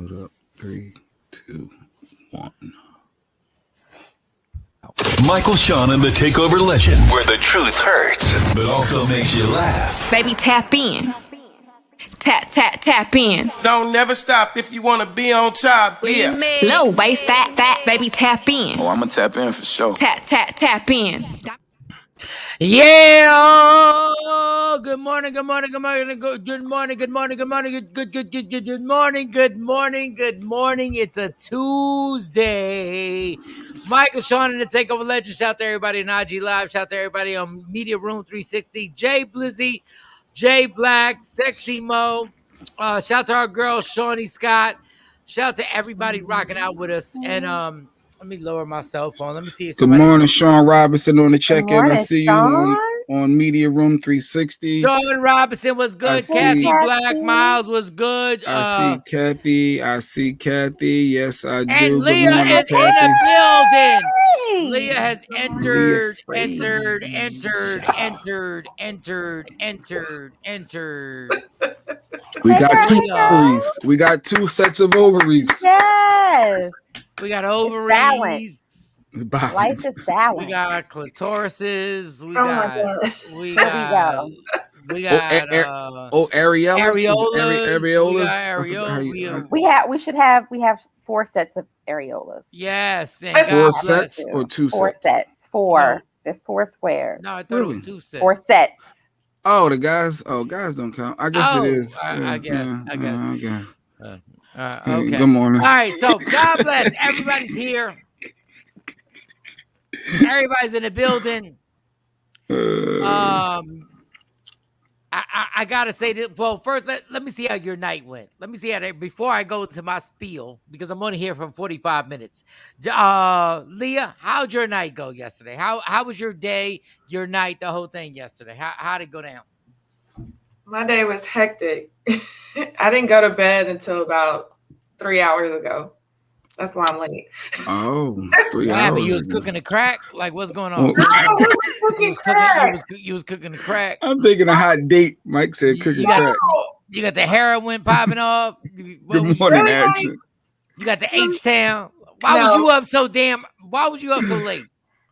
Hold up. 3, 2, 1. Michael, Shawn, and the Takeover Legends, where the truth hurts, but also makes you laugh. Baby, tap in. Tap in. Don't never stop if you want to be on top. Yeah. Low waist, fat, baby, tap in. Oh, I'm going to tap in for sure. Tap in. Yeah. Good morning. Good morning. It's a Tuesday. Michael, Shawn, and the Takeover Legends. Shout out to everybody in IG Live. Shout out to everybody on Media Room 360. Jay Blizzy, Jay Black, Sexy Mo. Shout out to our girl, Shawnee Scott. Shout out to everybody rocking out with us. And let me lower my cell phone. Let me see if Good morning, Shawn Robinson on the check-in. I see you on Media Room 360. Shawn Robinson was good. Kathy Black Miles was good. I see Kathy. Yes, I do. And Leah morning, is Kathy. in the building. Leah has entered. We got two ovaries. We got 2 sets of ovaries. Yes. We got ovaries. Life is balanced. We got clitorises. We areolas. We have 4 sets of areolas. Yes. And 4 sets or 2 sets? 4 sets. 4. There's 4 squares. No, I thought it was 2 sets. 4 sets. Oh, the guys. Oh, guys don't count. I guess it is. I guess. Okay. Okay. Good morning. All right. So God bless. Everybody's here. Everybody's in the building. I gotta say that. Well, first, let me see how your night went. Let me see how before I go to my spiel, because I'm only here for 45 minutes. Leah, how'd your night go yesterday? How was your day, your night, the whole thing yesterday? How'd it go down? My day was hectic. I didn't go to bed until about 3 hours ago. That's why I'm late. Oh, 3 hours. You was cooking the crack? Like, what's going on? No, I wasn't cooking You was cooking the crack. I'm thinking a hot date. Mike said cooking crack. You got the heroin popping off. Good morning, action. You got the H-Town. Why was you up so late?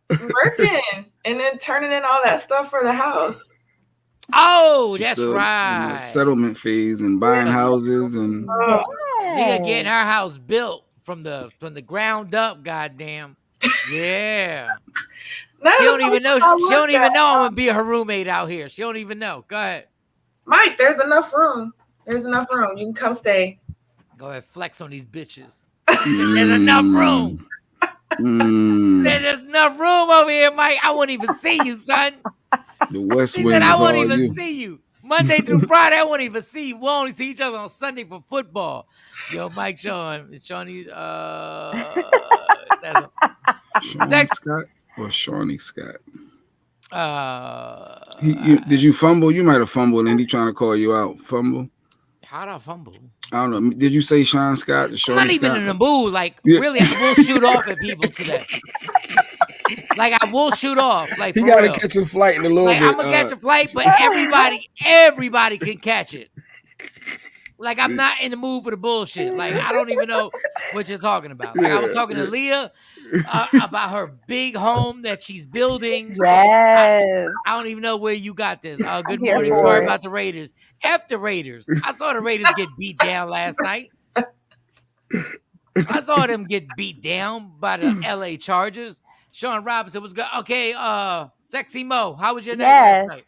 Working and then turning in all that stuff for the house. Oh, Just that's right. In the settlement phase and buying houses and Leah getting her house built from the ground up. Goddamn, yeah. She don't even know. She don't even know I'm gonna be her roommate out here. She don't even know. Go ahead, Mike. There's enough room. You can come stay. Go ahead, flex on these bitches. There's enough room. There's enough room over here, Mike. I won't even see you, son. The West He Wing said, I is won't all even you. see you. Monday through Friday, I won't even see you. We'll only see each other on Sunday for football. Yo, Mike, Shawn. It's Shawnee. Scott or Shawnee Scott? Did you fumble? You might have fumbled and he trying to call you out. Fumble? How'd I fumble? I don't know. Did you say Sean Scott? I'm not even in the mood. Like, really, I will shoot off at people today. Like, I will shoot off. Like, he for got to real. catch a flight in a little bit. I'm going to catch a flight, but everybody can catch it. Like, I'm not in the mood for the bullshit. Like, I don't even know what you're talking about. Like, I was talking to Leah about her big home that she's building. Yes. I don't even know where you got this. Good morning. Sorry about the Raiders. F the Raiders. I saw the Raiders get beat down last night. I saw them get beat down by the LA Chargers. Shawn Robinson was good. Okay, Sexy Mo, how was your day last night?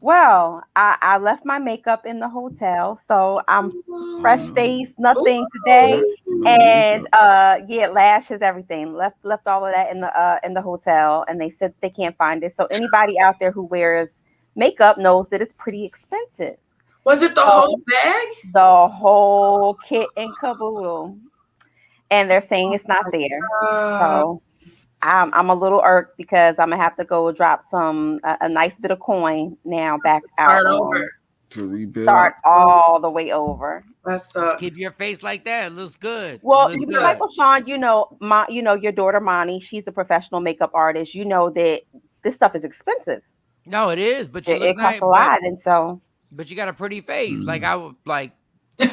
Well, I left my makeup in the hotel, so I'm fresh faced, nothing today, and lashes, everything. Left all of that in the hotel, and they said they can't find it. So anybody out there who wears makeup knows that it's pretty expensive. Was it the whole bag? The whole kit and caboodle, and they're saying it's not there. So I'm a little irked because I'm gonna have to go drop a nice bit of coin now back out. Start over. To rebuild. Start all the way over. That sucks. Keep your face like that. It looks good. Well, Michael, Shawn, your daughter Monty, she's a professional makeup artist. You know that this stuff is expensive. No, it is, but it costs a lot, and so. But you got a pretty face. Like I would like.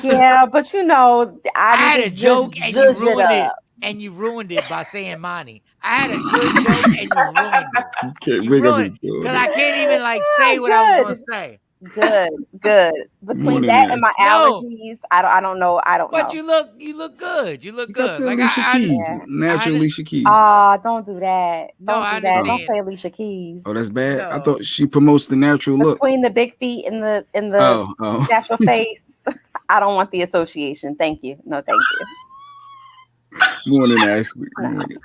Yeah, but you know, I had a joke and you ruined it. Up. And you ruined it by saying Monty. I had a good joke and you ruined it. You can't You rig up ruined his door. because I can't even like say what I was gonna say. Good. Between that and my allergies, I don't know. But you look good. You look good. Like Alicia Keys, natural Alicia Keys. Don't do that. Don't do that. Don't say Alicia Keys. Oh, that's bad. No. I thought she promotes the natural look. Between the big feet and the natural face. I don't want the association. Thank you. No, thank you. Morning, Ashley. Morning.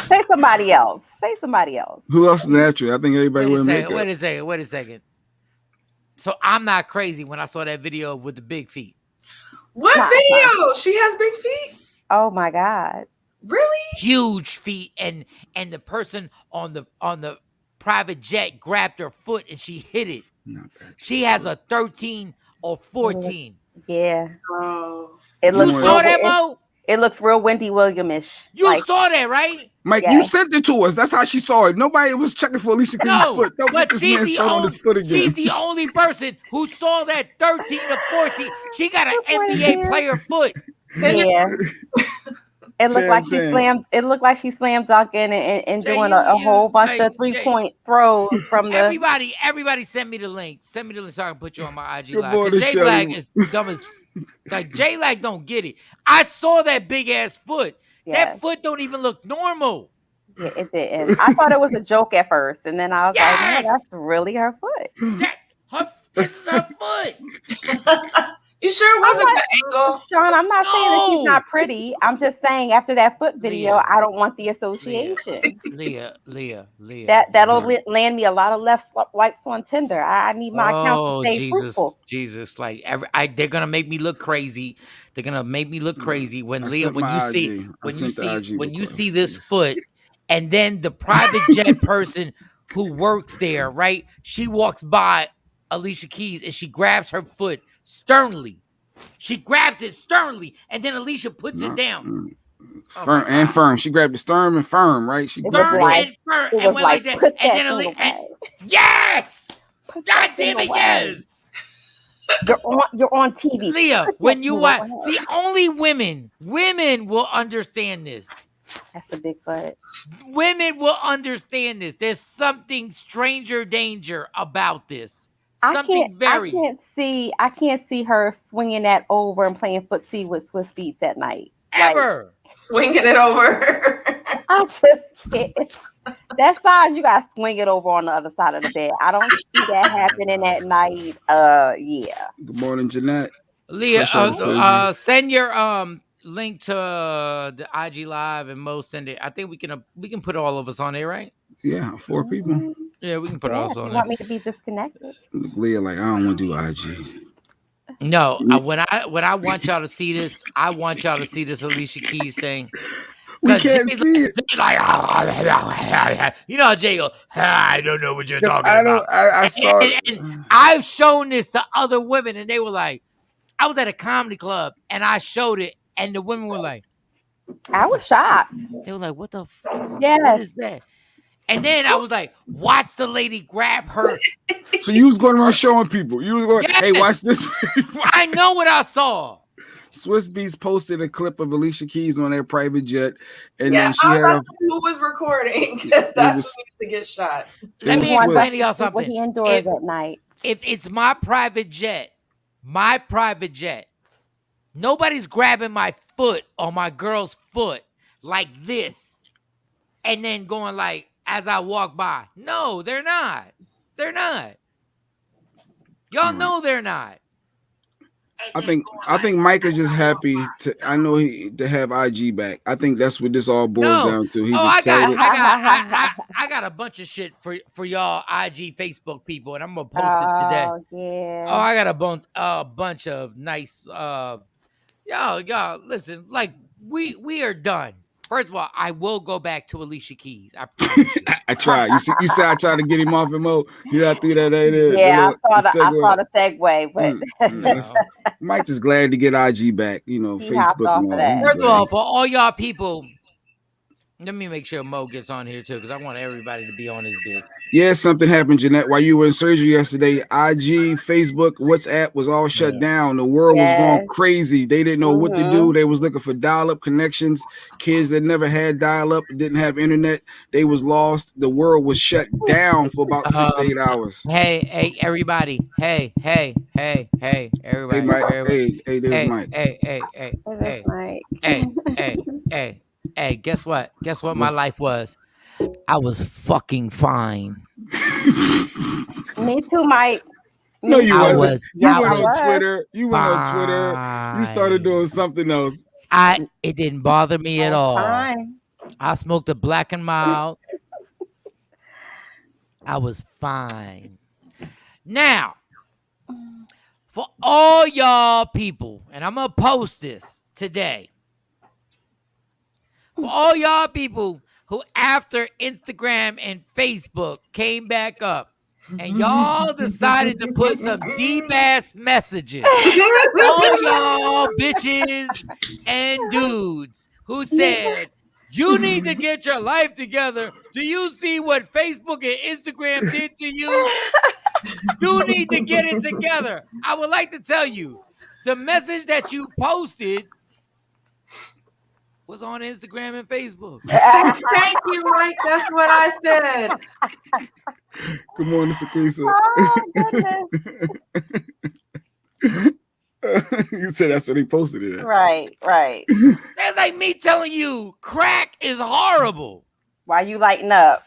Say somebody else. Who else is natural? I think everybody wear makeup. Wait a second. So I'm not crazy when I saw that video with the big feet. What video? She has big feet? Oh my God. Really? Huge feet, and the person on the private jet grabbed her foot and she hit it. She has a 13 or 14. Yeah. Oh. You saw that, Mo? It looks real Wendy Williams-ish. You saw that, right? Mike, you sent it to us. That's how she saw it. Nobody was checking for Alicia Keys' foot. Don't but get this man started on his foot again. She's the only person who saw that 13 to 14. She got an NBA player foot. Yeah. It looked like she slammed. It looked like she slammed dunking and doing a whole bunch of 3-point throws from the. Everybody, send me the link. Send me the link so I can put you on my IG live. J Black is dumb as like J Black don't get it. I saw that big ass foot. Yes. That foot don't even look normal. Yeah, it didn't. I thought it was a joke at first, and then I was like, no, that's really her foot. This is her foot. You sure it wasn't the angle? Sean, I'm not saying that she's not pretty. I'm just saying after that foot video, I don't want the association. Leah. That'll land me a lot of left swipes on Tinder. I need my account to stay fruitful. Jesus, like they're gonna make me look crazy. They're gonna make me look crazy when Leah, when you see this foot, and then the private jet person who works there, right? She walks by Alicia Keys and she grabs her foot sternly. She grabs it sternly, and then Alicia puts it down. Firm. She grabbed it stern and firm, right? She stern and firm, and went like that. And then Alicia, yes! God damn it, yes! You're on TV. Leah, when you watch, see, only women will understand this. That's a big foot. Women will understand this. There's something stranger danger about this. I can't see her swinging that over and playing footsie with Swiss Beats at night. Ever. Like, swinging it over. I just can't. That size, you gotta swing it over on the other side of the bed. I don't see that happening at night. Yeah. Good morning, Jeanette. Leah, send your link to the IG Live and Mo send it. I think we can put all of us on there, right? Yeah, 4 people. Yeah, we can put us on. You want me to be disconnected? Leah, like, I don't want to do IG. No, when I want y'all to see this, I want y'all to see this Alicia Keys thing. We can't see it. Like, you know, Jay goes, I don't know what you're talking about. I saw it. And I've shown this to other women, and they were like, I was at a comedy club, and I showed it, and the women were like, I was shocked. They were like, what the yes. What is that? And then I was like, watch the lady grab her. So you was going around showing people. You was going, hey, watch this. I know what I saw. Swiss Beats posted a clip of Alicia Keys on their private jet, and then she had who was recording because that's who used to get shot. Let me explain to y'all something. What he endured that night. If it's my private jet, nobody's grabbing my foot or my girl's foot like this, and then going like as I walk by. No, they're not. They're not. Y'all know they're not. I think Mike is just happy to have IG back. I think that's what this all boils down to. He's excited. I got a bunch of shit for y'all IG Facebook people, and I'm gonna post it today. Yeah. Oh, I got a bunch of nice y'all listen, like we are done. First of all, I will go back to Alicia Keys. I promise you. I tried. You said I tried to get him off him. I threw that in. Yeah, I saw the segue, but Mike is glad to get IG back. You know, Facebook and all that. First of all, for all y'all people Let me make sure Mo gets on here too, because I want everybody to be on his bitch. Yeah, something happened, Jeanette. While you were in surgery yesterday, IG, Facebook, WhatsApp was all shut down. The world was going crazy. They didn't know what to do. They was looking for dial-up connections. Kids that never had dial-up, didn't have internet, they was lost. The world was shut down for about 6 to 8 hours. Hey, everybody. Hey, everybody. Hey, Mike. Hey, there's Mike. Hey, guess what? Guess what my life was? I was fucking fine. Me too, Mike. No, you wasn't. You went on Twitter. You went on Twitter. You started doing something else. It didn't bother me at all. Fine. I smoked a Black and Mild. I was fine. Now, for all y'all people, and I'm going to post this today. For all y'all people who after Instagram and Facebook came back up and y'all decided to put some deep-ass messages, all y'all bitches and dudes who said, you need to get your life together. Do you see what Facebook and Instagram did to you? You need to get it together. I would like to tell you, the message that you posted was on Instagram and Facebook. Thank you, Mike. That's what I said. Good morning, Sakrisa. You said that's what he posted it at. Right. That's like me telling you crack is horrible. Why you lighting up?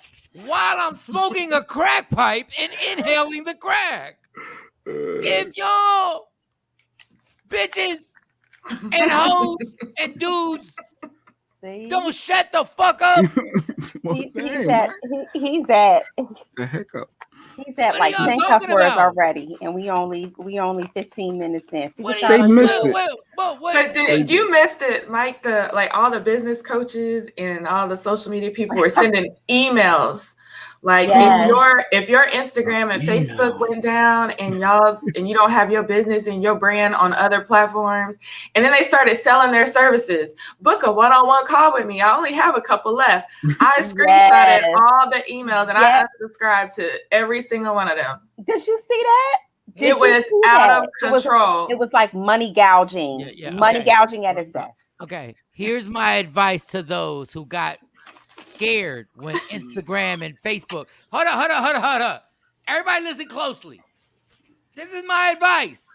While I'm smoking a crack pipe and inhaling the crack. If y'all bitches and hoes and dudes don't shut the fuck up. He's at the heck up. He's at like 10 cuss words already, and we only 15 minutes in. They missed it. But you missed it, Mike. All the business coaches and all the social media people were sending emails. Like if your Instagram and Facebook went down and you don't have your business and your brand on other platforms, and then they started selling their services. Book a one-on-one call with me. I only have a couple left. I screenshotted all the emails and I unsubscribed to every single one of them. Did you see that? It was out of control. It was like money gouging. Money gouging at its best. Okay, here's my advice to those who got scared when Instagram and Facebook. Hold up. Everybody listen closely. This is my advice.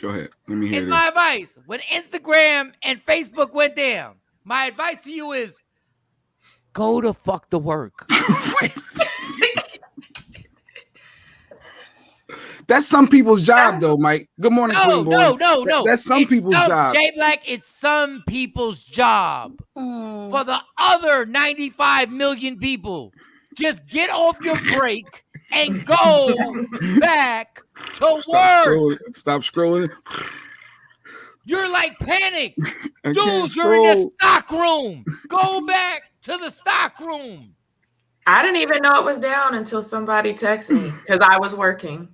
Go ahead. Let me hear this. My advice. When Instagram and Facebook went down, my advice to you is go to fuck the work. That's some people's job, though, Mike. Good morning, Queen Boy. No. That's some people's job. Jay Black, it's some people's job. For the other 95 million people, just get off your break and go back to work. Stop scrolling. You're like panic. Dude, you're in the stock room. Go back to the stock room. I didn't even know it was down until somebody texted me because I was working.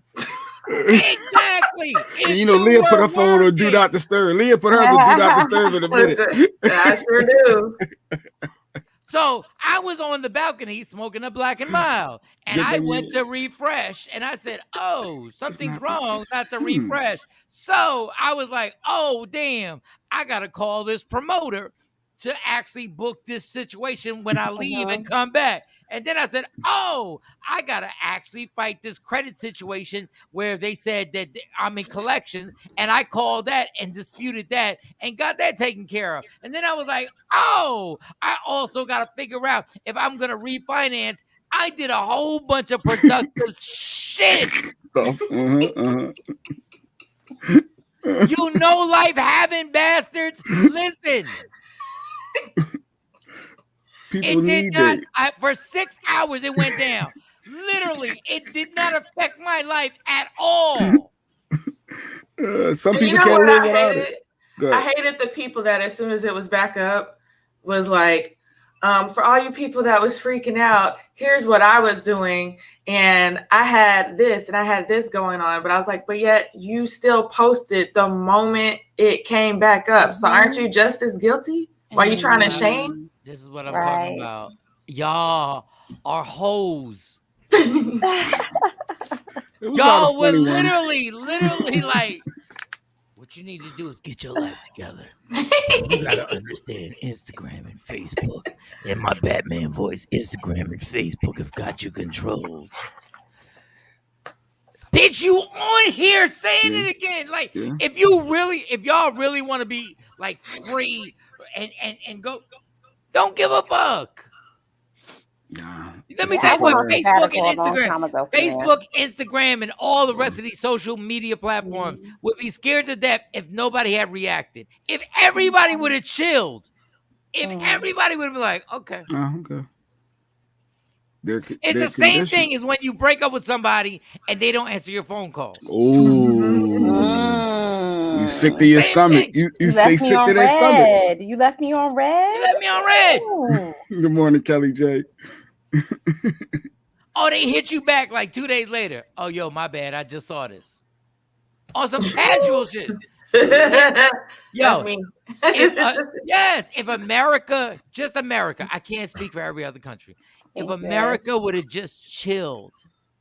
Exactly. And Leah put her phone on do not disturb. Leah put hers on do not disturb in a minute. I sure do. So I was on the balcony smoking a Black and Mild, and I went to refresh, and I said, "Oh, something's wrong, not to refresh." So I was like, "Oh, damn! I gotta call this promoter to actually book this situation when I leave and come back." And then I said, "Oh, I gotta actually fight this credit situation where they said that I'm in collections," and I called that and disputed that and got that taken care of. And then I was like, "Oh, I also gotta figure out if I'm gonna refinance." I did a whole bunch of productive shit. Life having bastards. Listen. For 6 hours it went down. Literally, it did not affect my life at all. Some people can't live without it. I hated the people that as soon as it was back up was like, for all you people that was freaking out, here's what I was doing. And I had this and I had this going on. But I was like, but yet you still posted the moment it came back up. So aren't you just as guilty? Why are you trying to shame? This is what I'm talking about. Y'all are hoes. Y'all would literally like, what you need to do is get your life together. You gotta understand Instagram and Facebook. In my Batman voice, Instagram and Facebook have got you controlled. Bitch, you on here saying it again. Like, if y'all really want to be like free and go, don't give a fuck. Let me tell you what Facebook and Instagram and all the rest of these social media platforms would be scared to death if nobody had reacted. If everybody would have chilled, if everybody would have been like, okay. It's the same thing as when you break up with somebody and they don't answer your phone calls. You sick to your stomach. You stay sick to their stomach. You left me on red. You left me on red. Good morning, Kelly J. Oh, they hit you back like 2 days later. Oh, yo, my bad. I just saw this. On some casual shit. Yo, if America, just America, I can't speak for every other country. If America would have just chilled,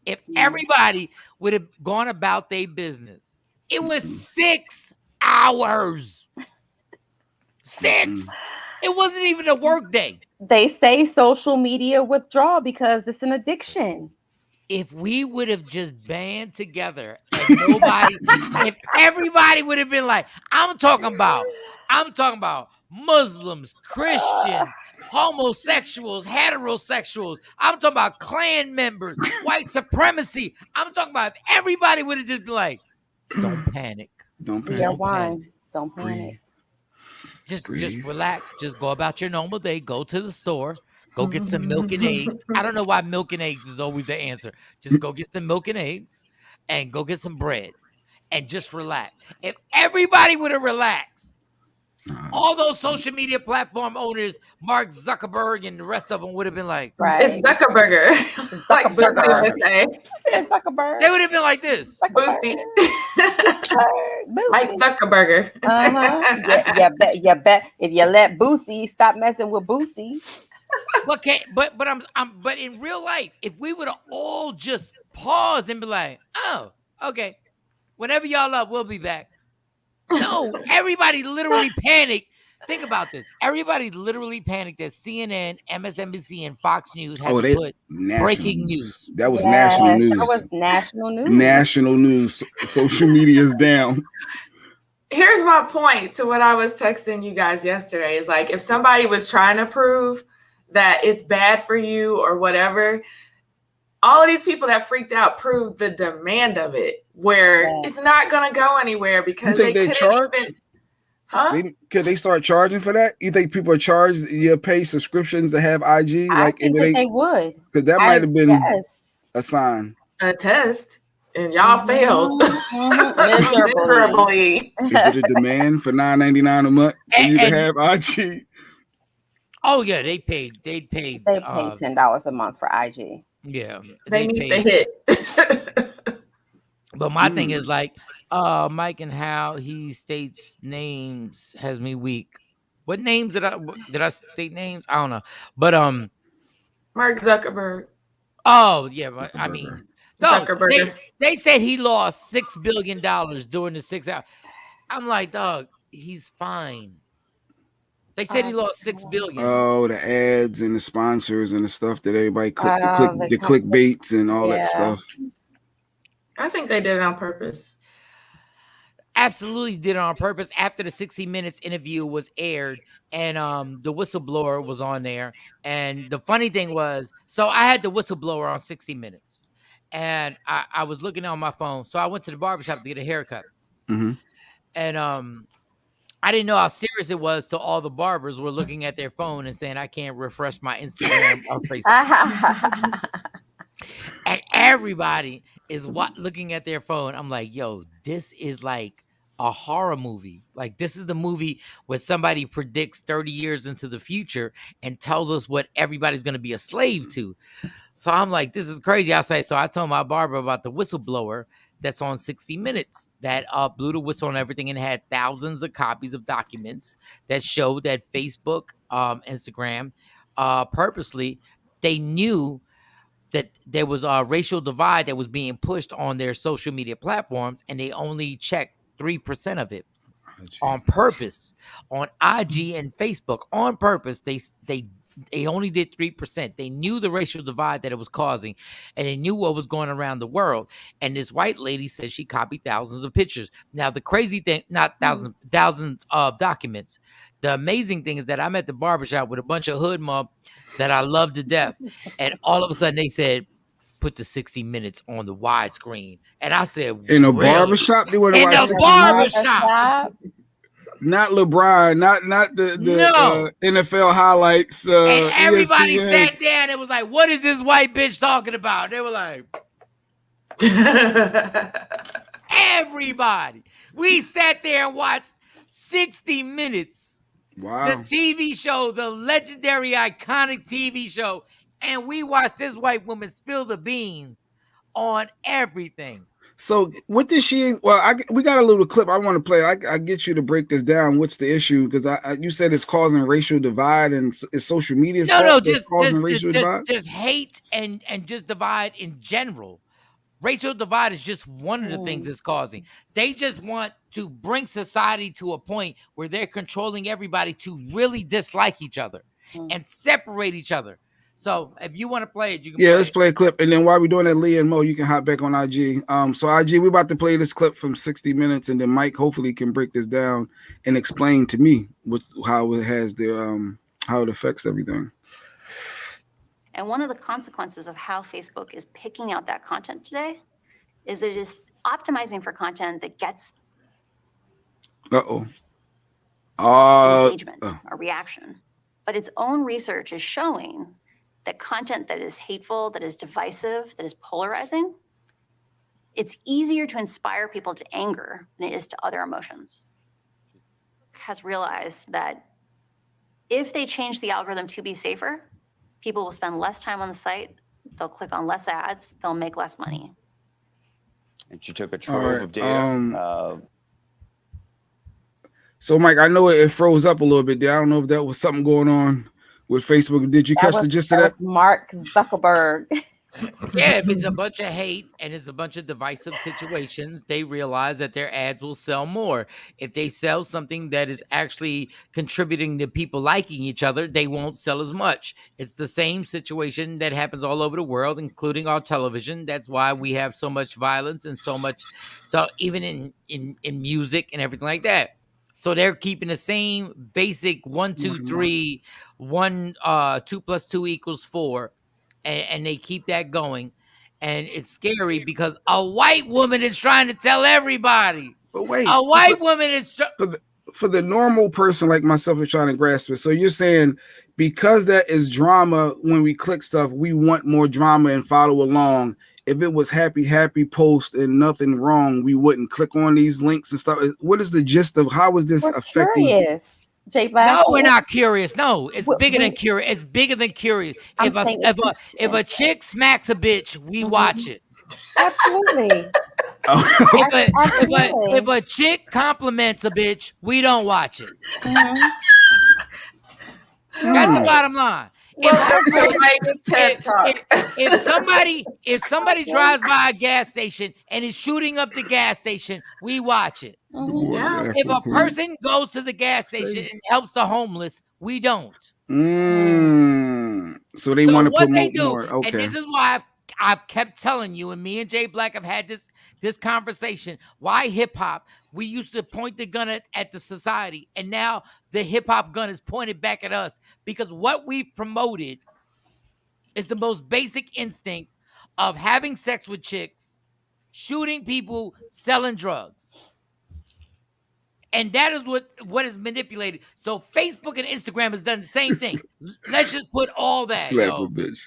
if everybody would have gone about their business, it was 6 hours. 6. It wasn't even a work day. They say social media withdrawal because it's an addiction. If we would have just band together and if everybody would have been like, I'm talking about Muslims, Christians, homosexuals, heterosexuals. I'm talking about Klan members, white supremacy. I'm talking about if everybody would have just been like, don't panic. Don't panic. Don't panic. Just relax. Just go about your normal day. Go to the store. Go get some milk and eggs. I don't know why milk and eggs is always the answer. Just go get some milk and eggs and go get some bread and just relax. If everybody would have relaxed, all those social media platform owners, Mark Zuckerberg and the rest of them would have been like, it's Zuckerberger. Like Zuckerberg. Zuckerberg. They would have been like this. Boosty. Mike Zuckerberger. You bet. If you let Boosie stop messing with Boosie. But in real life, if we would have all just paused and be like, oh, okay, whenever y'all up, we'll be back. No, everybody literally panicked. Think about this. Everybody literally panicked that CNN, MSNBC, and Fox News had to put breaking news. That was national news. That was national news. National news. Social media is down. Here's my point to what I was texting you guys yesterday. Is like, if somebody was trying to prove that it's bad for you or whatever, all of these people that freaked out proved the demand of it, where it's not going to go anywhere because they charge. Could they start charging for that? You think people are charged? You pay subscriptions to have IG? I think they would. Because that might have been a sign, a test, and y'all failed miserably. Is it a demand for $9.99 a month for you to have IG? Oh yeah, they paid $10 a month for IG. Yeah, they need the hit. But my thing is like, Mike and how he states names has me weak. What names did I state names? I don't know. But Mark Zuckerberg. Oh yeah, but I mean, Zuckerberg. They said he lost $6 billion during the 6 hours. I'm like, dog, he's fine. They said he lost $6 billion. Oh, the ads and the sponsors and the stuff that everybody the clickbaits and all that stuff. I think they did it on purpose. Absolutely did it on purpose. After the 60 Minutes interview was aired and the whistleblower was on there. And the funny thing was, so I had the whistleblower on 60 Minutes. And I was looking on my phone. So I went to the barbershop to get a haircut. Mm-hmm. And I didn't know how serious it was till all the barbers were looking at their phone and saying, I can't refresh my Instagram or Facebook. And everybody is looking at their phone. I'm like, yo, this is like a horror movie. Like, this is the movie where somebody predicts 30 years into the future and tells us what everybody's going to be a slave to. So I'm like, this is crazy. So I told my barber about the whistleblower that's on 60 Minutes that blew the whistle on everything and had thousands of copies of documents that showed that Facebook, Instagram, purposely, they knew that there was a racial divide that was being pushed on their social media platforms, and they only checked 3% of it on purpose on IG and Facebook on purpose. They only did 3%. They knew the racial divide that it was causing, and they knew what was going around the world. And this white lady said she copied thousands of pictures. Now, the crazy thing, not thousands of documents. The amazing thing is that I'm at the barbershop with a bunch of hood mob that I love to death. And all of a sudden they said, put the 60 Minutes on the widescreen. And I said, in a really? barbershop, they want to watch 60 barbershop. Not LeBron, not the no. NFL highlights. And everybody ESPN. sat there and it was like, what is this white bitch talking about? They were like, everybody. We sat there and watched 60 Minutes. Wow. The TV show, the legendary, iconic TV show. And we watched this white woman spill the beans on everything. So what did she? Well, we got a little clip I want to play. I get you to break this down. What's the issue? Because you said it's causing racial divide, and it's social media. Just hate and just divide in general. Racial divide is just one of the things it's causing. They just want to bring society to a point where they're controlling everybody to really dislike each other and separate each other. So if you want to play it, you can play let's play a clip. And then while we're doing that, Leah and Mo, you can hop back on IG. So IG, we're about to play this clip from 60 Minutes, and then Mike hopefully can break this down and explain to me how it has how it affects everything. And one of the consequences of how Facebook is picking out that content today is that it is optimizing for content that gets engagement or reaction. But its own research is showing that content that is hateful, that is divisive, that is polarizing, it's easier to inspire people to anger than it is to other emotions. Has realized that if they change the algorithm to be safer, people will spend less time on the site, they'll click on less ads, they'll make less money. And she took a trove of data. So, Mike, I know it froze up a little bit there. I don't know if that was something going on with Facebook. Did you catch the gist of that? Mark Zuckerberg. Yeah, if it's a bunch of hate and it's a bunch of divisive situations, they realize that their ads will sell more. If they sell something that is actually contributing to people liking each other, they won't sell as much. It's the same situation that happens all over the world, including our television. That's why we have so much violence and so even in music and everything like that. So they're keeping the same basic 1, 2, 3, 2 + 2 = 4. And they keep that going, and it's scary because a white woman is trying to tell everybody. But wait, a white woman is for the normal person like myself is trying to grasp it. So you're saying because that is drama, when we click stuff, we want more drama and follow along. If it was happy post and nothing wrong, we wouldn't click on these links and stuff. What is the gist of how is this affecting? Curious. J Black. No, we're not curious. No, it's bigger than curious. It's bigger than curious. If a chick smacks a bitch, we watch it. Absolutely. If a chick compliments a bitch, we don't watch it. That's the bottom line. If somebody drives by a gas station and is shooting up the gas station, we watch it. Yeah. If a person goes to the gas station and helps the homeless, we don't. So they want to promote more. Okay. And this is why I've kept telling you, and me and Jay Black have had this conversation. Why hip hop? We used to point the gun at the society, and now the hip hop gun is pointed back at us because what we've promoted is the most basic instinct of having sex with chicks, shooting people, selling drugs. And that is what is manipulated. So Facebook and Instagram has done the same thing. Let's just put all that. Slap a bitch.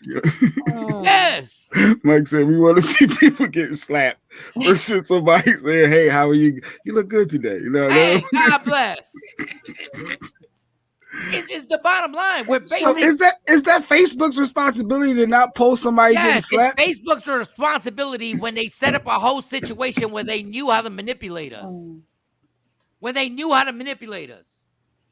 Yes. Mike said we want to see people getting slapped versus somebody saying, "Hey, how are you? You look good today." You know. Hey, God bless. It's the bottom line. We're basically, so is that Facebook's responsibility to not post somebody getting slapped? It's Facebook's responsibility when they set up a whole situation where they knew how to manipulate us. When they knew how to manipulate us.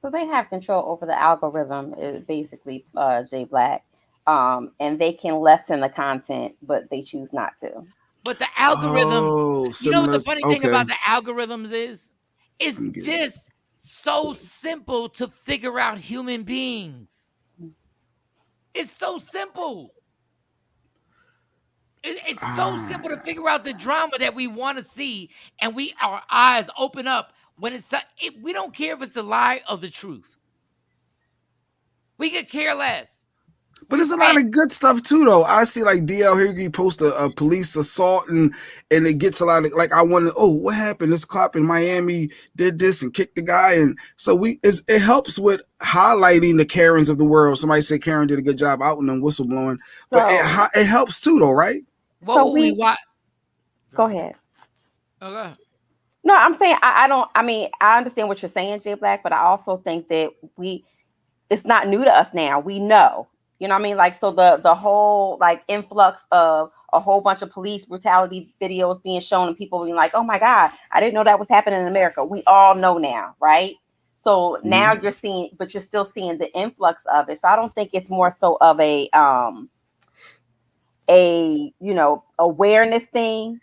So they have control over the algorithm, is basically Jay Black. And they can lessen the content, but they choose not to. But the algorithm, you know what the funny thing about the algorithms is? It's just so simple to figure out human beings. It's so simple. It's so simple to figure out the drama that we want to see, and our eyes open up when we don't care if it's the lie or the truth. We could care less. But there's a lot of good stuff too, though. I see like DL here, he post a police assault and it gets a lot of like, I wonder, what happened? This cop in Miami did this and kicked the guy, and so it helps with highlighting the Karens of the world. Somebody said Karen did a good job outing them, whistleblowing, but it helps too, though, right? What will we watch? Go ahead. Okay. No, I'm saying I understand what you're saying, Jay Black, but I also think that it's not new to us now. We know. You know what I mean? Like, so the whole like influx of a whole bunch of police brutality videos being shown and people being like, oh my God, I didn't know that was happening in America. We all know now, right? So now you're seeing, but you're still seeing the influx of it. So I don't think it's more so of a awareness thing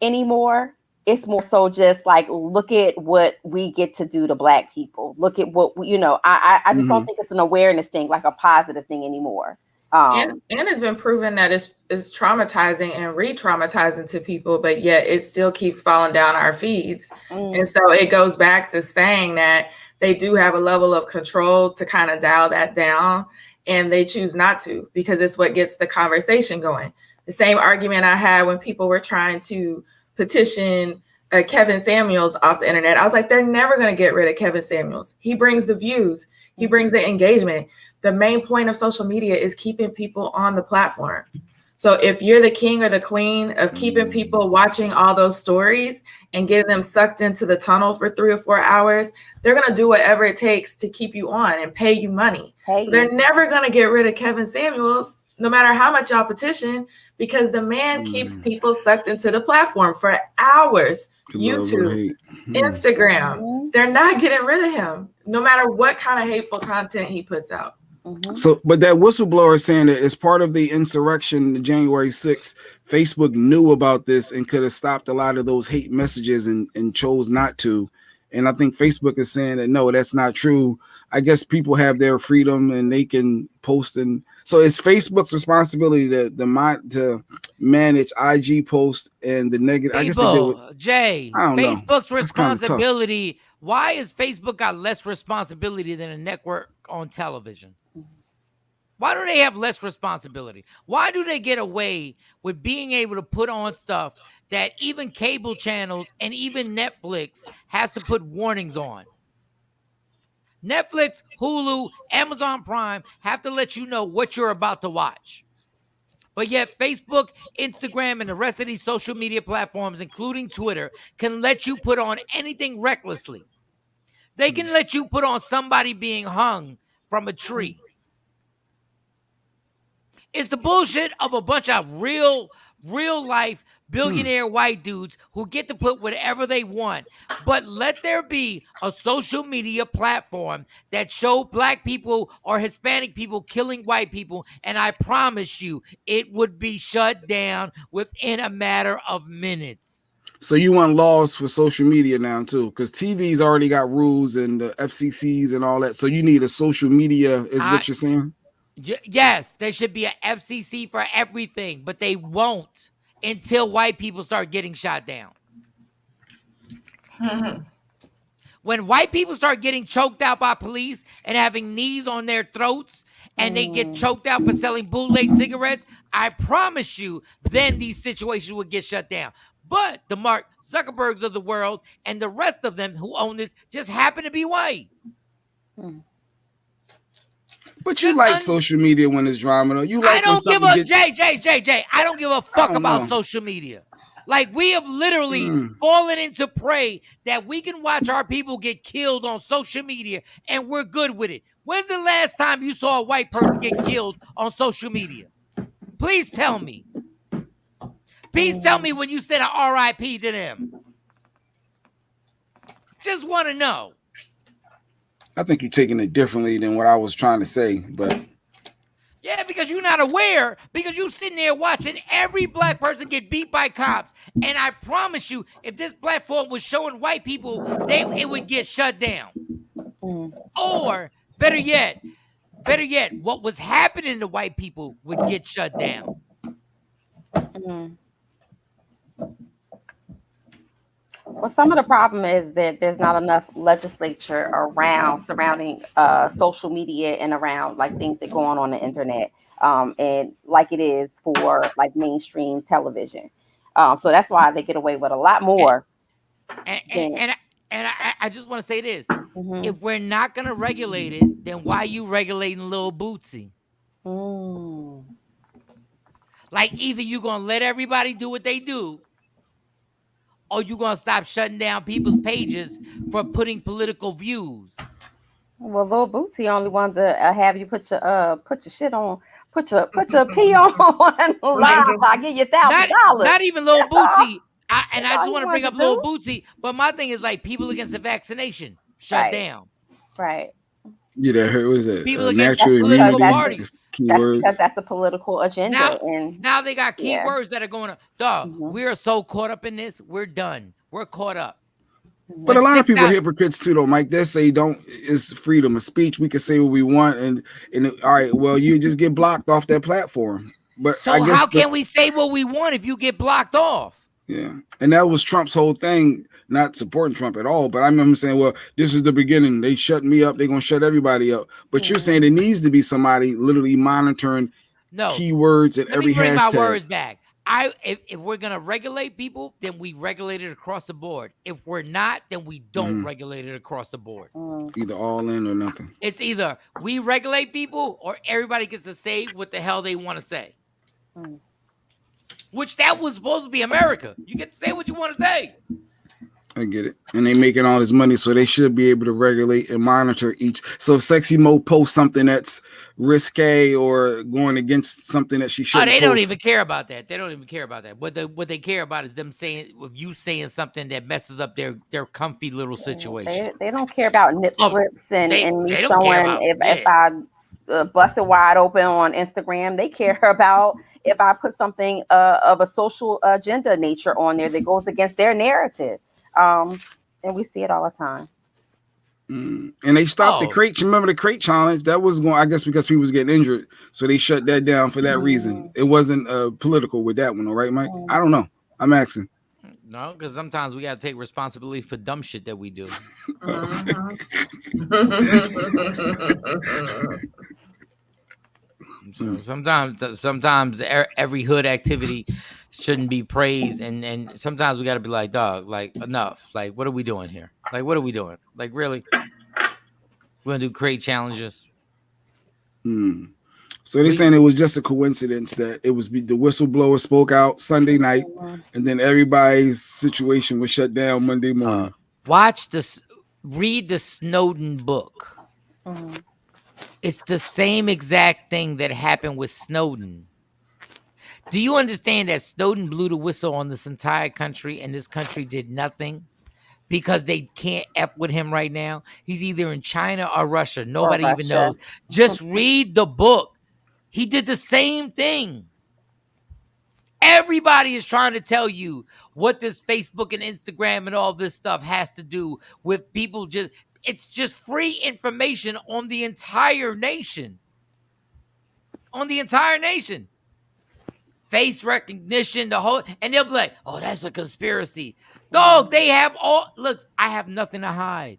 anymore. It's more so just like, look at what we get to do to Black people. Look at what I just don't think it's an awareness thing, like a positive thing anymore. And it's been proven that it's traumatizing and re-traumatizing to people, but yet it still keeps falling down our feeds. And so it goes back to saying that they do have a level of control to kind of dial that down, and they choose not to because it's what gets the conversation going. The same argument I had when people were trying to petition Kevin Samuels off the internet. I was like, they're never going to get rid of Kevin Samuels. He brings the views. He brings the engagement. The main point of social media is keeping people on the platform. So if you're the king or the queen of keeping people watching all those stories and getting them sucked into the tunnel for 3 or 4 hours, they're going to do whatever it takes to keep you on and pay you money. So they're never going to get rid of Kevin Samuels, no matter how much y'all petition, because the man keeps people sucked into the platform for hours. YouTube, Instagram, they're not getting rid of him, no matter what kind of hateful content he puts out. So, but that whistleblower is saying that as part of the insurrection, January 6th, Facebook knew about this and could have stopped a lot of those hate messages and chose not to. And I think Facebook is saying that, no, that's not true. I guess people have their freedom and they can post. And so it's Facebook's responsibility to manage IG posts and the negative. I guess they did Jay, Facebook's responsibility. Why is Facebook got less responsibility than a network on television? Why do they have less responsibility? Why do they get away with being able to put on stuff that even cable channels and even Netflix has to put warnings on? Netflix, Hulu, Amazon Prime have to let you know what you're about to watch. But yet Facebook, Instagram, and the rest of these social media platforms, including Twitter, can let you put on anything recklessly. They can let you put on somebody being hung from a tree. It's the bullshit of a bunch of real life billionaire white dudes who get to put whatever they want. But let there be a social media platform that show Black people or Hispanic people killing white people, and I promise you it would be shut down within a matter of minutes. So you want laws for social media now too, because TV's already got rules and the FCCs and all that. So you need a social media, is what you're saying? Yes, there should be an FCC for everything, but they won't until white people start getting shot down. When white people start getting choked out by police and having knees on their throats and they get choked out for selling bootleg cigarettes, I promise you, then these situations will get shut down. But the Mark Zuckerbergs of the world and the rest of them who own this just happen to be white. But you like social media when it's drama, though. You like I don't give a Jay. I don't give a fuck about social media. Like we have literally fallen into prey that we can watch our people get killed on social media and we're good with it. When's the last time you saw a white person get killed on social media? Please tell me. Please tell me when you said an RIP to them. Just want to know. I think you're taking it differently than what I was trying to say, but yeah, because you're not aware, because you're sitting there watching every black person get beat by cops. And I promise you, if this platform was showing white people, it would get shut down. Or better yet, what was happening to white people would get shut down. Well, some of the problem is that there's not enough legislature surrounding social media and around like things that go on the internet, and like it is for like mainstream television. So that's why they get away with a lot more. And I just want to say this: if we're not gonna regulate it, then why are you regulating Lil Bootsy? Like either you're gonna let everybody do what they do, or you gonna stop shutting down people's pages for putting political views. Well, Lil Bootsy only wanted to have you put your shit on, put your pee on live. I give you $1,000. Not even Lil Bootsy. I just want to bring up Lil Bootsy, but my thing is like people against the vaccination shut down. Right. Yeah, what is it? People against political parties. Keywords. Because that's a political agenda. Now they got keywords that are going to. Dog, we are so caught up in this. We're done. We're caught up. But a lot of people are hypocrites too, though, Mike. They say it's freedom of speech. We can say what we want, and all right, well, you just get blocked off that platform. But so how can we say what we want if you get blocked off? Yeah, and that was Trump's whole thing. Not supporting Trump at all, but I remember saying, well, this is the beginning. They shut me up. They're going to shut everybody up. But you're saying there needs to be somebody literally monitoring keywords at every hashtag. Let me bring my words back. If we're going to regulate people, then we regulate it across the board. If we're not, then we don't regulate it across the board. Either all in or nothing. It's either we regulate people or everybody gets to say what the hell they want to say. Which that was supposed to be America. You get to say what you want to say. I get it. And they making all this money, so they should be able to regulate and monitor each. So if Sexy Mo posts something that's risque or going against something that she shouldn't they don't even care about that. They don't even care about that. What they care about is them saying, you saying something that messes up their comfy little situation. They don't care about nip slips and me showing if I bust it wide open on Instagram. They care about if I put something of a social agenda nature on there that goes against their narrative. And we see it all the time. And they stopped the crate. Remember the crate challenge? That was going, I guess, because people was getting injured. So they shut that down for that reason. It wasn't political with that one, all right, Mike? I don't know. I'm asking. No, because sometimes we got to take responsibility for dumb shit that we do. So sometimes every hood activity shouldn't be praised, and sometimes we got to be like, dog, like enough. Like, what are we doing here? Like, what are we doing? Like, really? We're gonna do crate challenges? So they're saying it was just a coincidence that it was the whistleblower spoke out Sunday night, and then everybody's situation was shut down Monday morning. Read the Snowden book. It's the same exact thing that happened with Snowden. Do you understand that Snowden blew the whistle on this entire country and this country did nothing because they can't F with him right now? He's either in China or Russia. Nobody even knows. Just read the book. He did the same thing. Everybody is trying to tell you what this Facebook and Instagram and all this stuff has to do with people it's just free information on the entire nation. On the entire nation. Face recognition, and they'll be like, oh, that's a conspiracy. Dog, they have look, I have nothing to hide.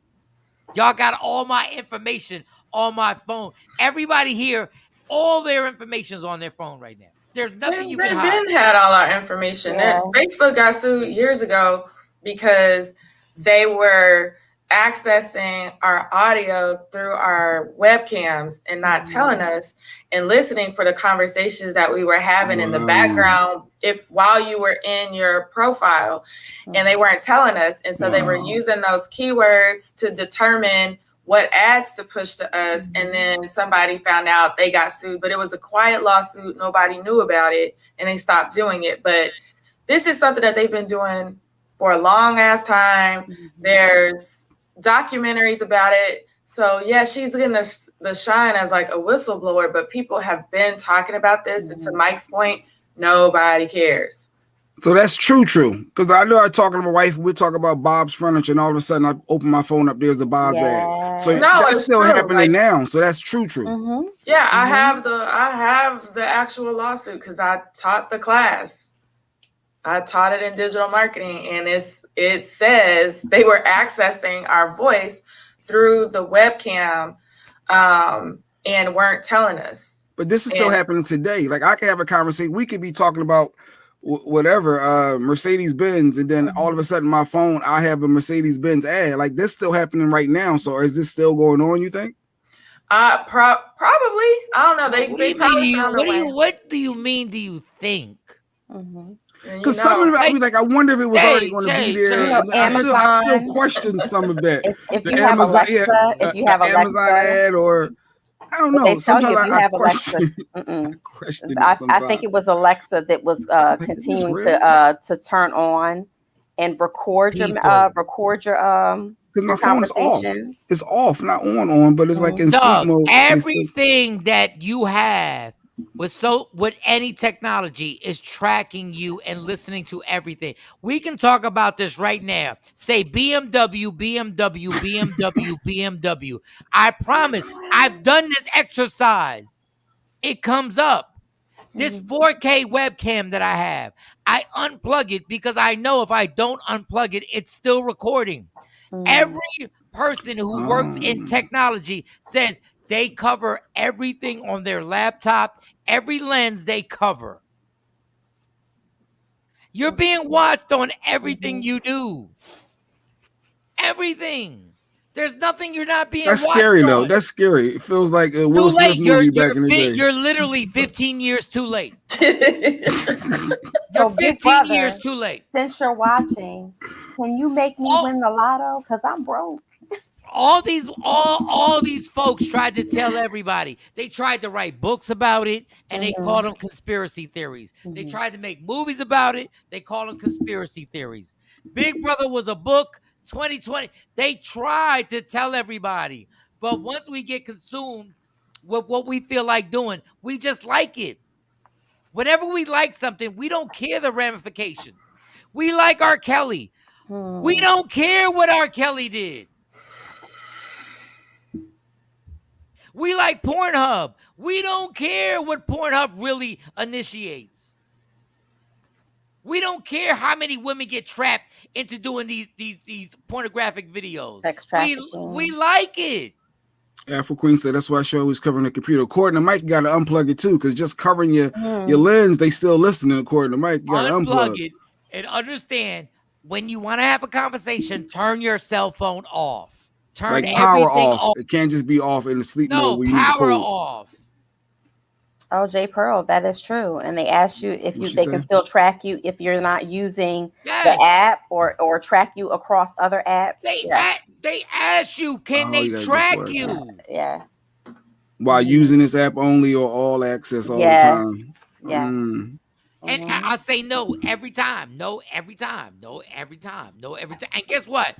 Y'all got all my information on my phone. Everybody here, all their information is on their phone right now. There's nothing you can hide. They've had all our information. Yeah. Facebook got sued years ago because they were accessing our audio through our webcams and not telling us, and listening for the conversations that we were having in the background while you were in your profile, and they weren't telling us. And so they were using those keywords to determine what ads to push to us. And then somebody found out, they got sued, but it was a quiet lawsuit. Nobody knew about it, and they stopped doing it. But this is something that they've been doing for a long ass time. There's documentaries about it. So yeah, she's getting the shine as like a whistleblower, but people have been talking about this. And to Mike's point, nobody cares. So that's true. Because I know I talking to my wife, we're talking about Bob's Furniture, and all of a sudden I open my phone up, there's a Bob's ad. So that's still happening now. So that's true. Yeah, I have the actual lawsuit because I taught the class. I taught it in digital marketing, and it says they were accessing our voice through the webcam and weren't telling us. But this is still happening today. Like I can have a conversation. We could be talking about whatever, Mercedes-Benz, and then all of a sudden my phone, I have a Mercedes-Benz ad. Like this still happening right now. So is this still going on, you think? Probably. I don't know. What do you mean? Do you think? Because some of it, I mean, like, I wonder if it was already going to be there. I still question some of that. If you have Alexa, if you have Alexa, Amazon ad, or I don't know. Sometimes I question. I think it was Alexa that was continuing to turn on and record your because my phone is off. It's off, not on, but it's like in sleep mode. Everything that you have with any technology is tracking you and listening to everything. We can talk about this right now. Say BMW, BMW, BMW, BMW. I promise, I've done this exercise. It comes up. This 4K webcam that I have, I unplug it because I know if I don't unplug it, it's still recording. Every person who works in technology says they cover everything on their laptop, every lens they cover. You're being watched on everything you do. Everything. There's nothing you're not being watched on. That's scary, though. That's scary. It feels like a Will Smith movie back in the day. You're literally 15 years too late. You're 15 years too late. Since you're watching, can you make me win the lotto? Because I'm broke. All these folks tried to tell everybody. They tried to write books about it, and they called them conspiracy theories. They tried to make movies about it. They called them conspiracy theories. Big Brother was a book. 2020. They tried to tell everybody, but once we get consumed with what we feel like doing, we just like it. Whenever we like something, we don't care the ramifications. We like R. Kelly. We don't care what R. Kelly did. We like Pornhub. We don't care what Pornhub really initiates. We don't care how many women get trapped into doing these pornographic videos. We like it. Afro Queen said that's why she always covering the computer. According to Mike, you got to unplug it too, because just covering your lens, they still listening. According to Mike, you got to unplug it and understand when you want to have a conversation, turn your cell phone off. Turn like power off. It can't just be off in the sleep mode. No, power off. Oh, J. Pearl, that is true. And they ask you if they can still track you if you're not using the app or track you across other apps. They ask you, can they track you? Yeah. While using this app only or all access all the time. Yeah. And I say no every time. No every time. No every time. No every time. And guess what?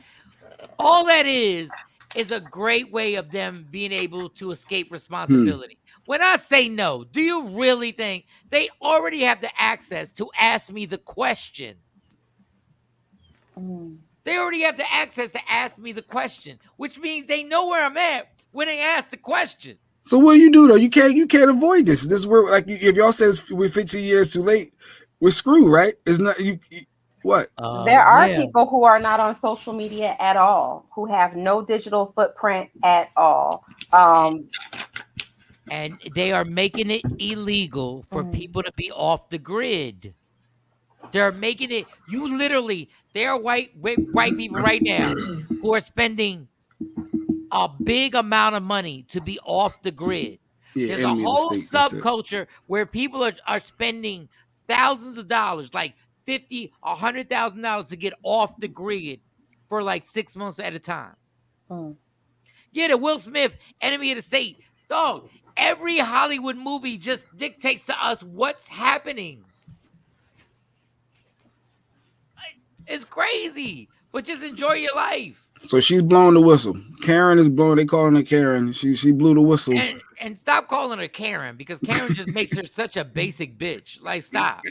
All that is a great way of them being able to escape responsibility. When I say no, do you really think they already have the access to ask me the question? They already have the access to ask me the question, which means they know where I'm at when they ask the question. So what do you do though? You can't avoid this. This where like if y'all says we're 15 years too late, we're screwed, right? It's not you. What? There are people who are not on social media at all, who have no digital footprint at all. And they are making it illegal for people to be off the grid. They're making it. You literally, there are white people right now who are spending a big amount of money to be off the grid. Yeah, There's a enemy of the whole state. That's it. subculture where people are spending thousands of dollars, like $50,000, $100,000 to get off the grid for like 6 months at a time. Yeah, the Will Smith, enemy of the state. Dog, every Hollywood movie just dictates to us what's happening. It's crazy, but just enjoy your life. So she's blowing the whistle. Karen is blowing. They calling her Karen. She blew the whistle. And stop calling her Karen, because Karen just makes her such a basic bitch. Like, stop.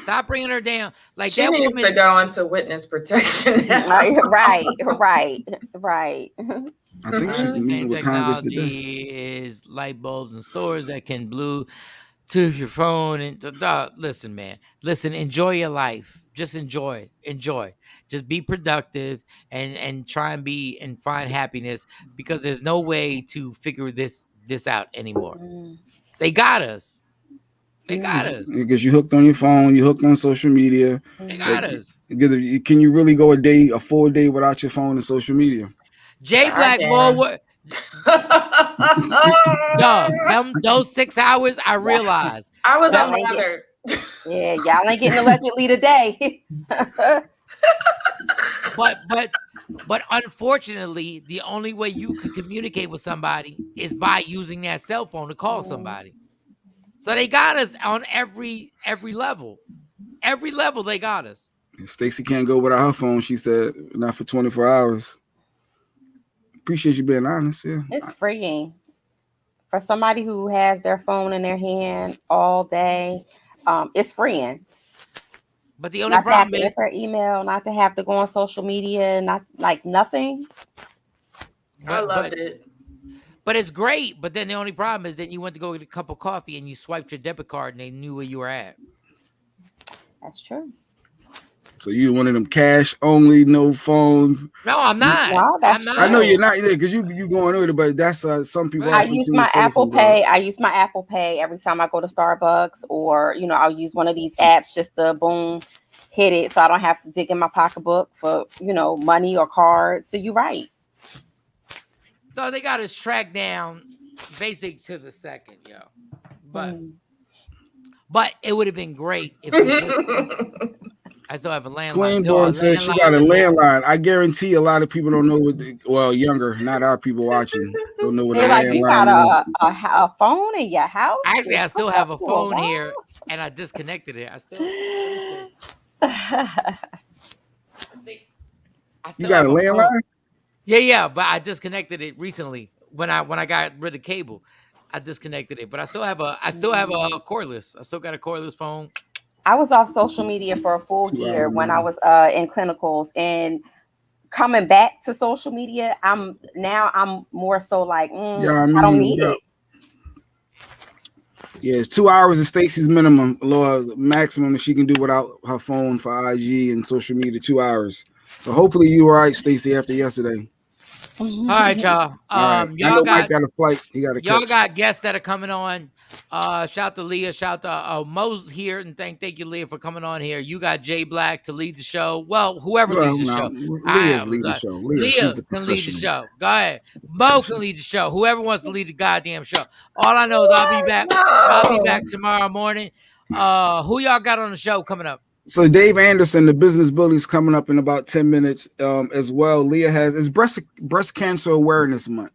Stop bringing her down. Like, she that needs woman to go into witness protection. Right. I think she's the meeting same with Congress today. technology is light bulbs in stores that can blue to your phone. And listen, man. Listen, enjoy your life. Just enjoy. Just be productive and try and find happiness, because there's no way to figure this out anymore. They got us. Because you hooked on your phone, you hooked on social media. They got us. Can you really go a full day without your phone and social media? J Black more Dog, those 6 hours, I realized. I was unbothered. Yeah, y'all ain't getting allegedly today. But unfortunately, the only way you could communicate with somebody is by using that cell phone to call somebody. So they got us on every level. Every level they got us. Stacey can't go without her phone, she said, not for 24 hours. Appreciate you being honest. Yeah, it's freeing for somebody who has their phone in their hand all day. It's freeing. But the only not problem to have to answer email, not to have to go on social media, not like nothing. I loved it. But it's great. But then the only problem is then you went to go get a cup of coffee and you swiped your debit card and they knew where you were at. That's true. So you one of them cash only, no phones? No, I'm not. No, that's true. I know you're not because you going with it, but that's some people. I use my Apple Pay. I use my Apple Pay every time I go to Starbucks, or I'll use one of these apps just to boom, hit it, so I don't have to dig in my pocketbook for money or cards. So you're right. So they got us tracked down, basic to the second, yo. But it would have been great if we just. I still have a landline. Queenborn said she got a landline. I guarantee a lot of people don't know what. Younger, not our people watching, don't know what a landline is. You got a phone in your house? Actually, I still have a phone here, and I disconnected it. You got a landline? Yeah, but I disconnected it recently when I got rid of cable. I disconnected it, but I still have a cordless. I still got a cordless phone. I was off social media for a full year when I was in clinicals, and coming back to social media, I'm more so like, I don't need it. Yeah, it's 2 hours of Stacey's minimum, maximum that she can do without her phone for IG and social media. 2 hours. So hopefully you were all right, Stacey, after yesterday. All right, y'all. Y'all got a flight. He got a y'all got guests that are coming on. Shout to Leah, shout to Mo's here, and thank you, Leah, for coming on here. You got Jay Black to lead the show. Well, whoever leads the show. Leah's lead the show. Leah can lead the show. Go ahead. Mo can lead the show. Whoever wants to lead the goddamn show. All I know is I'll be back. I'll be back tomorrow morning. Who y'all got on the show coming up? So Dave Anderson, the business bully, is coming up in about 10 minutes as well. Leah it's breast cancer awareness month.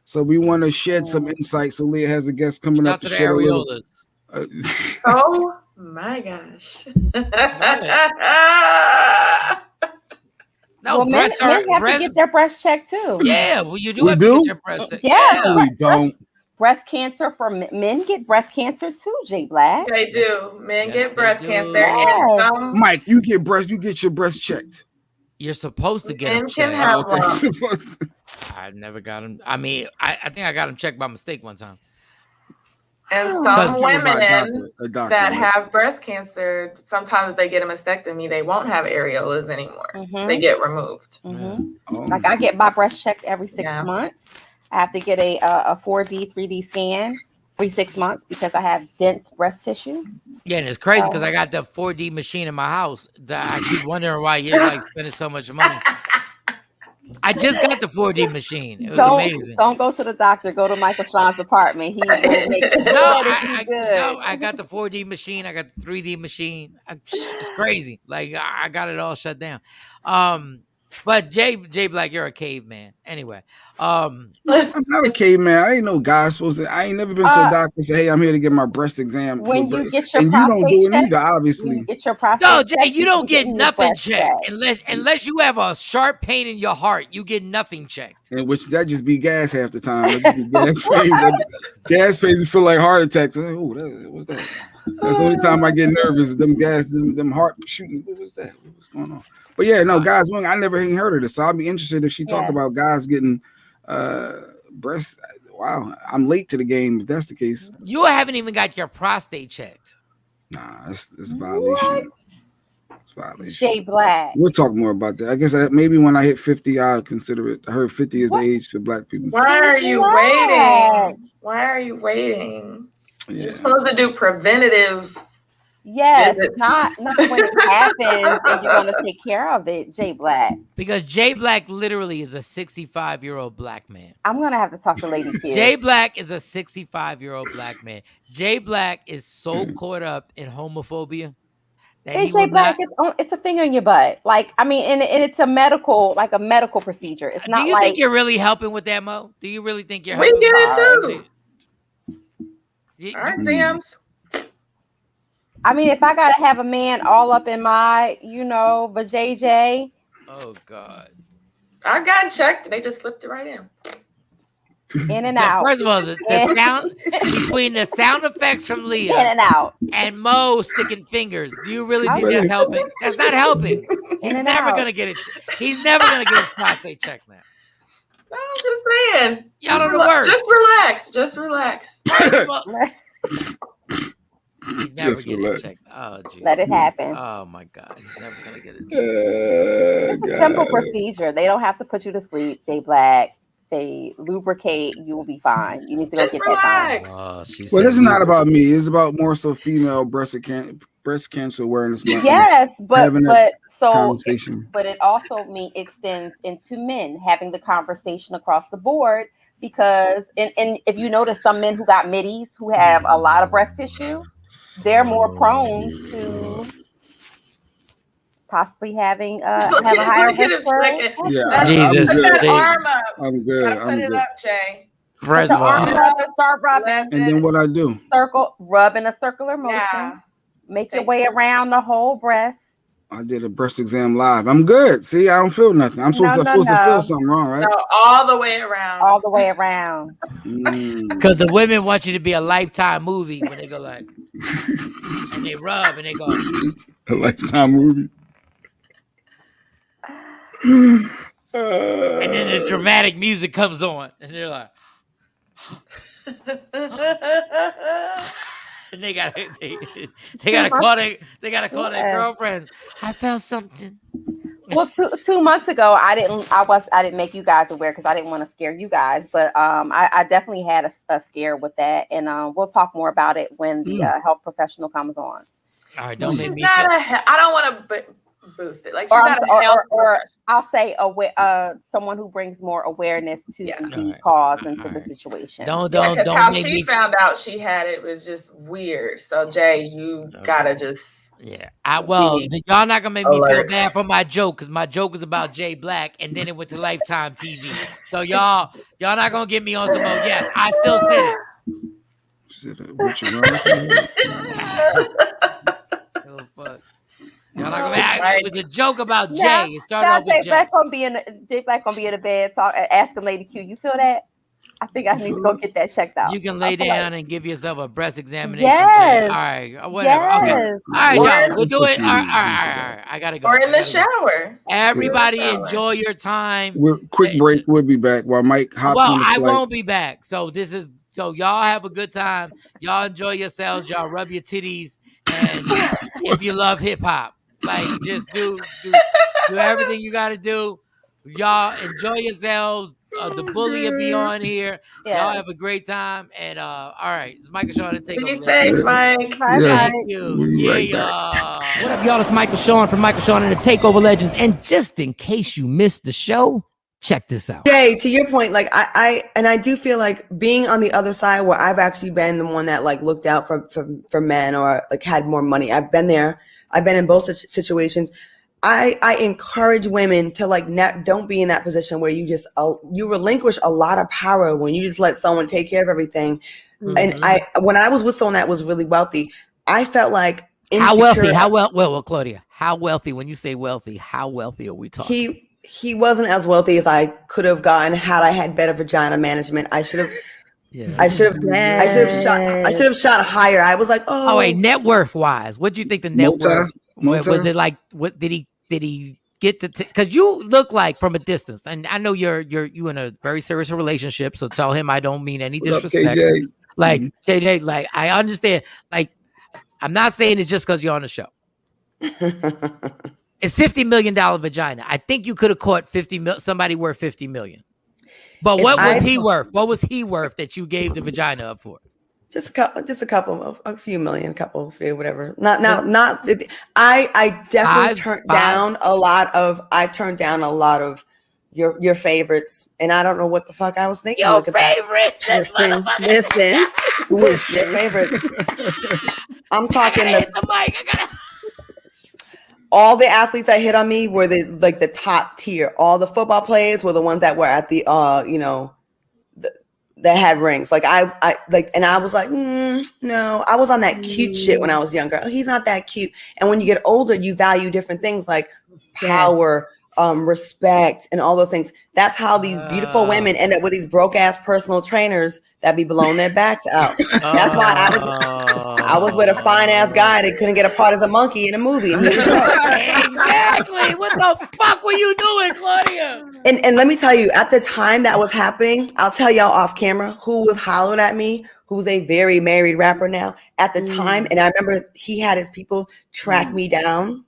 So we want to shed some insight. So Leah has a guest coming up to shed a little. Oh my gosh! No, men have to get their breast checked too. Yeah, well, you do have to get your breast checked. Yeah, no, we don't. Breast cancer for men get breast cancer too, Jay Black. They do. Men get breast cancer, and some. Mike, you get your breast checked. You're supposed to get them checked. I never got them. I mean, I think I got them checked by mistake one time. And some women that have breast cancer, sometimes they get a mastectomy. They won't have areolas anymore. Mm-hmm. They get removed. Mm-hmm. Like I get my breast checked every 6 months. I have to get a 4D, 3D scan every 6 months because I have dense breast tissue. Yeah, and it's crazy because I got the 4D machine in my house. I keep wondering why you're like spending so much money. I just got the 4D machine. It was amazing. Don't go to the doctor. Go to Michael Shawn's apartment. He will make sure I got the 4D machine. I got the 3D machine. It's crazy. Like I got it all shut down. But Jay Black, you're a caveman. Anyway, I'm not a caveman. I ain't no guy supposed to. I ain't never been to a doctor and say, "Hey, I'm here to get my breast exam." When you get your and you don't do it either, obviously. Get your prostate no, Jay, checked, you don't get nothing checked checked. unless you have a sharp pain in your heart. You get nothing checked. And which that just be gas half the time. It just be gas pains. Gas pains me feel like heart attacks. Like, what's that? That's the only time I get nervous. Them heart shooting. What's that? What's going on? But yeah, no, guys, I never even heard of this. So I'll be interested if she talk about guys getting breast. Wow, I'm late to the game if that's the case. You haven't even got your prostate checked. Nah, it's a violation. It's a violation. Jay Black. We'll talk more about that. I guess maybe when I hit 50, I'll consider it. I heard 50 is the age for Black people. Why are you waiting? Why are you waiting? Yeah. You're supposed to do preventative. Yes, not when it happens and you want to take care of it, Jay Black. Because Jay Black literally is a 65-year-old Black man. I'm gonna have to talk to Lady Q. Jay Black is a 65-year-old Black man. Jay Black is so caught up in homophobia that hey, Jay Black, it's a finger in your butt. Like, I mean, and it's a medical procedure. It's not. Do you like, think you're really helping with that, Mo? Do you really think you're? We helping get it too. Our exams. I mean, if I gotta have a man all up in my, but JJ. Oh God. I got checked. They just slipped it right in. In and out. First of all, the sound between the sound effects from Leah in and out and Mo sticking fingers. Do you really think that's helping? That's not helping. He's never gonna get it. He's never gonna get his prostate checked now. I'm just saying. Y'all don't know the word. Just relax. He's never getting it checked. Oh, geez. Let it happen. Oh my God, he's never gonna get it checked. It's a simple procedure. They don't have to put you to sleep, Jay Black. They lubricate. You will be fine. You need to go get that done. Oh, well, this is not about me. It's about more so female breast cancer awareness month. Yes, but conversation. But it also extends into men having the conversation across the board. Because and if you notice, some men who got middies who have a lot of breast tissue, they're more prone to possibly having have a higher risk for. Yeah, Jesus, put that arm up. I'm good. Put it up, Jay. First of all, start rubbing, and then what I do? Rub in a circular motion. Yeah. Make your way around the whole breast. I did a breast exam live. I'm good. See, I don't feel nothing. I'm supposed to feel something wrong, right? No, all the way around. All the way around. Because the women want you to be a Lifetime movie when they go like, and they rub and they go. A Lifetime movie. And then the dramatic music comes on, and they're like, and they gotta call their girlfriends. I felt something. Well, 2 months ago, I didn't make you guys aware because I didn't want to scare you guys, but I definitely had a scare with that, and we'll talk more about it when the health professional comes on. All right, don't make me. I don't want to boost it. Like she's not a health or I'll say someone who brings more awareness to the cause and to the situation. Don't how she found out she had it was just weird. So Jay, you gotta just y'all not gonna make me feel bad for my joke because my joke was about Jay Black and then it went to Lifetime TV. So y'all not gonna get me on some more. Yes, I still said it. Oh fuck. It was a joke about Jay. It started off with Jay. Jay Black gonna be in the bed asking Lady Q, you feel that? I think I need to go get that checked out. You can lay down and give yourself a breast examination. Yes. All right, whatever. Yes. Okay. All right, y'all. We'll do it. All right. I gotta go. Or in the shower. Everybody enjoy your time. Quick break. We'll be back while Mike hops on the flight. I won't be back. So y'all have a good time. Y'all enjoy yourselves. Y'all rub your titties. And if you love hip hop, like just do everything you got to do. Y'all enjoy yourselves. The bully will be on here. Yeah. Y'all have a great time. And all right, it's Michael Shawn and Takeover. Be safe, Mike. Bye, Yes. Thank you. We'll be Yeah, right y'all. What up, y'all? It's Michael Shawn from Michael Shawn and the Takeover Legends. And just in case you missed the show, check this out. Jay, to your point, like I do feel like being on the other side where I've actually been the one that like looked out for men or like had more money. I've been there. I've been in both situations. I encourage women to like don't be in that position where you just you relinquish a lot of power when you just let someone take care of everything. Mm-hmm. And when I was with someone that was really wealthy, I felt like insecure. How wealthy? Well, Claudia, how wealthy? When you say wealthy, how wealthy are we talking? He wasn't as wealthy as I could have gotten had I had better vagina management. I should have. Yeah. I should have shot higher. I was like, oh wait, net worth wise, what do you think the net worth? Was it like what did he get to? Because you look like from a distance, and I know you in a very serious relationship. So tell him I don't mean any disrespect. Up, KJ? Like KJ, like I understand. Like I'm not saying it's just because you're on the show. It's $50 million vagina. I think you could have caught somebody worth $50 million. But what was he worth? What was he worth that you gave the vagina up for? Just a few million, whatever. Not. I definitely turned down a lot of your favorites, and I don't know what the fuck I was thinking. Your favorites, listen, your favorites. I'm talking the mic. All the athletes that hit on me were the top tier. All the football players were the ones that were at the that had rings. Like I was like, no, I was on that cute shit when I was younger. Oh, he's not that cute. And when you get older, you value different things like power, respect, and all those things. That's how these beautiful women end up with these broke ass personal trainers that be blowing their backs out. That's why I was with a fine ass guy that couldn't get a part as a monkey in a movie. And Exactly. What the fuck were you doing, Claudia? And let me tell you, at the time that was happening, I'll tell y'all off camera who was hollering at me, who's a very married rapper now. At the time, and I remember he had his people track me down.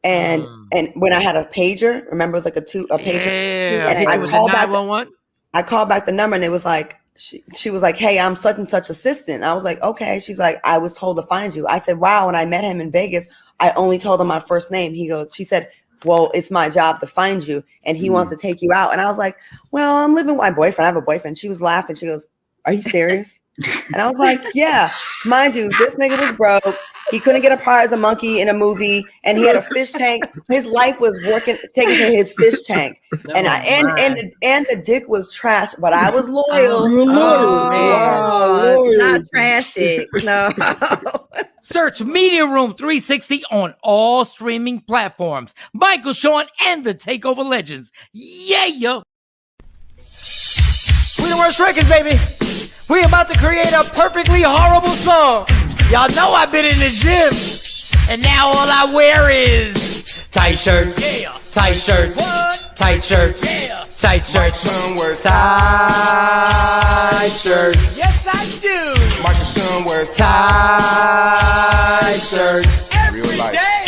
And when I had a pager, remember it was like a pager. Yeah. And I called back 911. I called back the number, and it was like she was like, "Hey, I'm such and such assistant." I was like, "Okay." She's like, "I was told to find you." I said, "Wow." When I met him in Vegas, I only told him my first name. She said, "Well, it's my job to find you, and he wants to take you out." And I was like, "Well, I'm living with my boyfriend. I have a boyfriend." She was laughing. She goes, "Are you serious?" And I was like, "Yeah." Mind you, this nigga was broke. He couldn't get a part as a monkey in a movie, and he had a fish tank. His life was taking care of his fish tank, and the dick was trash, but I was loyal. Not trash dick. No. Search Media Room 360 on all streaming platforms. Michael Shawn and the Takeover Legends. Yeah, yo. We the worst records, baby. We about to create a perfectly horrible song. Y'all know I've been in the gym, and now all I wear is tight shirts, tight shirts, tight shirts, tight shirts, tight shirts. Yes, I do. Michael Shawn wears Tight shirts every day.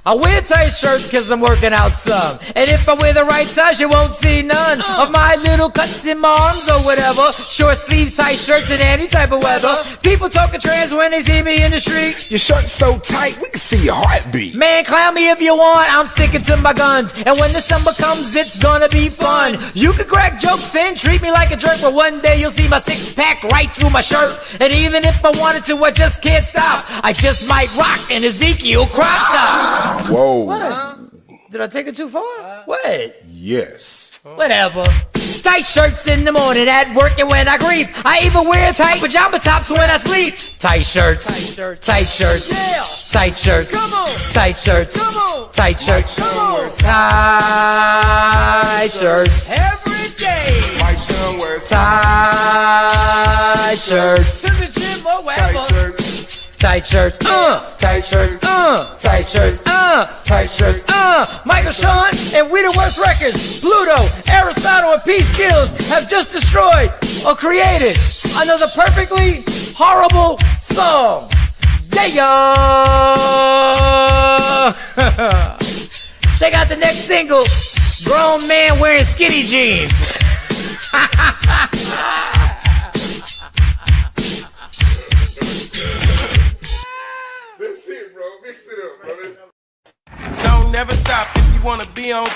I wear tight shirts because I'm working out some. And if I wear the right size, you won't see none of my little cuts in my arms or whatever. Short sleeve tight shirts in any type of weather. People talking trans when they see me in the street. Your shirt's so tight, we can see your heartbeat. Man, clown me if you want, I'm sticking to my guns. And when the summer comes, it's gonna be fun. You can crack jokes and treat me like a jerk, but one day you'll see my six-pack right through my shirt. And even if I wanted to, I just can't stop. I just might rock an Ezekiel crop top. Whoa. What? Did I take it too far? What? Yes. Whatever. Tight shirts in the morning at work and when I grieve. I even wear tight pajama tops when I sleep. Tight shirts. Tight shirts. Tight shirts. Yeah. Tight shirts. Come on. Tight shirts. Come on. Tight shirts. Come on. Tight shirts. Every day. Mike Shawn wears tight shirts. To the gym or wherever. tight shirts. Tight shirts, tight shirts, tight shirts, tight shirts, Michael Shawn and We the Worst Records, Pluto, Aristotle, and P Skills have just destroyed or created another perfectly horrible song. Yeah! Check out the next single, Grown Man Wearing Skinny Jeans.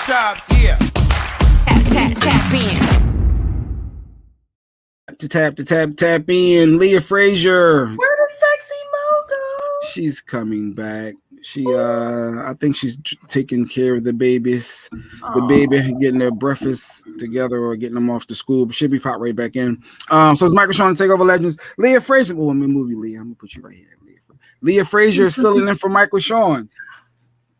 job, yeah. Tap in. Tap in. Leah Frazier. Where did Sexy Mo go? She's coming back. I think she's taking care of the babies. The baby getting their breakfast together or getting them off to school. But she'll be popped right back in. So it's Michael Shawn the Takeover Legends. Leah Frazier. Oh, let me move you, Leah. I'm gonna put you right here. Leah Frazier is filling in for Michael Shawn.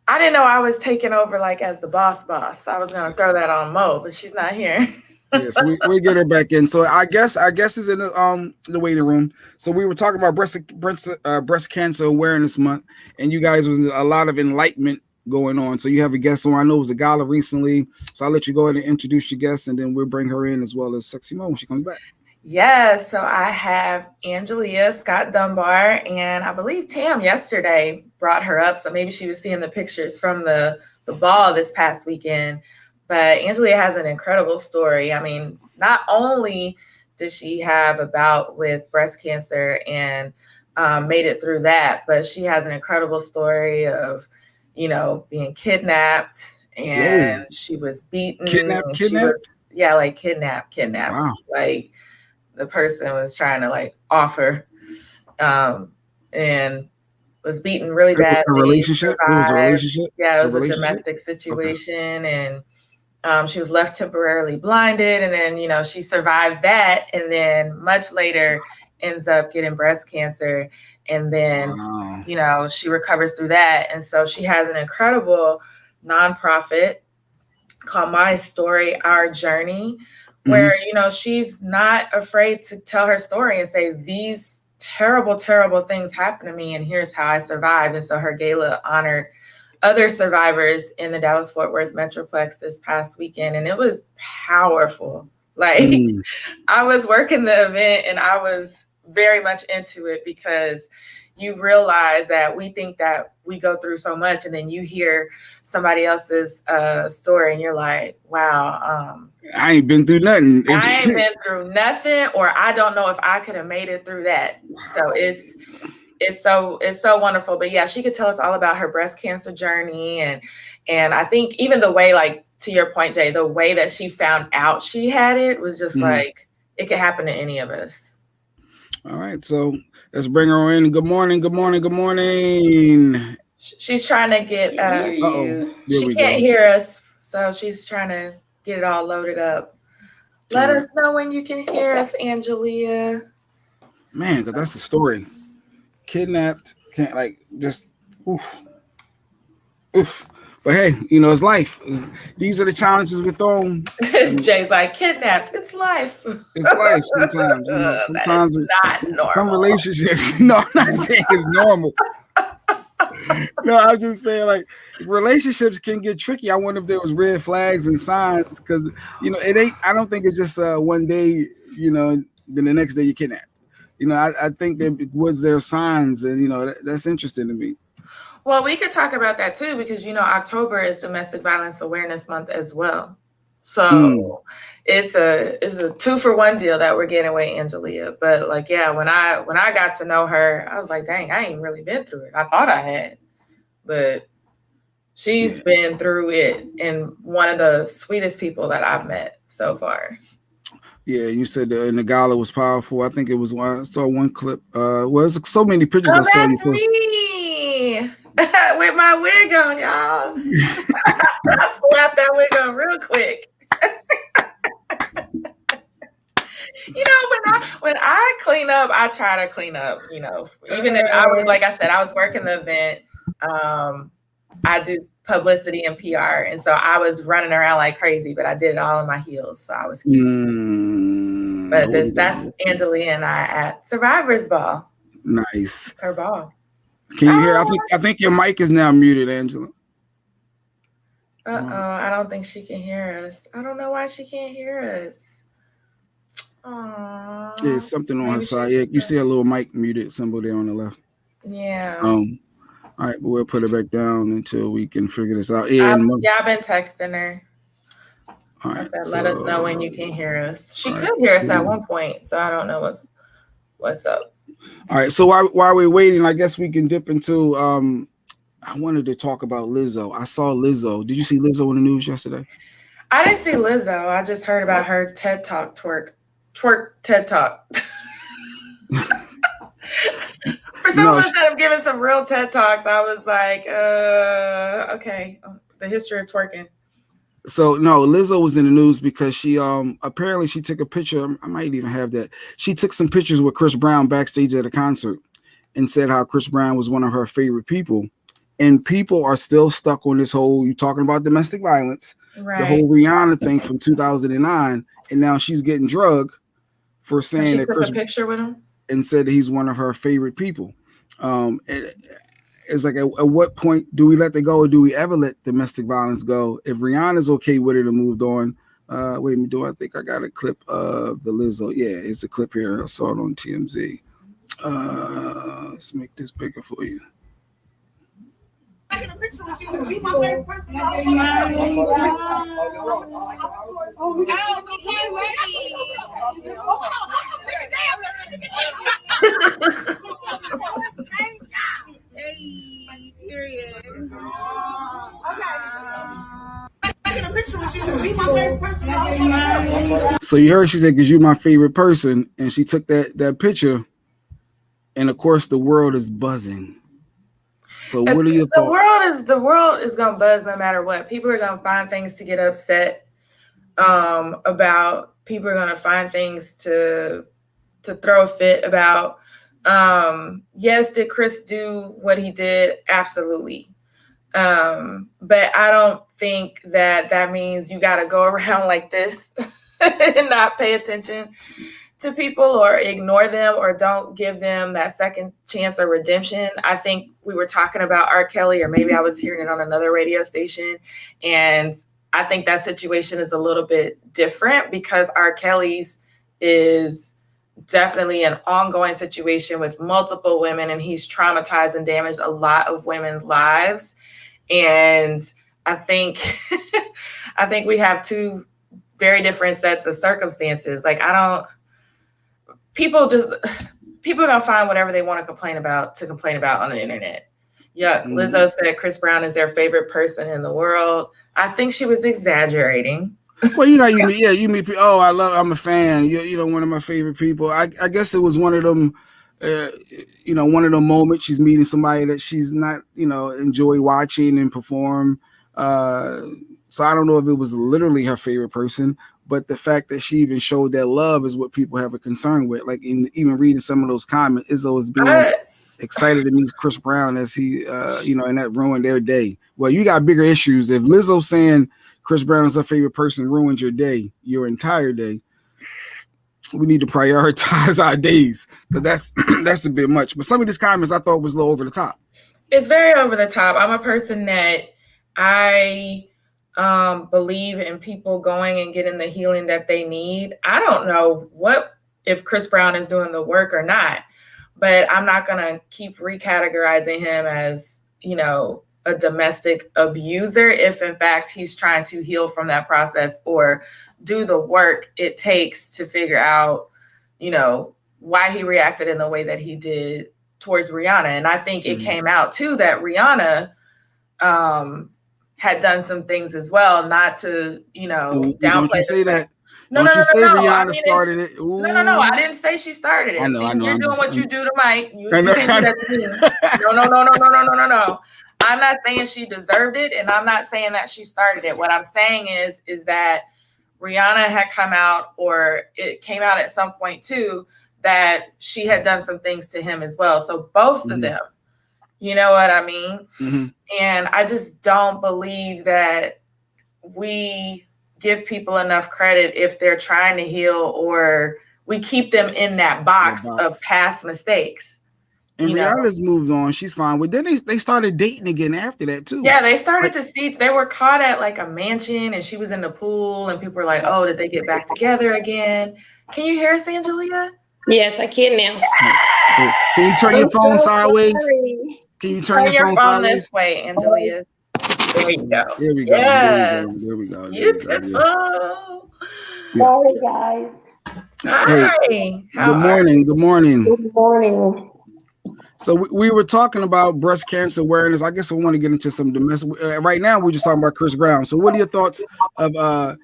I didn't know I was taking over like as the boss. I was gonna throw that on Mo, but she's not here. Yeah, so we get her back in. So I guess is in the waiting room. So we were talking about breast cancer awareness month, and you guys was a lot of enlightenment going on. So you have a guest on. I know it was a gala recently. So I'll let you go ahead and introduce your guest, and then we'll bring her in as well as Sexy Mo when she comes back. Yeah, so I have Angelia Scott Dunbar, and I believe Tam yesterday brought her up. So maybe she was seeing the pictures from the ball this past weekend. But Angelia has an incredible story. I mean, not only did she have a bout with breast cancer and made it through that, but she has an incredible story of, being kidnapped, and she was beaten. Kidnapped? Kidnapped. Wow. Like the person was trying to like offer and was beaten really bad. A relationship? It was a relationship? Yeah, it was a domestic situation. Okay. And she was left temporarily blinded. And then, she survives that. And then much later ends up getting breast cancer. And then, she recovers through that. And so she has an incredible nonprofit called My Story, Our Journey, where, she's not afraid to tell her story and say, these terrible, terrible things happened to me, and here's how I survived. And so her gala honored other survivors in the Dallas-Fort Worth Metroplex this past weekend, and it was powerful. Like, I was working the event, and I was very much into it because you realize that we think that we go through so much, and then you hear somebody else's story, and you're like, wow. I ain't been through nothing. I ain't been through nothing, or I don't know if I could have made it through that. So it's so wonderful. But yeah, she could tell us all about her breast cancer journey. And I think even the way, like, to your point, Jay, the way that she found out she had it was just like, it could happen to any of us. All right. So let's bring her in. Good morning. Good morning. Good morning. She's trying to get, she can't hear us. So she's trying to get it all loaded up. Let us know when you can hear us, Angelia. Man, because that's the story. Kidnapped, can't oof. But hey, it's life. These are the challenges we're thrown. Jay's like, kidnapped. It's life. It's life sometimes. Sometimes not normal. Some relationships. No, I'm not saying it's normal. No, I'm just saying, like, relationships can get tricky. I wonder if there was red flags and signs, because it ain't. I don't think it's just one day. Then the next day you kidnapped. I think there was there signs, and that's interesting to me. Well, we could talk about that too, because October is Domestic Violence Awareness Month as well. So it's a 2-for-1 deal that we're getting with Angelia. But like, yeah, when I got to know her, I was like, dang, I ain't really been through it. I thought I had, but she's been through it, and one of the sweetest people that I've met so far. Yeah, you said the gala was powerful. I think it was one. I saw one clip. There's so many pictures I saw you post. Me with my wig on, y'all. I slapped that wig on real quick. When I clean up, I try to clean up. Even if I was, like I said, I was working the event. I do publicity and PR, and so I was running around like crazy, but I did it all in my heels, so I was cute. But that's Angelia and I at Survivor's Ball. Nice. Her ball. Can you hear? I think your mic is now muted, Angela. I don't think she can hear us. I don't know why she can't hear us. Aww. Yeah, something on her side. Yeah, you see a little mic muted symbol there on the left. Yeah. All right, but we'll put her back down until we can figure this out. I've been texting her. All right, I said, let us know when you can hear us. She could hear us at one point, so I don't know what's up. All right, so while we're waiting, I guess we can dip into I wanted to talk about Lizzo. I saw Lizzo. Did you see Lizzo in the news yesterday? I didn't see Lizzo. I just heard about her TED Talk twerk TED Talk. For someone that have given some real TED Talks, I was like, okay, the history of twerking. So no, Lizzo was in the news because she apparently she took a picture. I might even have that. She took some pictures with Chris Brown backstage at a concert and said how Chris Brown was one of her favorite people. And people are still stuck on this whole, you talking about domestic violence, right. The whole Rihanna thing from 2009, and now she's getting drugged for saying that Chris took a picture with him and said that he's one of her favorite people. It's like, at what point do we let that go, or do we ever let domestic violence go? If Rihanna's okay with it and moved on, wait a minute, do I think I got a clip of the Lizzo? Yeah, it's a clip here. I saw it on TMZ. Let's make this bigger for you. Be my favorite person. So you heard she said, "Cause you're my favorite person," and she took that picture, and of course the world is buzzing. So what are your thoughts? The world is gonna buzz no matter what. People are gonna find things to get upset about. People are gonna find things to throw a fit about. Yes, did Chris do what he did? Absolutely. But I don't think that means you got to go around like this and not pay attention to people or ignore them or don't give them that second chance or redemption. I think we were talking about R. Kelly, or maybe I was hearing it on another radio station. And I think that situation is a little bit different because R. Kelly's is definitely an ongoing situation with multiple women, and he's traumatized and damaged a lot of women's lives. And I think we have two very different sets of circumstances. Like, people are gonna find whatever they want to complain about on the internet. Yeah, Lizzo said Chris Brown is their favorite person in the world. I think she was exaggerating. Well, you meet people. Oh, I'm a fan. You're one of my favorite people. I guess it was one of them. One of the moments she's meeting somebody that she's not, enjoy watching and perform. So I don't know if it was literally her favorite person, but the fact that she even showed that love is what people have a concern with. Like, even reading some of those comments, Izzo is being excited to meet Chris Brown as he, and that ruined their day. Well, you got bigger issues. If Lizzo saying Chris Brown is her favorite person ruined your day, your entire day, we need to prioritize our days, because that's a bit much. But some of these comments I thought was a little over the top. It's very over the top. I'm a person that I believe in people going and getting the healing that they need. I don't know if Chris Brown is doing the work or not, but I'm not going to keep recategorizing him as, a domestic abuser if in fact he's trying to heal from that process or do the work it takes to figure out, why he reacted in the way that he did towards Rihanna. And I think it came out too that Rihanna had done some things as well, not to, downplay. Don't you say that. No. Rihanna started it. Ooh. No. I didn't say she started it. I know, you're doing what you do to Mike. You can't do that to me. No. I'm not saying she deserved it, and I'm not saying that she started it. What I'm saying is that Rihanna had come out, or it came out at some point too, that she had done some things to him as well. So both of them, you know what I mean? Mm-hmm. And I just don't believe that we give people enough credit if they're trying to heal, or we keep them in that box of past mistakes. And Rihanna's moved on. She's fine. But then they started dating again after that too. Yeah, they started to see. They were caught at like a mansion, and she was in the pool, and people were like, "Oh, did they get back together again?" Can you hear us, Angelia? Yes, I can now. Can you turn your phone sideways? Can you turn your phone sideways? This way, Angelia? There you go. There we go. Yes. There we go. Beautiful. Sorry, guys. Hi. Good morning. Good morning. So we were talking about breast cancer awareness. I guess I want to get into some domestic. Right now, we're just talking about Chris Brown. So, what are your thoughts of?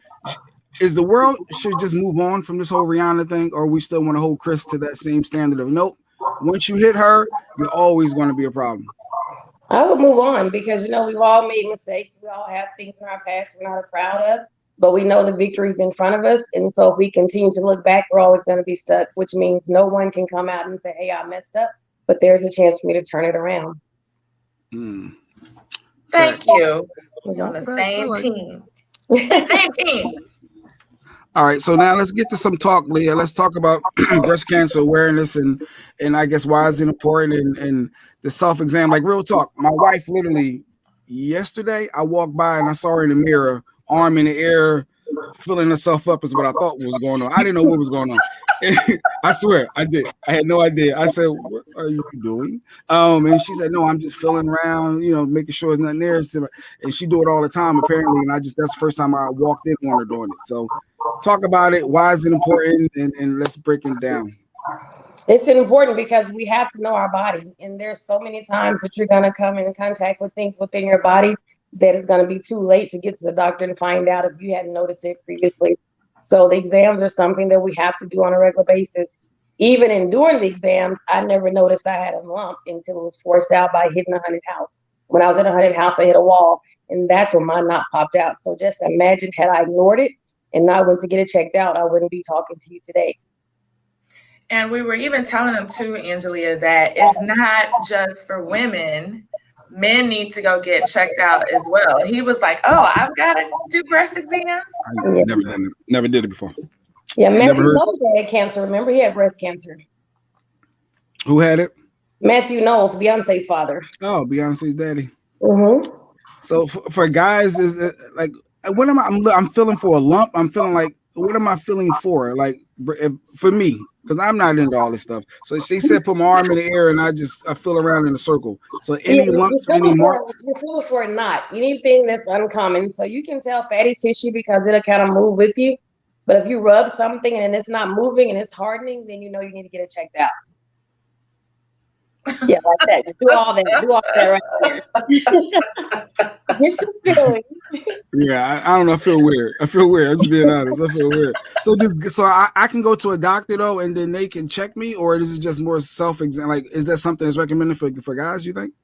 Is the world should just move on from this whole Rihanna thing, or we still want to hold Chris to that same standard of nope? Once you hit her, you're always going to be a problem. I would move on because we've all made mistakes. We all have things in our past we're not proud of, but we know the victory's in front of us. And so if we continue to look back, we're always going to be stuck, which means no one can come out and say, hey, I messed up, but there's a chance for me to turn it around. Thank you. We're on the same team. Same team. All right, so now let's get to some talk, Leah. Let's talk about breast cancer awareness and I guess why is it important and the self-exam. Like real talk, my wife literally yesterday I walked by and I saw her in the mirror, arm in the air, filling herself up is what I thought was going on. I didn't know what was going on. I swear I did. I had no idea. I said, "What are you doing?" And she said, "No, I'm just feeling around, making sure there's nothing there." And she do it all the time apparently. And that's the first time I walked in on her doing it. So talk about it. Why is it important? And let's break it down. It's important because we have to know our body. And there's so many times that you're going to come in contact with things within your body that it's going to be too late to get to the doctor to find out if you hadn't noticed it previously. So the exams are something that we have to do on a regular basis. Even in during the exams, I never noticed I had a lump until it was forced out by hitting a haunted house. When I was in a haunted house, I hit a wall, and that's when my knot popped out. So just imagine had I ignored it and not went to get it checked out, I wouldn't be talking to you today. And we were even telling them too, Angelia, that it's not just for women. Men need to go get checked out as well. He was like, "Oh, I've got to do breast exams." I never did it before. Yeah, Matthew Knowles had cancer. Remember, he had breast cancer. Who had it? Matthew Knowles, Beyonce's father. Oh, Beyonce's daddy. Mm-hmm. So for guys, is it like what am I? I'm feeling for a lump. I'm feeling like what am I feeling for? Like for me, because I'm not into all this stuff. So she said, put my arm in the air, and I feel around in a circle. So any lumps, any marks? You're feeling for a knot. Anything that's uncommon. So you can tell fatty tissue because it'll kind of move with you. But if you rub something and it's not moving and it's hardening, then you need to get it checked out. Yeah, like that. Just do all that. Do all that right there. Get the feeling. Yeah, I don't know. I feel weird. I'm just being honest. I feel weird. So I can go to a doctor though, and then they can check me, or this is just more self-exam. Like, is that something that's recommended for guys? You think?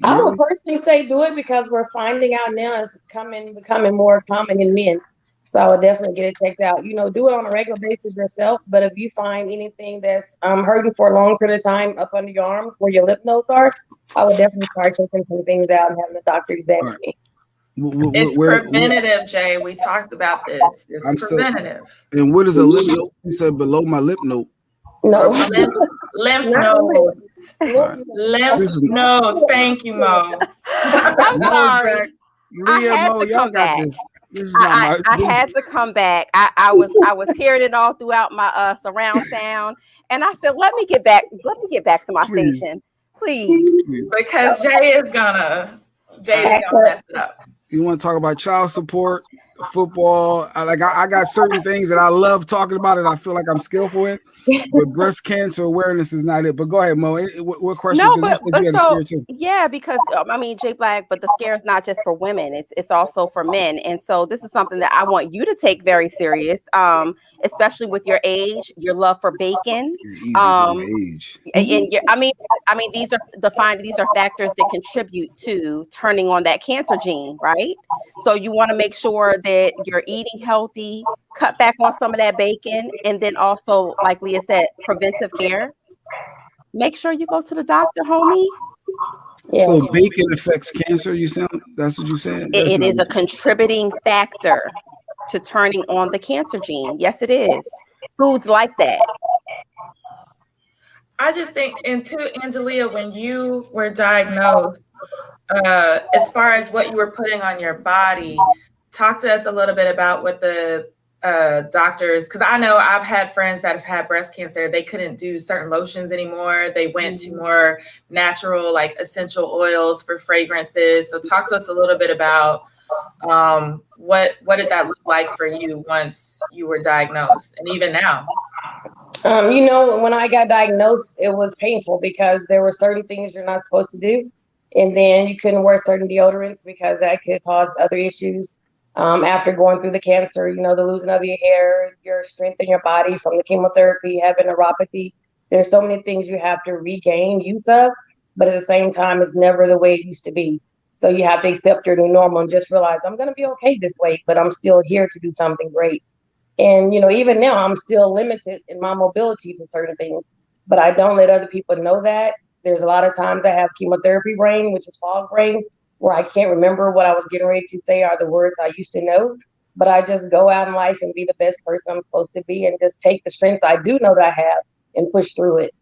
Really? I would personally say do it because we're finding out now it's becoming more common in men. So I would definitely get it checked out. Do it on a regular basis yourself. But if you find anything that's hurting for a long period of time up under your arms where your lymph nodes are, I would definitely start checking some things out and having the doctor examine me. It's preventative, Jay. We talked about this. It's preventative. And what is a lymph node? You said below my lymph node. No. Lymph nodes. Lymph nodes. Thank you, Mo. I'm sorry. Leah, Mo, y'all got this. I had to come back. I was hearing it all throughout my surround sound, and I said, "Let me get back to my station, please." Because Jay is gonna mess it up. You want to talk about child support, football? I got certain things that I love talking about, and I feel like I'm skillful in. But breast cancer awareness is not it. But go ahead, Mo. What question? No, but so, yeah, because Jay Black, but the scare is not just for women; it's also for men. And so this is something that I want you to take very serious, especially with your age, your love for bacon. Age. And these are factors that contribute to turning on that cancer gene, right? So you want to make sure that you're eating healthy, cut back on some of that bacon, and then also, like Leah said, preventive care. Make sure you go to the doctor, homie. Yes. So bacon affects cancer, that's what you said? It is a contributing factor to turning on the cancer gene. Yes, it is. Foods like that. I just think, and to Angelia, when you were diagnosed, as far as what you were putting on your body, talk to us a little bit about what the doctors, because I know I've had friends that have had breast cancer. They couldn't do certain lotions anymore. They went to more natural, like essential oils for fragrances. So talk to us a little bit about what did that look like for you once you were diagnosed, and even now? When I got diagnosed, it was painful because there were certain things you're not supposed to do. And then you couldn't wear certain deodorants because that could cause other issues. After going through the cancer, the losing of your hair, your strength in your body from the chemotherapy, having neuropathy. There's so many things you have to regain use of, but at the same time, it's never the way it used to be. So you have to accept your new normal and just realize I'm going to be okay this way, but I'm still here to do something great. And, even now I'm still limited in my mobility to certain things, but I don't let other people know that. There's a lot of times I have chemotherapy brain, which is fog brain, where I can't remember what I was getting ready to say or the words I used to know. But I just go out in life and be the best person I'm supposed to be and just take the strengths I do know that I have and push through it.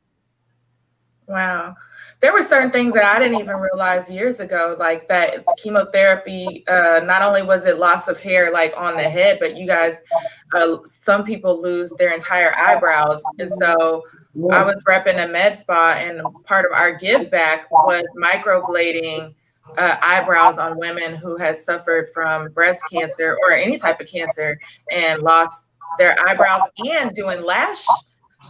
Wow. There were certain things that I didn't even realize years ago, like that chemotherapy, not only was it loss of hair like on the head, but you guys, some people lose their entire eyebrows. And so I was repping a med spa, and part of our give back was microblading eyebrows on women who had suffered from breast cancer or any type of cancer and lost their eyebrows, and doing lash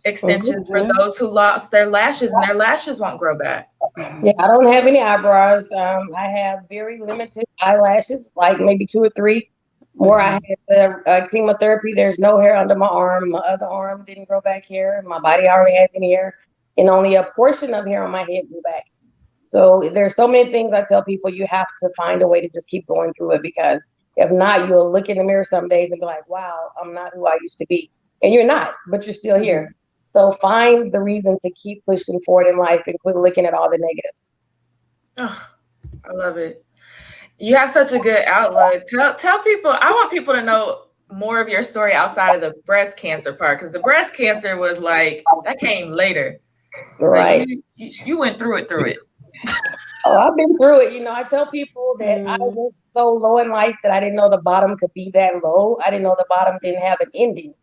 extensions for those who lost their lashes and their lashes won't grow back. Yeah, I don't have any eyebrows. I have very limited eyelashes, like maybe 2 or 3. Where I had the chemotherapy, there's no hair under my arm. My other arm didn't grow back hair. My body already has any hair, and only a portion of hair on my head grew back. So there's so many things I tell people, you have to find a way to just keep going through it, because if not, you'll look in the mirror some days and be like, wow, I'm not who I used to be. And you're not, but you're still here. So find the reason to keep pushing forward in life and quit looking at all the negatives. Oh, I love it. You have such a good outlook. Tell people, I want people to know more of your story outside of the breast cancer part, because the breast cancer was like, that came later. Right. Like you went through it. Oh, I've been through it. I tell people that I went so low in life that I didn't know the bottom could be that low. I didn't know the bottom didn't have an ending.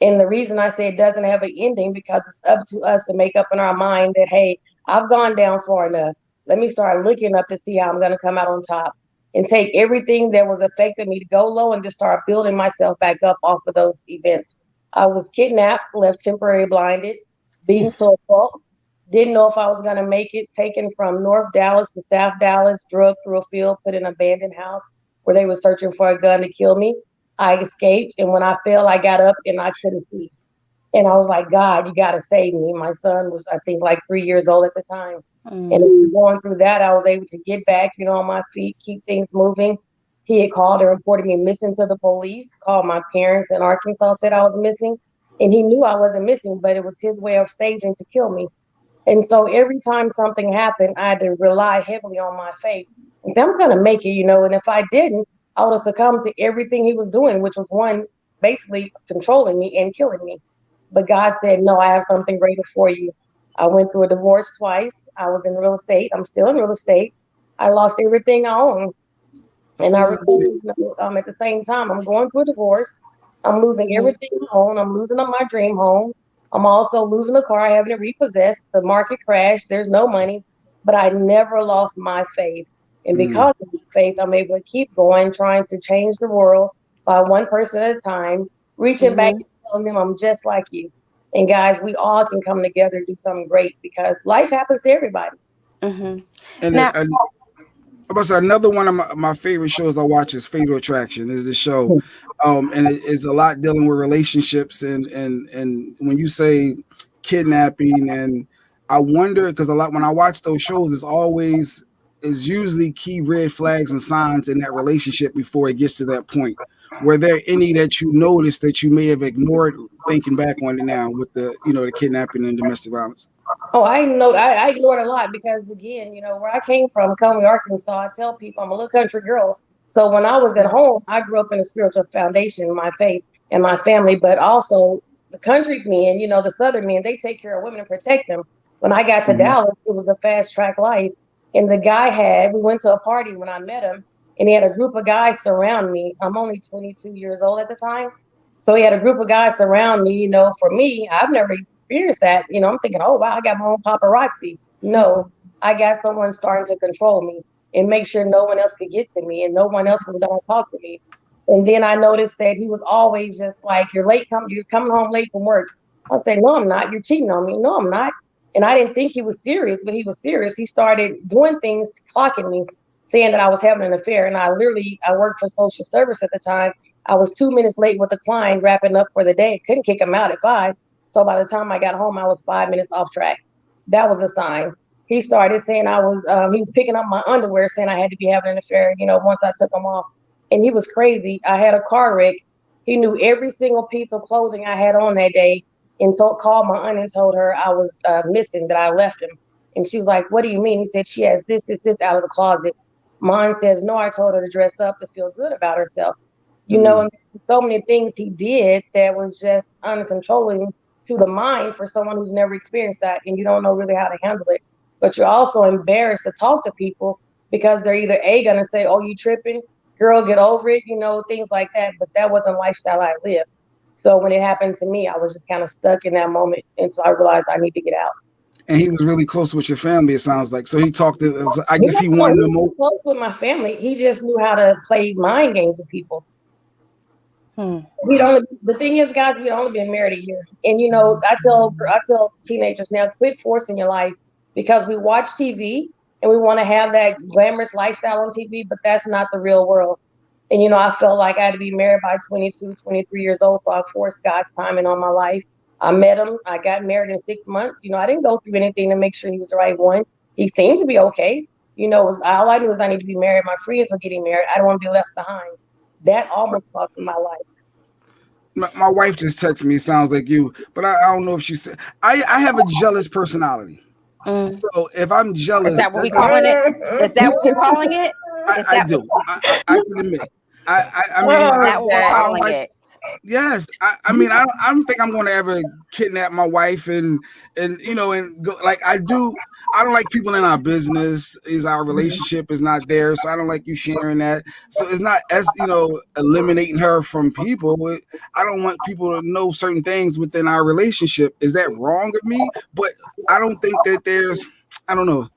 And the reason I say it doesn't have an ending, because it's up to us to make up in our mind that, hey, I've gone down far enough. Let me start looking up to see how I'm going to come out on top, and take everything that was affecting me to go low and just start building myself back up off of those events. I was kidnapped, left temporarily blinded, beaten to a pulp. Didn't know if I was going to make it, taken from North Dallas to South Dallas, drugged through a field, put in an abandoned house where they were searching for a gun to kill me. I escaped, and when I fell, I got up and I couldn't see. And I was like, God, you got to save me. My son was, I think, like 3 years old at the time. And going through that, I was able to get back, on my feet, keep things moving. He had called and reported me missing to the police, called my parents in Arkansas, said I was missing. And he knew I wasn't missing, but it was his way of staging to kill me. And so every time something happened, I had to rely heavily on my faith and say, I'm going to make it, and if I didn't, I would have succumbed to everything he was doing, which was one, basically controlling me and killing me. But God said, no, I have something greater for you. I went through a divorce twice. I was in real estate. I'm still in real estate. I lost everything I own. And I recorded, at the same time, I'm going through a divorce. I'm losing everything I own. I'm losing my dream home. I'm also losing a car, having it repossessed. The market crashed. There's no money. But I never lost my faith. And because of my faith, I'm able to keep going, trying to change the world by one person at a time, reaching back and telling them I'm just like you. And guys, we all can come together and do something great, because life happens to everybody. And another one of my favorite shows I watch is Fatal Attraction. Is the show, and it is a lot dealing with relationships and when you say kidnapping, and I wonder, because a lot when I watch those shows, is usually key red flags and signs in that relationship before it gets to that point. Were there any that you noticed that you may have ignored, thinking back on it now, with the the kidnapping and domestic violence? Oh, I know. I ignored a lot because, again, where I came from, Conway, Arkansas, I tell people I'm a little country girl. So when I was at home, I grew up in a spiritual foundation, my faith and my family, but also the country men, the Southern men, they take care of women and protect them. When I got to Dallas, it was a fast track life. And the guy we went to a party when I met him, and he had a group of guys surround me. I'm only 22 years old at the time. So he had a group of guys surround me. For me, I've never experienced that. I'm thinking, oh, wow, I got my own paparazzi. No, I got someone starting to control me and make sure no one else could get to me and no one else was going to talk to me. And then I noticed that he was always just like, you're coming home late from work. I'll say, no, I'm not. You're cheating on me. No, I'm not. And I didn't think he was serious, but he was serious. He started doing things, clocking me, saying that I was having an affair. And I worked for social service at the time. I was 2 minutes late with the client wrapping up for the day. Couldn't kick him out at 5. So by the time I got home, I was 5 minutes off track. That was a sign. He started saying he was picking up my underwear, saying I had to be having an affair, once I took them off. And he was crazy. I had a car wreck. He knew every single piece of clothing I had on that day, and called my aunt and told her I was missing, that I left him. And she was like, what do you mean? He said she has this out of the closet. My aunt says, no, I told her to dress up to feel good about herself. And so many things he did that was just uncontrolling to the mind for someone who's never experienced that, and you don't know really how to handle it. But you're also embarrassed to talk to people because they're either going to say, oh, you tripping, girl, get over it, things like that. But that wasn't a lifestyle I lived. So when it happened to me, I was just kind of stuck in that moment. And so I realized I need to get out. And he was really close with your family, it sounds like. So he talked to, I guess he wanted to know. Close with my family. He just knew how to play mind games with people. The thing is, guys, we'd only been married a year. And, I tell teenagers now, quit forcing your life, because we watch TV and we want to have that glamorous lifestyle on TV, but that's not the real world. And, I felt like I had to be married by 22, 23 years old. So I forced God's timing on my life. I met him. I got married in 6 months. I didn't go through anything to make sure he was the right one. He seemed to be okay. All I knew was I need to be married. My friends were getting married. I don't want to be left behind. That almost cost me my life. My wife just texted me. It sounds like you, but I don't know if she said. I have a jealous personality. So if I'm jealous, is that what we calling it? Is that what we're calling it? I do. I can admit. I mean, that what we're calling it. Yes, I mean, I don't think I'm going to ever kidnap my wife and go like I do. I don't like people in our business. Our relationship is not there, so I don't like you sharing that. So it's not as eliminating her from people. I don't want people to know certain things within our relationship. Is that wrong of me? But I don't think that there's. I don't know.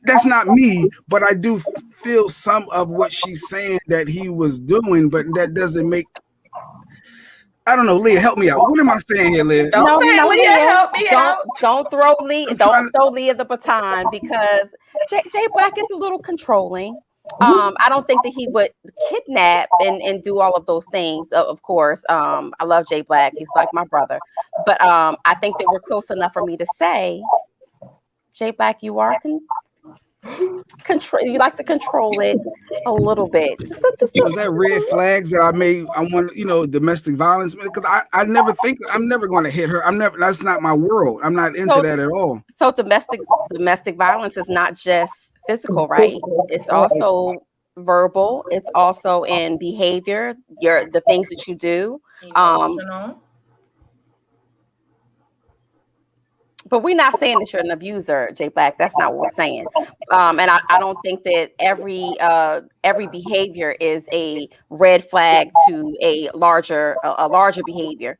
That's not me, but I do feel some of what she's saying that he was doing, but that doesn't make. I don't know, Leah, help me out. What am I saying here, Leah? Don't say Leah, help me out. Don't throw Leah. Don't throw Leah the baton, because Jay Black is a little controlling. I don't think that he would kidnap and do all of those things. Of course, I love Jay Black. He's like my brother. But I think that we're close enough for me to say, Jay Black, you are control. You like to control it a little bit. So is that red flags that I want, domestic violence? Because I'm never going to hit her. That's not my world. I'm not into that at all. So domestic violence is not just physical, right? It's also verbal. It's also in behavior, the things that you do. But we're not saying that you're an abuser, Jay Black. That's not what we're saying. And I don't think that every behavior is a red flag to a larger behavior.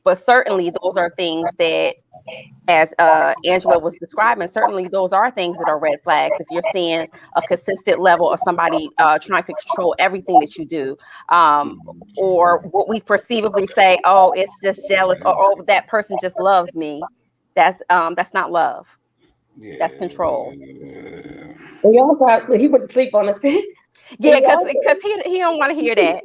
But certainly those are things that, as Angela was describing, certainly those are things that are red flags. If you're seeing a consistent level of somebody trying to control everything that you do, or what we perceivably say, oh, it's just jealous, or oh, that person just loves me. That's not love. That's control. And you also he went to sleep on the seat. Yeah, because he don't want to hear that.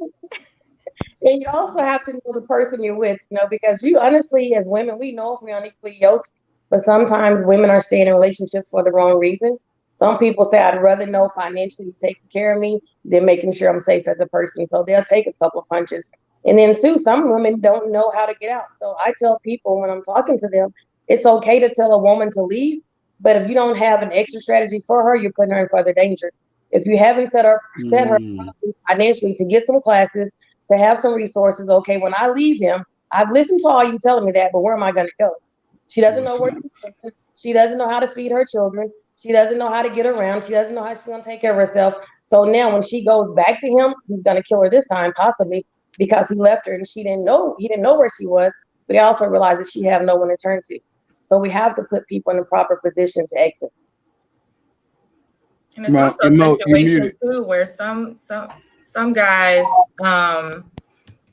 And you also have to know the person you're with, because you honestly, as women, we know if we're unequally yoked, but sometimes women are staying in relationships for the wrong reason. Some people say, I'd rather know financially who's taking care of me than making sure I'm safe as a person. So they'll take a couple of punches. And then too, some women don't know how to get out. So I tell people when I'm talking to them, it's okay to tell a woman to leave, but if you don't have an extra strategy for her, you're putting her in further danger. If you haven't set her financially to get some classes, to have some resources, okay, when I leave him, I've listened to all you telling me that, but where am I going to go? She doesn't know where she's going. She doesn't know how to feed her children. She doesn't know how to get around. She doesn't know how she's going to take care of herself. So now when she goes back to him, he's going to kill her this time, possibly because he left her and he didn't know where she was, but he also realized that she have no one to turn to. So we have to put people in the proper position to exit. And it's also a situation too where some guys,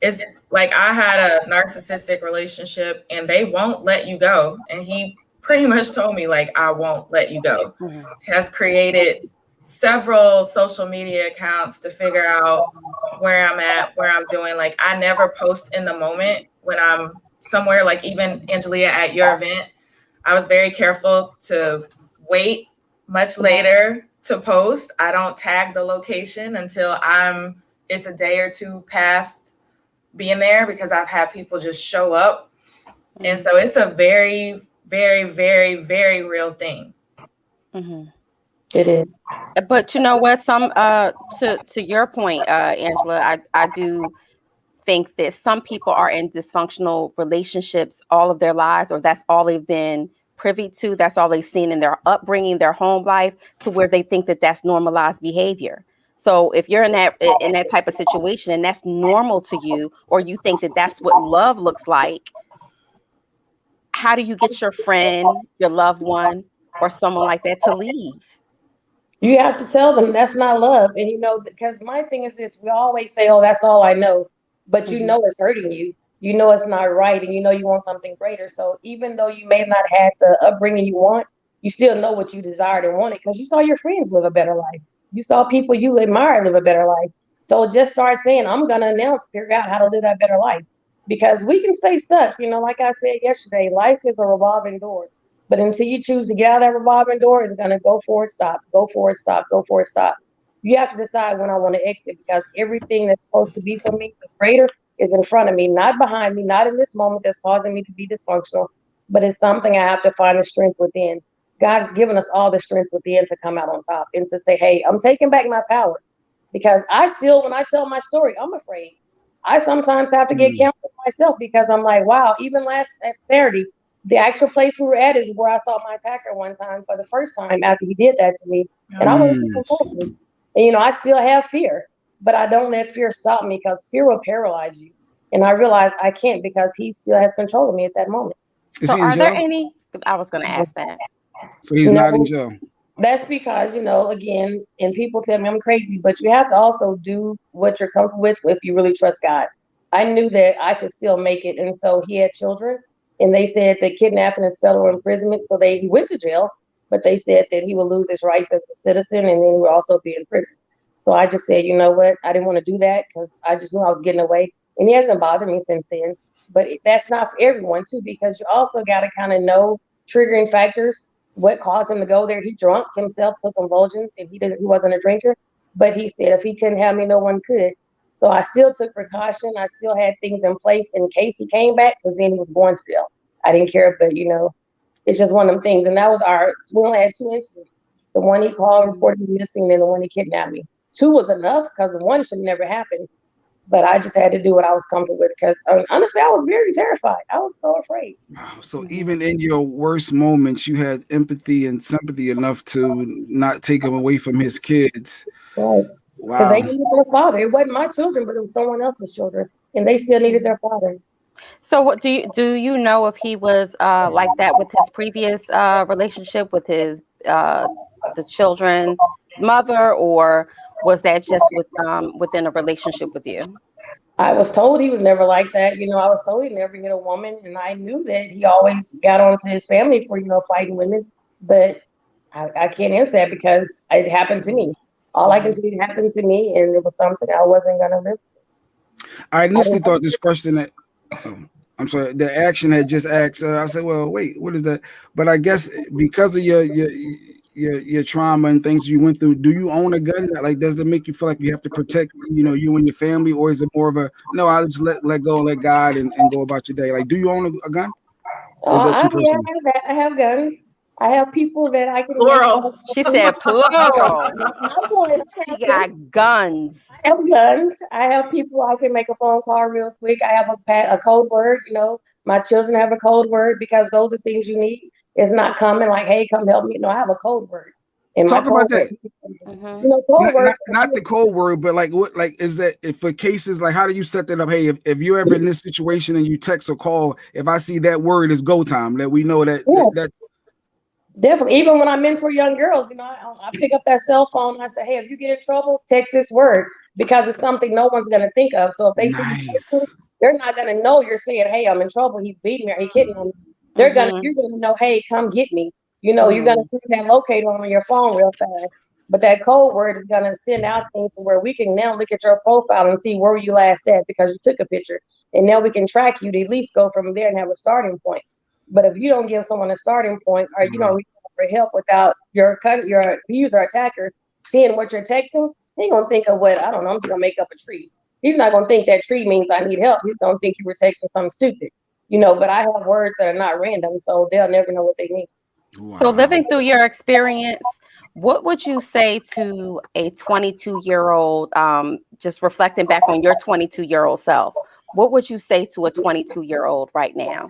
it's like I had a narcissistic relationship and they won't let you go. And he pretty much told me, like, I won't let you go. Has created several social media accounts to figure out where I'm at, where I'm doing. Like, I never post in the moment when I'm somewhere, like even Angelia at your event, I was very careful to wait much later to post. I don't tag the location until it's a day or two past being there, because I've had people just show up. And so it's a very, very, very, very real thing. It is. But you know what? To your point, Angela, I do think that some people are in dysfunctional relationships all of their lives, or that's all they've been privy to. That's all they've seen in their upbringing, their home life, to where they think that that's normalized behavior. So if you're in that type of situation and that's normal to you, or you think that that's what love looks like, how do you get your friend, your loved one, or someone like that to leave? You have to tell them that's not love. And you know, because my thing is this, we always say, oh, that's all I know. But you know it's hurting you. You know it's not right, and you know you want something greater. So even though you may have not had the upbringing you want, you still know what you desired and wanted, because you saw your friends live a better life. You saw people you admire live a better life. So just start saying, I'm gonna now figure out how to live that better life. Because we can stay stuck. You know, like I said yesterday, life is a revolving door. But until you choose to get out of that revolving door, it's gonna go forward, stop, go forward, stop, go forward, stop. You have to decide when I want to exit, because everything that's supposed to be for me that's greater is in front of me, not behind me, not in this moment that's causing me to be dysfunctional, but it's something I have to find the strength within. God has given us all the strength within to come out on top and to say, hey, I'm taking back my power. Because I still, when I tell my story, I'm afraid. I sometimes have to get counseled myself, because I'm like, wow, even last Saturday, the actual place we were at is where I saw my attacker one time for the first time after he did that to me. And I wasn't even focused. And, you know, I still have fear, but I don't let fear stop me, because fear will paralyze you. And I realize I can't, because he still has control of me at that moment. So are there any, I was going to ask that. So he's not in jail. That's because, you know, again, and people tell me I'm crazy, but you have to also do what you're comfortable with if you really trust God. I knew that I could still make it. And so he had children, and they said that kidnapping is federal imprisonment. So he went to jail, but they said that he would lose his rights as a citizen, and then he would also be in prison. So I just said, you know what? I didn't want to do that, because I just knew I was getting away. And he hasn't bothered me since then. But that's not for everyone, too, because you also got to kind of know triggering factors. What caused him to go there? He drunk himself, took convulsions, and he wasn't a drinker. But he said if he couldn't have me, no one could. So I still took precaution. I still had things in place in case he came back, because then he was going to jail. I didn't care, but you know, it's just one of them things. And that was we only had 2 incidents. The one he called, reported me missing, and the one he kidnapped me. 2 was enough, because the one should never happen. But I just had to do what I was comfortable with, because honestly, I was very terrified. I was so afraid. Wow. So even in your worst moments, you had empathy and sympathy enough to not take him away from his kids. Right. Because they needed their father. It wasn't my children, but it was someone else's children, and they still needed their father. So what do you know if he was like that with his previous relationship with his the children's mother, or was that just within a relationship with you? I was told he was never like that. You know, I was told he never hit a woman, and I knew that he always got onto his family for, you know, fighting women. But I can't answer that, because it happened to me. All I can say, it happened to me, and it was something I wasn't gonna live with. I initially thought this question that I'm sorry, the action had just asked. I said, well, wait, what is that? But I guess because of your trauma and things you went through, do you own a gun? Like, does it make you feel like you have to protect, you know, you and your family, or is it more of a no? I'll just let go, let God, and go about your day. Like, do you own a gun? Or is that too personal? I have guns. I have people that I can. Plural. She said plural. She got guns. I have guns. I have people I can make a phone call real quick. I have a code word. You know, my children have a code word, because those are things you need. It's not coming like, hey, come help me. No, I have a code word. And talk about that. You know, code word. Not the code word, but like what? Like, is that if for cases like, how do you set that up? Hey, if you're ever in this situation and you text or call, if I see that word is go time, that we know that that's. Definitely. Even when I mentor young girls, you know, I pick up that cell phone and I say, hey, if you get in trouble, text this word. because it's something no one's going to think of. So if they see you, they're not going to know you're saying, hey, I'm in trouble. He's beating me or he's hitting me. You're going to know, hey, come get me. You know, you're going to put that locator on your phone real fast. But that code word is going to send out things to where we can now look at your profile and see where you last at because you took a picture. And now we can track you to at least go from there and have a starting point. But if you don't give someone a starting point or you don't reach out for help without your user attacker seeing what you're texting, he gonna think of what, I don't know, I'm just gonna make up a tree. He's not gonna think that tree means I need help. He's gonna think you were texting something stupid. You know, but I have words that are not random, so they'll never know what they mean. Wow. So living through your experience, what would you say to a 22-year-old, just reflecting back on your 22-year-old self, what would you say to a 22-year-old right now?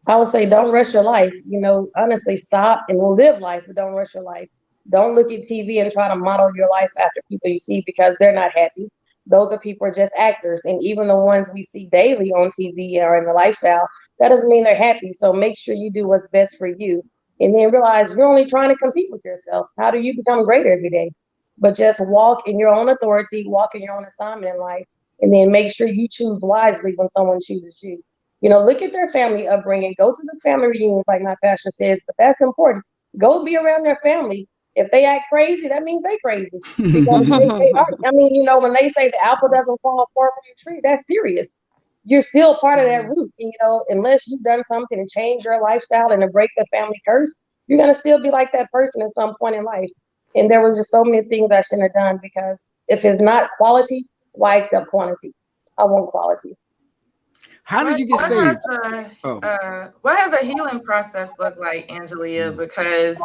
I would say don't rush your life. You know, honestly, stop and live life, but don't rush your life. Don't look at TV and try to model your life after people you see because they're not happy. Those are people are just actors. And even the ones we see daily on TV or in the lifestyle, that doesn't mean they're happy. So make sure you do what's best for you. And then realize you're only trying to compete with yourself. How do you become greater every day? But just walk in your own authority, walk in your own assignment in life, and then make sure you choose wisely when someone chooses you. You know, look at their family upbringing. Go to the family reunions, like my pastor says, but that's important. Go be around their family. If they act crazy, that means they crazy. Because they are, I mean, you know, when they say the apple doesn't fall far from the tree, that's serious. You're still part of that root. And, you know, unless you've done something to change your lifestyle and to break the family curse, you're going to still be like that person at some point in life. And there was just so many things I shouldn't have done because if it's not quality, why accept quantity? I want quality. How did you get saved? What has the healing process looked like, Angelia? Because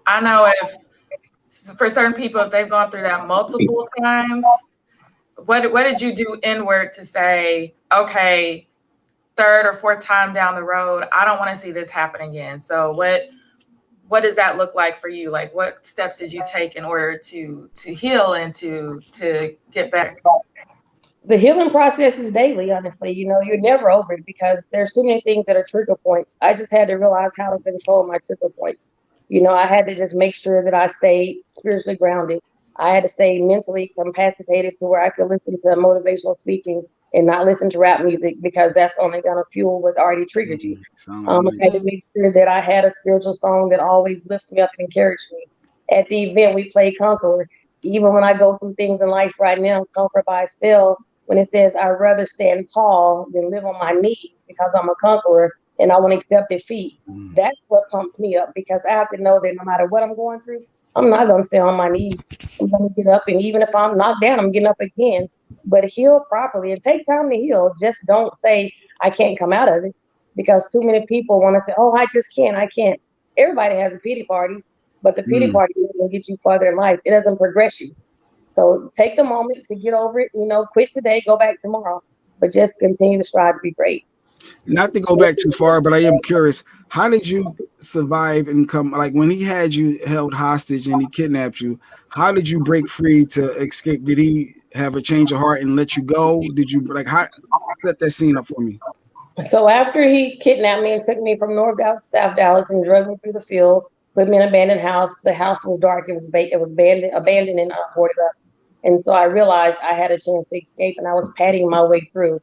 I know if for certain people, if they've gone through that multiple times, what did you do inward to say, okay, third or fourth time down the road, I don't want to see this happen again. So what does that look like for you? Like what steps did you take in order to heal and to get better? The healing process is daily, honestly. You know, you're never over it because there's too many things that are trigger points. I just had to realize how to control my trigger points. You know, I had to just make sure that I stayed spiritually grounded. I had to stay mentally capacitated to where I could listen to motivational speaking and not listen to rap music because that's only going to fuel what already triggered you. I had to make sure that I had a spiritual song that always lifts me up and encouraged me. At the event, we played Conqueror. Even when I go through things in life right now, Conquer by Spell, when it says I'd rather stand tall than live on my knees because I'm a conqueror and I want to accept defeat. That's what pumps me up because I have to know that no matter what I'm going through, I'm not going to stay on my knees. I'm going to get up, and even if I'm knocked down, I'm getting up again. But heal properly. It takes time to heal. Just don't say I can't come out of it because too many people want to say, oh, I just can't. I can't. Everybody has a pity party, but the pity party doesn't get you further in life. It doesn't progress you. So take the moment to get over it, you know, quit today, go back tomorrow, but just continue to strive to be great. Not to go back too far, but I am curious, how did you survive and come, like when he had you held hostage and he kidnapped you, how did you break free to escape? Did he have a change of heart and let you go? Did you, like, how, set that scene up for me? So after he kidnapped me and took me from North Dallas to South Dallas and drug me through the field, put me in an abandoned house. The house was dark. It was abandoned and boarded up. And so I realized I had a chance to escape, and I was padding my way through.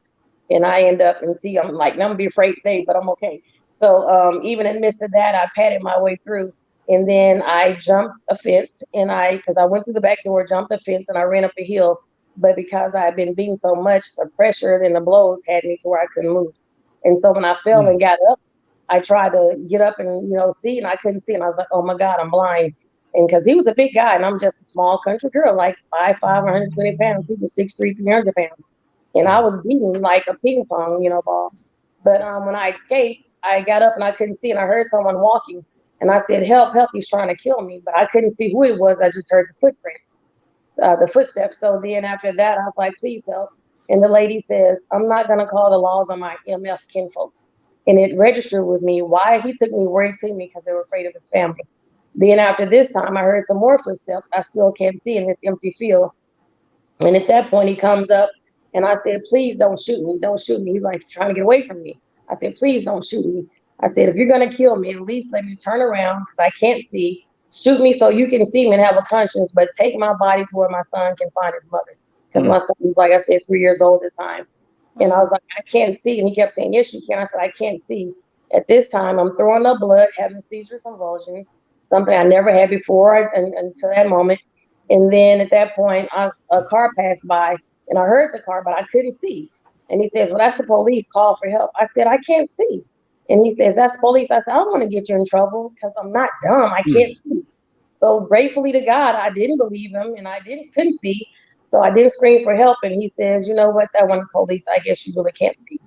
And I end up and see, I'm like, I'm gonna be afraid today, but I'm okay. So even in the midst of that, I padded my way through. And then I jumped a fence, and because I went through the back door, jumped the fence, and I ran up a hill. But because I had been beaten so much, the pressure and the blows had me to where I couldn't move. And so when I fell and got up, I tried to get up and, you know, see, and I couldn't see. And I was like, oh my God, I'm blind. And because he was a big guy and I'm just a small country girl, like 5'5", 120 pounds. He was 6'3", 300 pounds. And I was beaten like a ping pong, you know, ball. But when I escaped, I got up and I couldn't see, and I heard someone walking. And I said, help, help, he's trying to kill me. But I couldn't see who it was. I just heard the footprints, the footsteps. So then after that, I was like, please help. And the lady says, I'm not going to call the laws on my MF kinfolks. And it registered with me why he took me where he took me, because they were afraid of his family. Then after this time, I heard some more footsteps. I still can't see in this empty field. And at that point, he comes up and I said, please don't shoot me. Don't shoot me. He's like trying to get away from me. I said, please don't shoot me. I said, if you're going to kill me, at least let me turn around because I can't see. Shoot me so you can see me and have a conscience, but take my body to where my son can find his mother. because my son was, like I said, 3 years old at the time. And I was like, I can't see. And he kept saying, yes, you can. I said, I can't see. At this time, I'm throwing up blood, having seizure convulsions, something I never had before until that moment. And then at that point, a car passed by, and I heard the car, but I couldn't see. And he says, well, that's the police. Call for help. I said, I can't see. And he says, that's police. I said, I don't want to get you in trouble because I'm not dumb. I can't see. So gratefully to God, I didn't believe him, and I couldn't see. So I didn't scream for help. And he says, you know what? That one police, I guess you really can't see.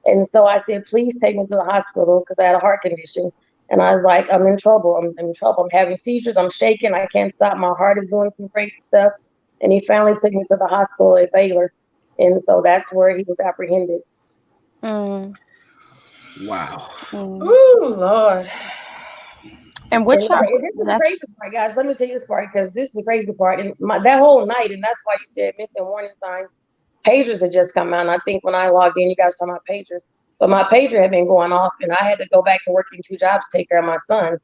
And so I said, please take me to the hospital because I had a heart condition. And I was like, I'm in trouble. I'm in trouble. I'm having seizures. I'm shaking. I can't stop. My heart is doing some crazy stuff. And he finally took me to the hospital at Baylor. And so that's where he was apprehended. Wow. Ooh, Lord. And which this is the crazy part, guys. Let me tell you this part because this is the crazy part. And that whole night, and that's why you said missing warning signs. Pagers had just come out. And I think when I logged in, you guys talking about pagers. But my pager had been going off, and I had to go back to working 2 jobs to take care of my son.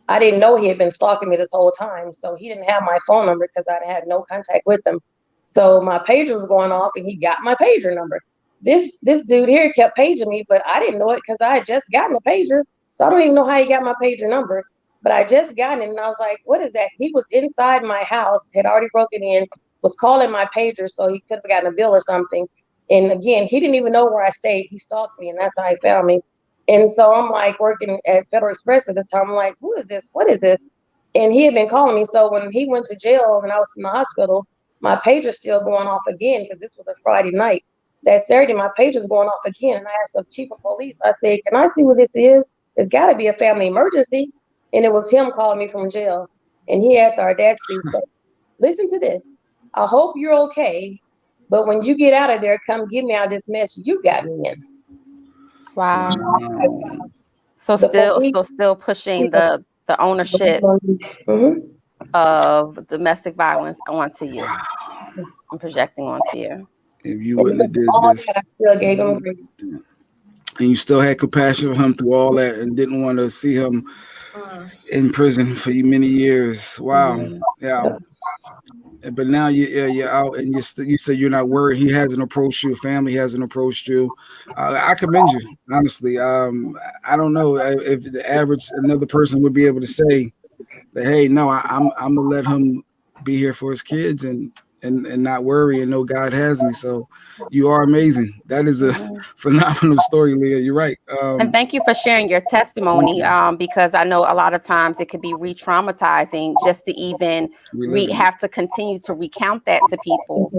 I didn't know he had been stalking me this whole time. So he didn't have my phone number because I had no contact with him. So my pager was going off, and he got my pager number. This dude here kept paging me, but I didn't know it because I had just gotten the pager. So I don't even know how he got my pager number. But I just got it, and I was like, what is that? He was inside my house, had already broken in, was calling my pager, so he could have gotten a bill or something. And again, he didn't even know where I stayed. He stalked me, and that's how he found me. And so I'm like working at Federal Express at the time. I'm like, who is this? What is this? And he had been calling me. So when he went to jail and I was in the hospital, my pager's still going off again because this was a Friday night. That Saturday, my pager's going off again. And I asked the chief of police, I said, can I see what this is? It's got to be a family emergency. And it was him calling me from jail. And he had the audacity to say, listen to this. I hope you're okay. But when you get out of there, come get me out of this mess you got me in. Wow. So still pushing the ownership of domestic violence onto you and projecting onto you. If you wouldn't have did this, I still gave him grace. And you still had compassion for him through all that and didn't want to see him in prison for many years. Wow. Yeah. But now you're out and you say you're not worried. He hasn't approached you. Family hasn't approached you. I commend you, honestly. I don't know if the average another person would be able to say that, hey, no, I'm gonna let him be here for his kids and not worry and know God has me. So you are amazing. That is a phenomenal story, Leah. You're right. And thank you for sharing your testimony, because I know a lot of times it could be re-traumatizing just to even have to continue to recount that to people.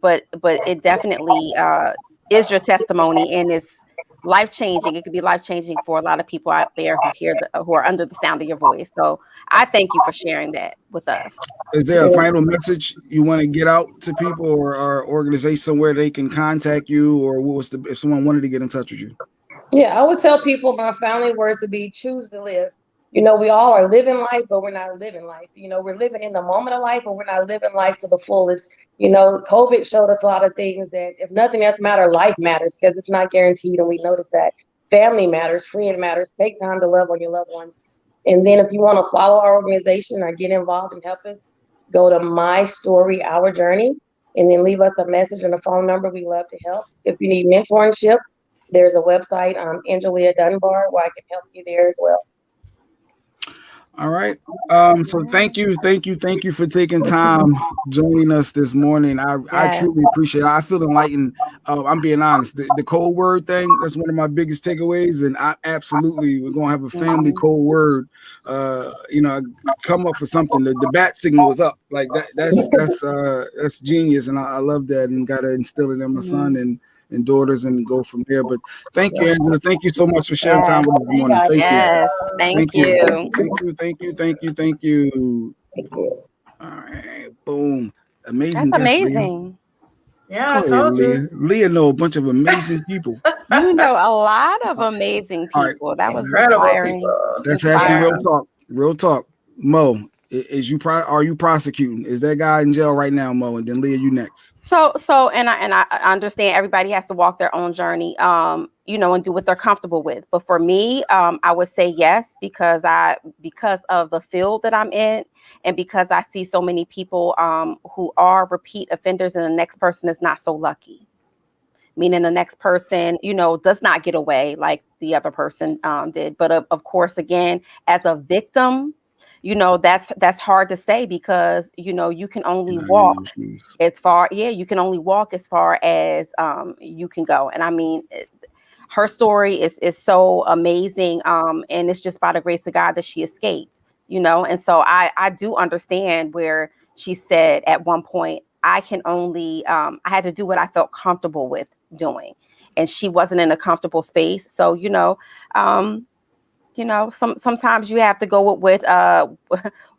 But it definitely is your testimony and is life-changing. It could be life-changing for a lot of people out there who are under the sound of your voice. So I thank you for sharing that with us. Is there a final message you want to get out to people or organization somewhere they can contact you, or if someone wanted to get in touch with you? Yeah, I would tell people my family words would be choose to live. We all are living life, but we're not living life. We're living in the moment of life, but we're not living life to the fullest. COVID showed us a lot of things that if nothing else matters, life matters because it's not guaranteed. And we notice that family matters, friend matters. Take time to love on your loved ones. And then if you want to follow our organization or get involved and help us, go to My Story, Our Journey, and then leave us a message and a phone number. We love to help. If you need mentorship, there's a website, Angelia Dunbar, where I can help you there as well. All right. So thank you for taking time joining us this morning. I truly appreciate it. I feel enlightened. I'm being honest. The code word thing, that's one of my biggest takeaways. And we're gonna have a family code word. Come up for something. The bat signal is up. Like that's genius, and I love that, and gotta instill it in my son and daughters and go from there. But thank you, Angela. Thank you so much for sharing time with us this morning. Thank you. Thank you. All right, boom. Amazing. That's amazing. Yeah, I told you. Leah know a bunch of amazing people. You know a lot of amazing people. Right. That was inspiring. Let's ask you real talk. Mo, are you prosecuting? Is that guy in jail right now, Mo? And then Leah, you next. And I understand everybody has to walk their own journey, you know, and do what they're comfortable with. But for me, I would say yes, because of the field that I'm in, and because I see so many people who are repeat offenders, and the next person is not so lucky. Meaning the next person, you know, does not get away like the other person did. But of course, again, as a victim, you know, that's hard to say, because, you know, you can only walk as far, you can only walk as far as you can go. And I mean, her story is so amazing, and it's just by the grace of God that she escaped, you know. And so I do understand where she said at one point, I can only I had to do what I felt comfortable with doing, and she wasn't in a comfortable space. So sometimes you have to go with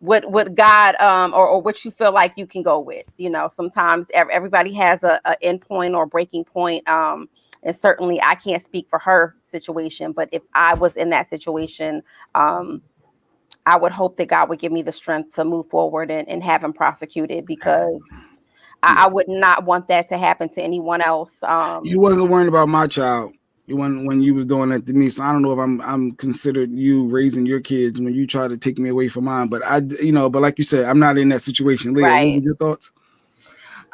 what God or what you feel like you can go with. You know, sometimes everybody has a end point or breaking point. And certainly I can't speak for her situation, but if I was in that situation, I would hope that God would give me the strength to move forward and have him prosecuted, because I would not want that to happen to anyone else. You wasn't worrying about my child when you was doing that to me. So I don't know if I'm considered you raising your kids when you try to take me away from mine. But but like you said, I'm not in that situation. Leah, what were your thoughts?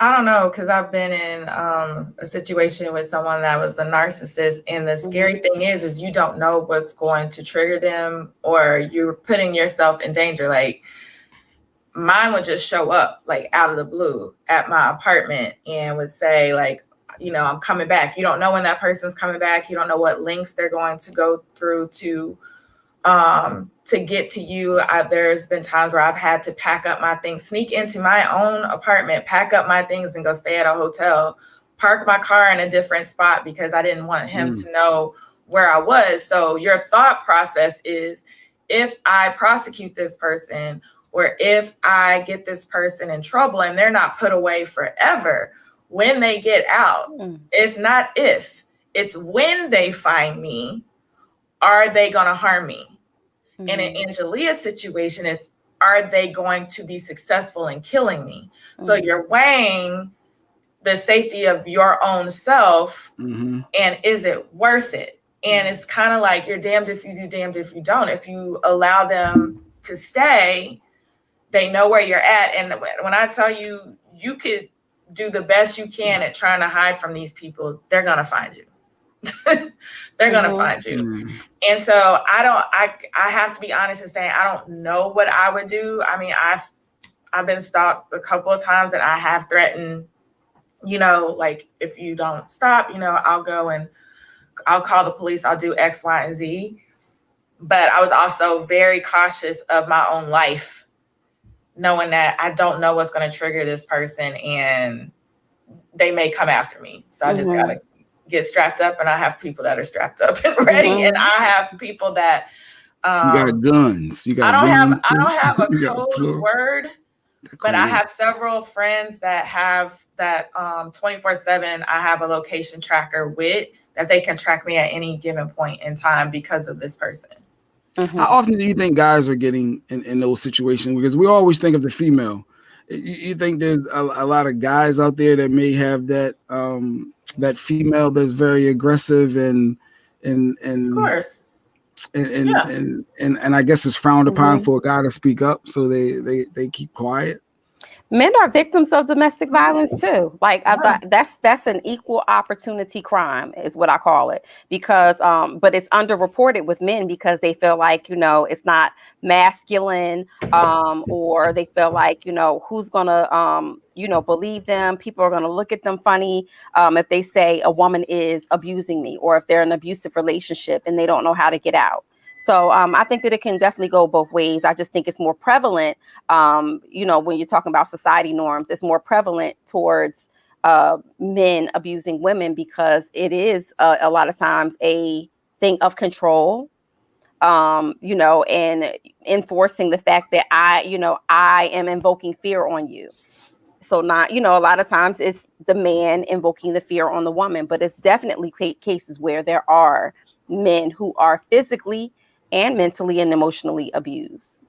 I don't know, because I've been in a situation with someone that was a narcissist, and the scary thing is you don't know what's going to trigger them, or you're putting yourself in danger. Like, mine would just show up like out of the blue at my apartment and would say, like, you know, I'm coming back. You don't know when that person's coming back. You don't know what links they're going to go through to get to you. There's been times where I've had to pack up my things, sneak into my own apartment, pack up my things and go stay at a hotel, park my car in a different spot because I didn't want him to know where I was. So your thought process is, if I prosecute this person, or if I get this person in trouble and they're not put away forever, when they get out, it's not if, it's when they find me, are they going to harm me? And in Angelia's situation, it's, are they going to be successful in killing me? So you're weighing the safety of your own self, and is it worth it? And it's kind of like, you're damned if you do, damned if you don't. If you allow them to stay, they know where you're at. And when I tell you, you could do the best you can at trying to hide from these people, they're going to find you. They're going to find you. And so I have to be honest and say, I don't know what I would do. I mean, I've been stalked a couple of times, and I have threatened, you know, like, if you don't stop, you know, I'll go and I'll call the police. I'll do X, Y, and Z. But I was also very cautious of my own life, knowing that I don't know what's going to trigger this person, and they may come after me. So I just got to get strapped up, and I have people that are strapped up and ready. And I have people that you got guns. You got I don't guns have a code word, but I have several friends that have that 24/7. I have a location tracker with that they can track me at any given point in time because of this person. How often do you think guys are getting in those situations? Because we always think of the female. You think there's a lot of guys out there that may have that that female that's very aggressive and of course, and I guess it's frowned upon for a guy to speak up, so they keep quiet. Men are victims of domestic violence too. Like that's an equal opportunity crime is what I call it, because but it's underreported with men because they feel like, you know, it's not masculine, or they feel like, you know, who's gonna you know, believe them. People are gonna look at them funny if they say a woman is abusing me, or if they're in an abusive relationship and they don't know how to get out. So I think that it can definitely go both ways. I just think it's more prevalent, you know, when you're talking about society norms, it's more prevalent towards men abusing women, because it is a lot of times a thing of control, you know, and enforcing the fact that I am invoking fear on you. So not, you know, a lot of times it's the man invoking the fear on the woman, but it's definitely cases where there are men who are physically and mentally and emotionally abused.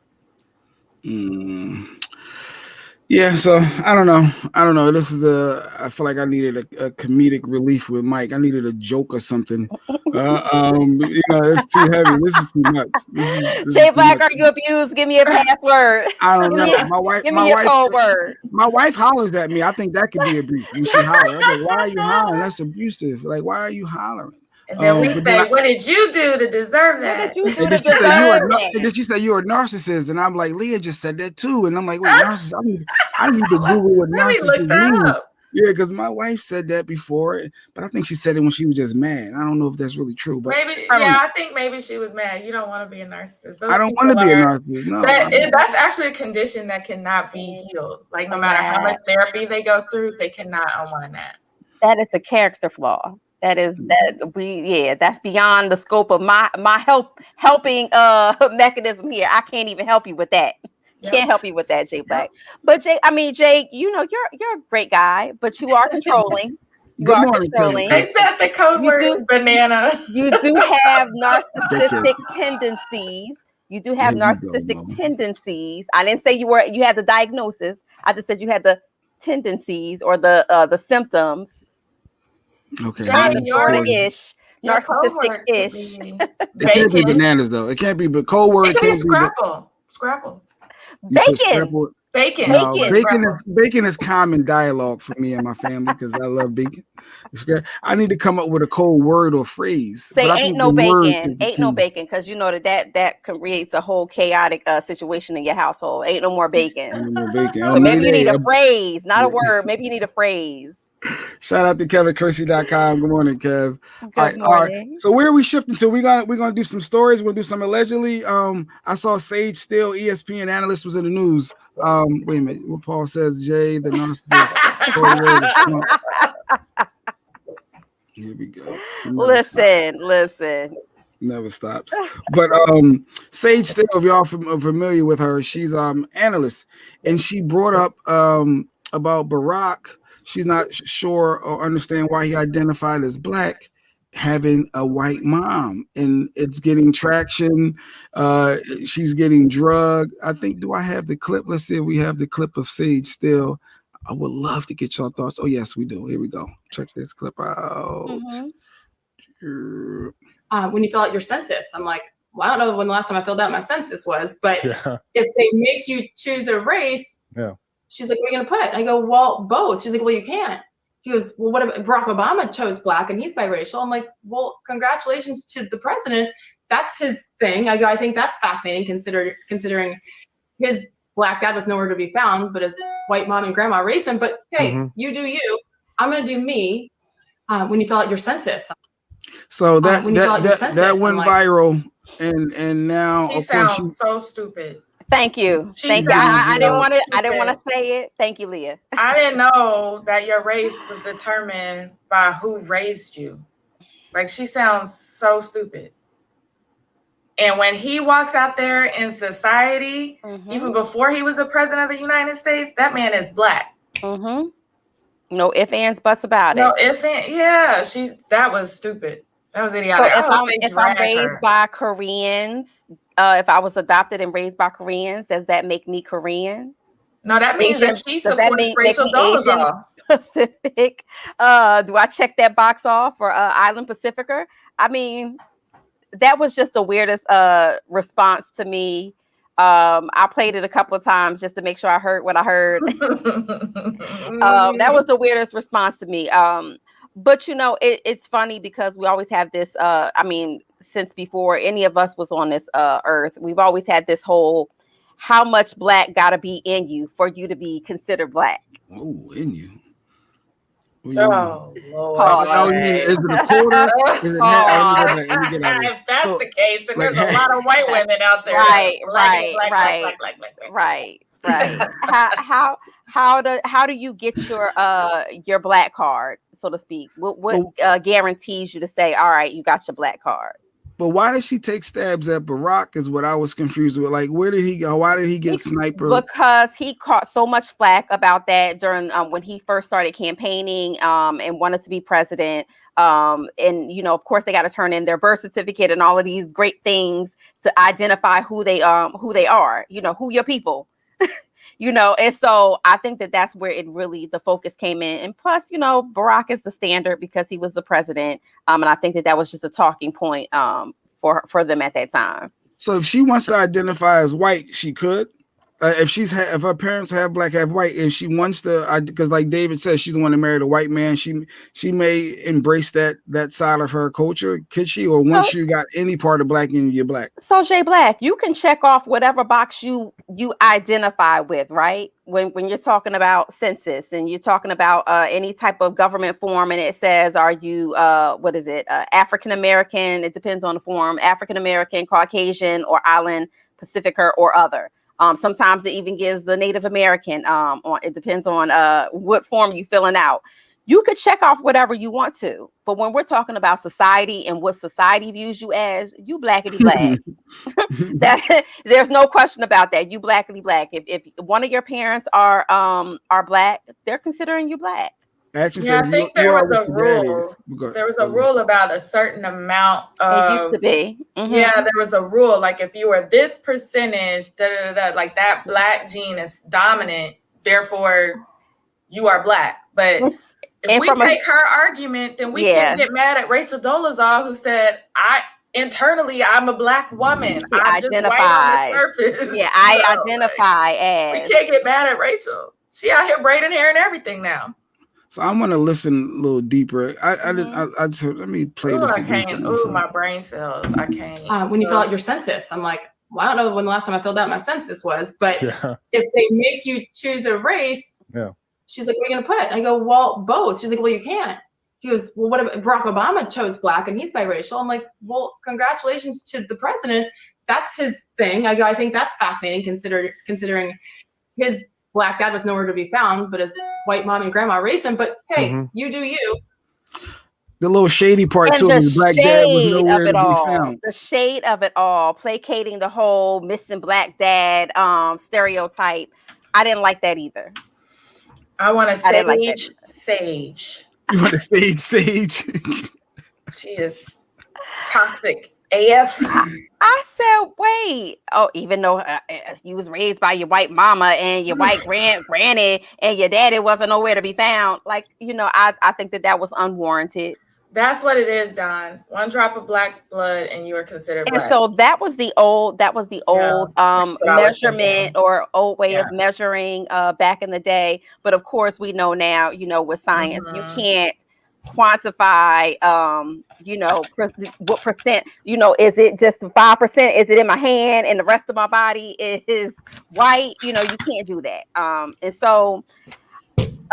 Yeah, so I don't know. I feel like I needed a comedic relief with Mike. I needed a joke or something. It's too heavy. This is too much. This is Jay too Black, much. are you abused? Give me a password. I don't Give know. me, give me your code word. My wife hollers at me. I think that could be abuse when she hollers. I'm like, why are you hollering? That's abusive. Like, why are you hollering? And then we say, what did you do to deserve that? What did you do And to then she said deserve that? and then she said you're a narcissist, and I'm like, Leah just said that too, and I'm like, wait, narcissist? I need to Google what narcissist means. Yeah, because my wife said that before, but I think she said it when she was just mad. I don't know if that's really true, but I think maybe she was mad. You don't want to be a narcissist. I don't want to be a narcissist. No, that's actually a condition that cannot be healed. Like no matter how much therapy they go through, they cannot unwind that. That is a character flaw. That's beyond the scope of my helping mechanism here. I can't even help you with that. Yep. Can't help you with that, Jay Black. But Jay, you're a great guy, but you are controlling. Good morning, controlling. They said the code word is banana. You do have narcissistic tendencies. You do have narcissistic tendencies. I didn't say you had the diagnosis. I just said you had the tendencies or the symptoms. Okay. Ish, narcissistic-ish. It can't be bananas though. It can't be, but cold word can't be Scrapple. Bacon. No, bacon is common dialogue for me and my family because I love bacon. I need to come up with a cold word or phrase. Say ain't no bacon. Ain't no bacon because you know that creates a whole chaotic situation in your household. Ain't no more bacon. Ain't no more bacon. So maybe you need a phrase, not a word. Maybe you need a phrase. Shout out to KevinKersey.com. Good morning, Kev. All right. So where are we shifting to? We're gonna do some stories. We'll do some allegedly. I saw Sage Steele, ESPN analyst, was in the news. Wait a minute. What Paul says, Jay, the narcissist. Here we go. Listen. Never stops. But Sage Steele, if y'all familiar with her, she's analyst, and she brought up about Barack. She's not sure or understand why he identified as black, having a white mom, and it's getting traction. She's getting drugged. I think, do I have the clip? Let's see if we have the clip of Sage Steele. I would love to get your thoughts. Oh, yes, we do. Here we go. Check this clip out. When you fill out your census, I'm like, well, I don't know when the last time I filled out my census was, but if they make you choose a race, she's like, what are you going to put? I go, well, both. She's like, well, you can't. She goes, well, what if Barack Obama chose black and he's biracial? I'm like, well, congratulations to the president. That's his thing. I go, I think that's fascinating considering his black dad was nowhere to be found, but his white mom and grandma raised him. But hey, you do you. I'm going to do me when you fill out your census. So that went viral, and now she sounds so stupid. Thank you. Thank you. I didn't want to say it. Thank you, Leah. I didn't know that your race was determined by who raised you. Like, she sounds so stupid. And when he walks out there in society, even before he was the president of the United States, that man is black. No ifs, ands, buts about it. No ifs, ands. That was stupid. That was idiotic. So if I'm raised by Koreans, if I was adopted and raised by Koreans, does that make me Korean? No, that means that she supports Rachel Dolezal. Pacific. Do I check that box off for Island Pacificer? I mean, that was just the weirdest response to me. I played it a couple of times just to make sure I heard what I heard. That was the weirdest response to me. But it's funny because we always have this. Since before any of us was on this earth, we've always had this whole how much black gotta be in you for you to be considered black. Oh, in you. Oh, Lord. Is it a quarter? Is it half? If that's the case, then there's a lot of white women out there. Right. How do you get your black card, so to speak? What guarantees you to say, all right, you got your black card? But why did she take stabs at Barack is what I was confused with. Like, where did he go? Why did he get sniped? Because he caught so much flack about that during when he first started campaigning and wanted to be president. And of course, they got to turn in their birth certificate and all of these great things to identify who they are. Who your people. And so I think that that's where the focus came in. And plus, Barack is the standard because he was the president. And I think that was just a talking point for them at that time. So if she wants to identify as white, she could. If her parents have black, have white, and she wants to, because like David says, she's the one that married a white man. She may embrace that side of her culture. Could she, or once you got any part of black in you're black? So Jay Black, you can check off whatever box you identify with, right? When you're talking about census and you're talking about any type of government form, and it says, are you African American? It depends on the form, African American, Caucasian, or Island Pacificer, or other. Sometimes it even gives the Native American. It depends on what form you're filling out. You could check off whatever you want to, but when we're talking about society and what society views you as, you blackity black. There's no question about that. You blackity black. If one of your parents are black, they're considering you black. Actually, I think there was a rule. There was a rule about a certain amount of. It used to be. Mm-hmm. Yeah, there was a rule. Like if you were this percentage, like that black gene is dominant, therefore you are black. But if we take her argument, then we can't get mad at Rachel Dolezal, who said, I'm a black woman. I'm just white on the surface. Yeah, I identify as. We can't get mad at Rachel. She out here braiding hair and everything now. So I'm gonna listen a little deeper. I just let me play this again. My brain cells. I can't. When you fill out your census, I'm like, well, I don't know when the last time I filled out my census was, but if they make you choose a race, she's like, what are you gonna put? I go, well, both. She's like, well, you can't. She goes, well, what if Barack Obama chose black and he's biracial? I'm like, well, congratulations to the president. That's his thing. I go, I think that's fascinating considering his black dad was nowhere to be found, but his white mom and grandma raised him. But hey, you do you. The little shady part too, his black dad was nowhere to be found. The shade of it all, placating the whole missing black dad stereotype. I didn't like that either. I want to Sage. You want to Sage? She is toxic AF. I said, wait. Oh, even though you was raised by your white mama and your white granny and your daddy wasn't nowhere to be found. Like, I think that was unwarranted. That's what it is, Don. One drop of black blood and you are considered black. And so that was the old measurement or old way of measuring back in the day. But of course we know now, with science, you can't quantify what percent, is it just 5%? Is it in my hand and the rest of my body is white? You can't do that. And so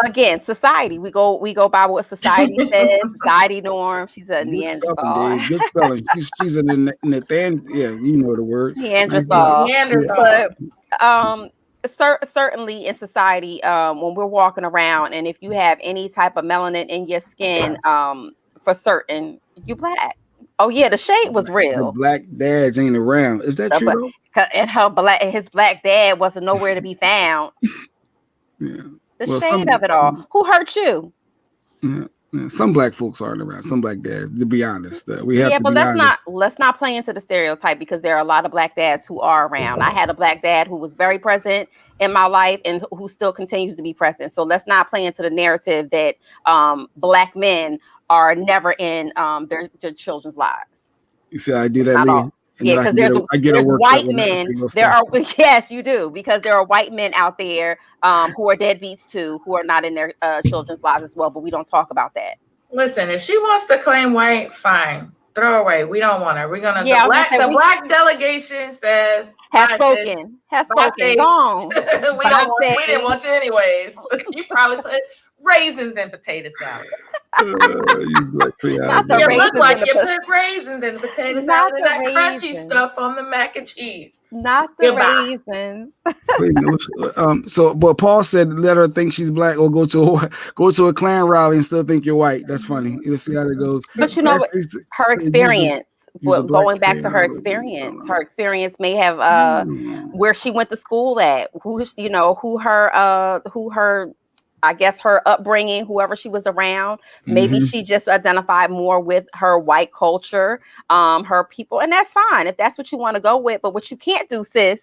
again, society, we go by what society says, society norm. She's a Neanderthal. Good spelling. She's a Nathan. Yeah, you know the word. Neanderthal. But certainly in society, when we're walking around, and if you have any type of melanin in your skin, for certain, you black. Oh yeah, the shade was real. The black dads ain't around. Is that true? And his black dad wasn't nowhere to be found. Yeah. The shade of it all. Who hurt you? Yeah. Some black folks aren't around. Some black dads, to be honest. We have to but be honest. let's not play into the stereotype, because there are a lot of black dads who are around. I had a black dad who was very present in my life and who still continues to be present. So let's not play into the narrative that black men are never in their children's lives. You see, I do that. Yeah, because there's white men. Yes, you do, because there are white men out there who are deadbeats too, who are not in their children's lives as well. But we don't talk about that. Listen, if she wants to claim white, fine, throw her away. We don't want her. We're gonna. The black delegation has spoken. Gone. We didn't want you anyways. You probably put raisins in potato salad. You look like you put raisins in the potato salad and that crunchy stuff on the mac and cheese. Not the raisins. But Paul said, let her think she's black, or go to a Klan rally and still think you're white. That's funny. You'll see how it goes. But her experience. Going back to her experience may have where she went to school at, who her I guess her upbringing, whoever she was around, maybe she just identified more with her white culture, her people, and that's fine if that's what you want to go with. But what you can't do, sis,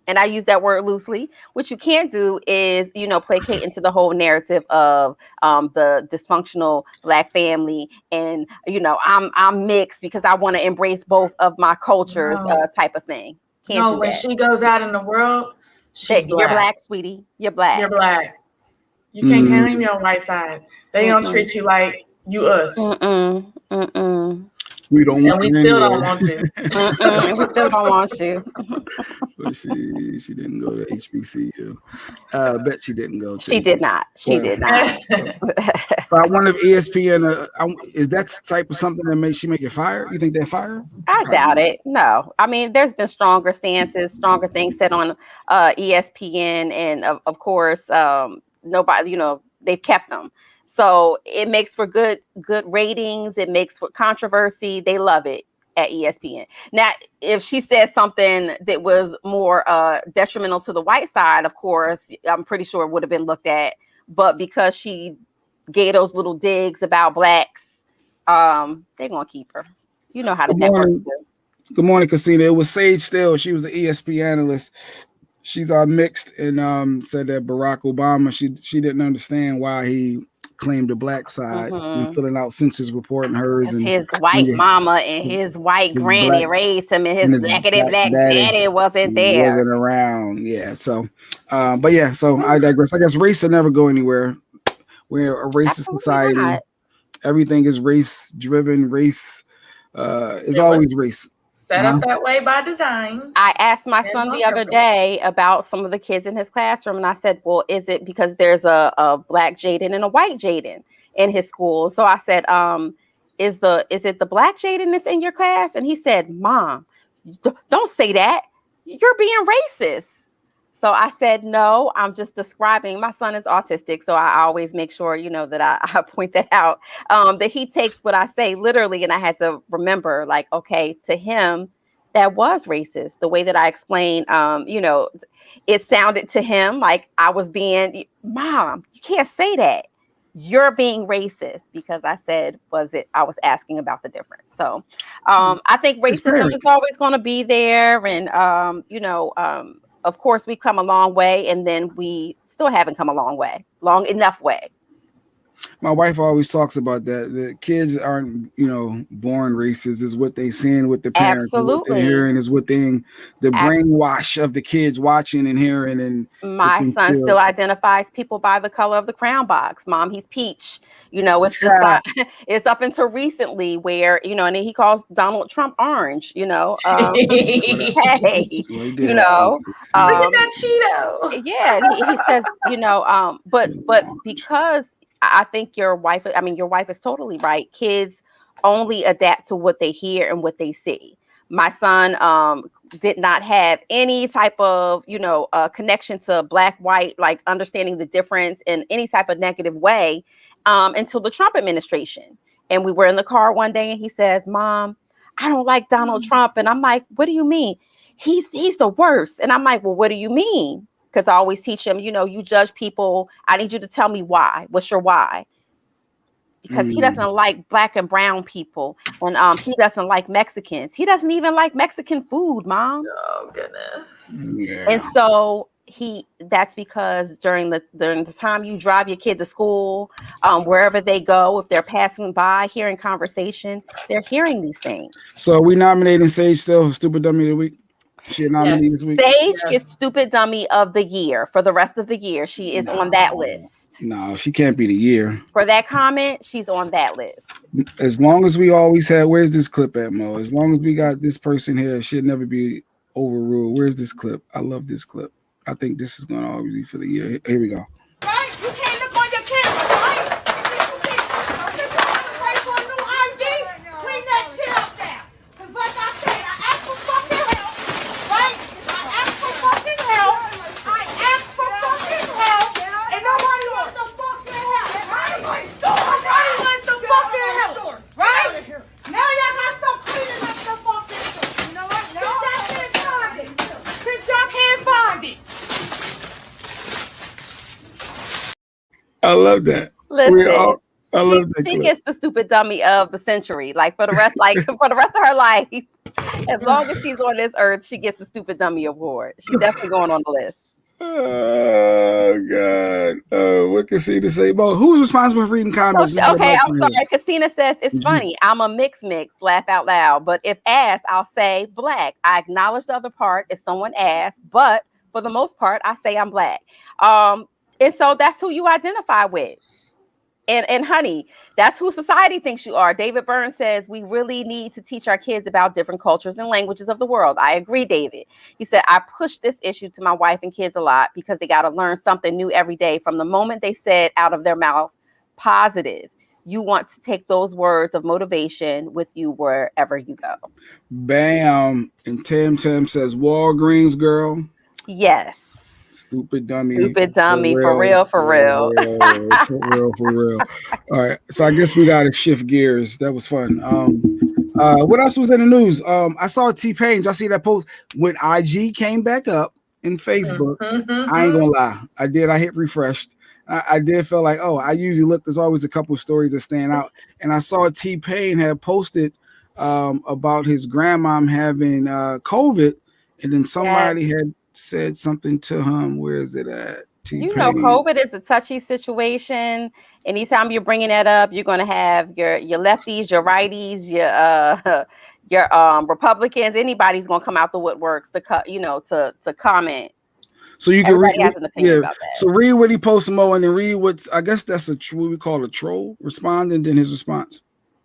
and I use that word loosely. What you can't do is, you know, placate into the whole narrative of the dysfunctional Black family, and you know, I'm mixed because I want to embrace both of my cultures, type of thing. Can't do when that. she goes out in the world, she's You're Black, sweetie. You're Black. You're Black. You can't claim your white side. They don't treat you like you us. We don't want we you still anyway. don't want you. We still don't want you. But she didn't go to HBCU. Bet she didn't go to. She did not. She did not. So I wonder if ESPN is that type of something that makes she make it fire? You think they're fire? I doubt it. No, I mean, there's been stronger stances, stronger things said on ESPN, and of course, nobody, you know, they've kept them. So it makes for good ratings. It makes for controversy. They love it at ESPN. Now, if she said something that was more detrimental to the white side, of course, I'm pretty sure it would have been looked at. But because she gave those little digs about Blacks, they're gonna keep her. You know how the network do. Good morning, Casina. It was Sage Still. She was an ESPN analyst. She's mixed and said that Barack Obama, she didn't understand why he claimed the Black side when filling out census report and hers, and his white mama and his white granny raised him, and his black daddy wasn't there. Wasn't around. Yeah. So but yeah, so I digress. I guess race will never go anywhere. We're a racist society. Not. Everything is race driven. Race is always race. Set up that way by design. I asked my son the other day about some of the kids in his classroom, and I said, well, is it because there's a Black Jaden and a white Jaden in his school? So I said, is it the Black Jaden that's in your class? And he said, Mom, don't say that. You're being racist. So I said, no, I'm just describing. My son is autistic, so I always make sure, you know, that I point that out, that he takes what I say literally. And I had to remember, like, okay, to him, that was racist. The way that I explained, you know, it sounded to him like I was being, Mom, you can't say that. You're being racist, because I said, I was asking about the difference. So I think racism is always going to be there. And, you know, of course, we've come a long way, and then we still haven't come a long enough way. My wife always talks about that. The kids aren't, you know, born racist. Is what they seeing with the parents. Absolutely. What they're hearing is what the brainwash of the kids watching and hearing. And my son still identifies people by the color of the crown box. Mom, he's peach. You know, it's just like, it's up until recently where, you know, and then he calls Donald Trump orange. You know, hey, you know, look at that Cheeto. Yeah, he says, you know, but because I think your wife is totally right. Kids only adapt to what they hear and what they see. My son did not have any type of, you know, connection to Black, white, like understanding the difference in any type of negative way until the Trump administration. And we were in the car one day and he says, Mom, I don't like Donald Trump. And I'm like, what do you mean? He's the worst. And I'm like, well, what do you mean? Because I always teach him, you know, you judge people. I need you to tell me why. What's your why? Because he doesn't like Black and brown people. And he doesn't like Mexicans. He doesn't even like Mexican food, Mom. Oh, goodness. Yeah. And so that's because during the time you drive your kid to school, wherever they go, if they're passing by, hearing conversation, they're hearing these things. So are we nominating Sage Still Stupid Dummy of the Week? She nominated this week. Sage is Stupid Dummy of the Year for the rest of the year. She is on that list. No, she can't be the year. For that comment, she's on that list. As long as we always have, where's this clip at, Mo? As long as we got this person here, it should never be overruled. Where's this clip? I love this clip. I think this is going to always be for the year. Here we go. Right? You can't look on your camera, right? Clean that shit up there. Because like I said, I asked for fucking help, right? I asked for fucking help. And nobody wants no fucking help. Nobody wants the fucking help. Right? Now y'all got to stop cleaning up the fucking stuff. You know what? No. Since y'all can't find it. I love that. Listen, I love that. She gets the Stupid Dummy of the century. Like for the rest, of her life, As long as she's on this earth, she gets the Stupid Dummy Award. She's definitely going on the list. Oh God! What can Cena say? Well, who's responsible for reading comments? Okay, I'm sorry. Casina says it's funny. I'm a mix, laugh out loud. But if asked, I'll say black. I acknowledge the other part if someone asks, but for the most part, I say I'm black. And so that's who you identify with. And honey, that's who society thinks you are. David Burns says we really need to teach our kids about different cultures and languages of the world. I agree, David. He said, I push this issue to my wife and kids a lot because they got to learn something new every day from the moment they said out of their mouth, positive. You want to take those words of motivation with you wherever you go. Bam. And Tam says, Walgreens girl. Yes. Stupid dummy. Stupid dummy. For real. For real. All right. So I guess we got to shift gears. That was fun. What else was in the news? I saw T-Pain. Y'all see that post? When IG came back up in Facebook, I ain't gonna lie. I hit refreshed. I did feel like, I usually look, there's always a couple of stories that stand out. And I saw T-Pain had posted about his grandmom having COVID. And then somebody had said something to him. Where is it at? T-Pain. You know, COVID is a touchy situation. Anytime you're bringing that up, you're going to have your lefties, your righties, your Republicans. Anybody's going to come out the woodworks to comment. So you can read, has an opinion about that. So read what he posted, Mo, and then read what's. I guess that's what we call a troll respond, and then his response.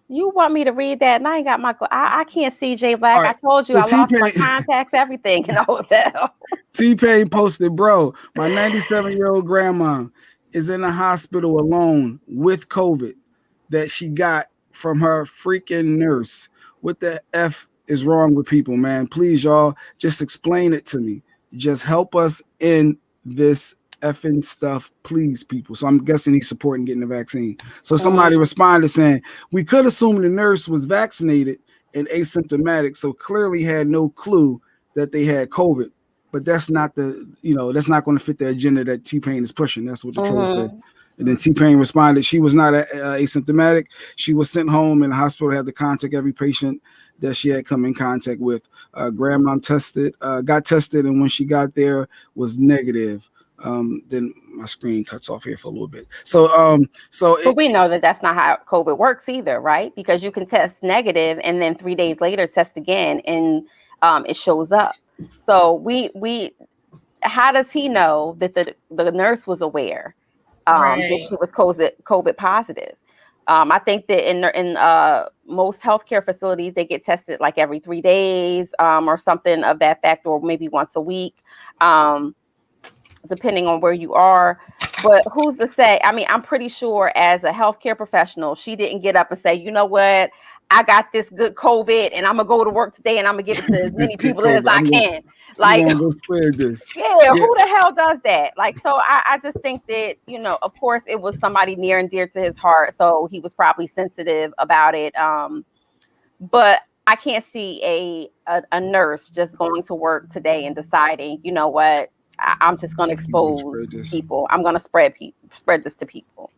You want me to read that? And I ain't got my. I can't see Jay Black. Right. I told you So I lost my contacts, everything in the hotel. T-Pain posted, bro, my 97-year-old grandma is in the hospital alone with COVID that she got from her freaking nurse. What the F is wrong with people, man? Please, y'all, just explain it to me. Just help us in this effing stuff, please, people. So I'm guessing he's supporting getting the vaccine. So somebody responded saying, we could assume the nurse was vaccinated and asymptomatic, so clearly had no clue that they had COVID. But that's not that's not going to fit the agenda that T-Pain is pushing. That's what the troll said. And then T-Pain responded, she was not asymptomatic. She was sent home, and the hospital had to contact every patient that she had come in contact with. Grandma got tested, and when she got there was negative. Then my screen cuts off here for a little bit. But we know that that's not how COVID works either, right? Because you can test negative and then 3 days later test again, and it shows up. So how does he know that the nurse was aware that she was COVID positive? I think that in most healthcare facilities, they get tested like every 3 days or something of that fact, or maybe once a week, depending on where you are. But who's to say? I mean, I'm pretty sure as a healthcare professional, she didn't get up and say, you know what? I got this good COVID and I'm going to go to work today and I'm going to give it to as many people as I can. Like, go spread this. Yeah, who the hell does that? Like, so I just think that, of course it was somebody near and dear to his heart. So he was probably sensitive about it. But I can't see a nurse just going to work today and deciding, you know what, I'm just going to expose people. I'm going to spread this to people.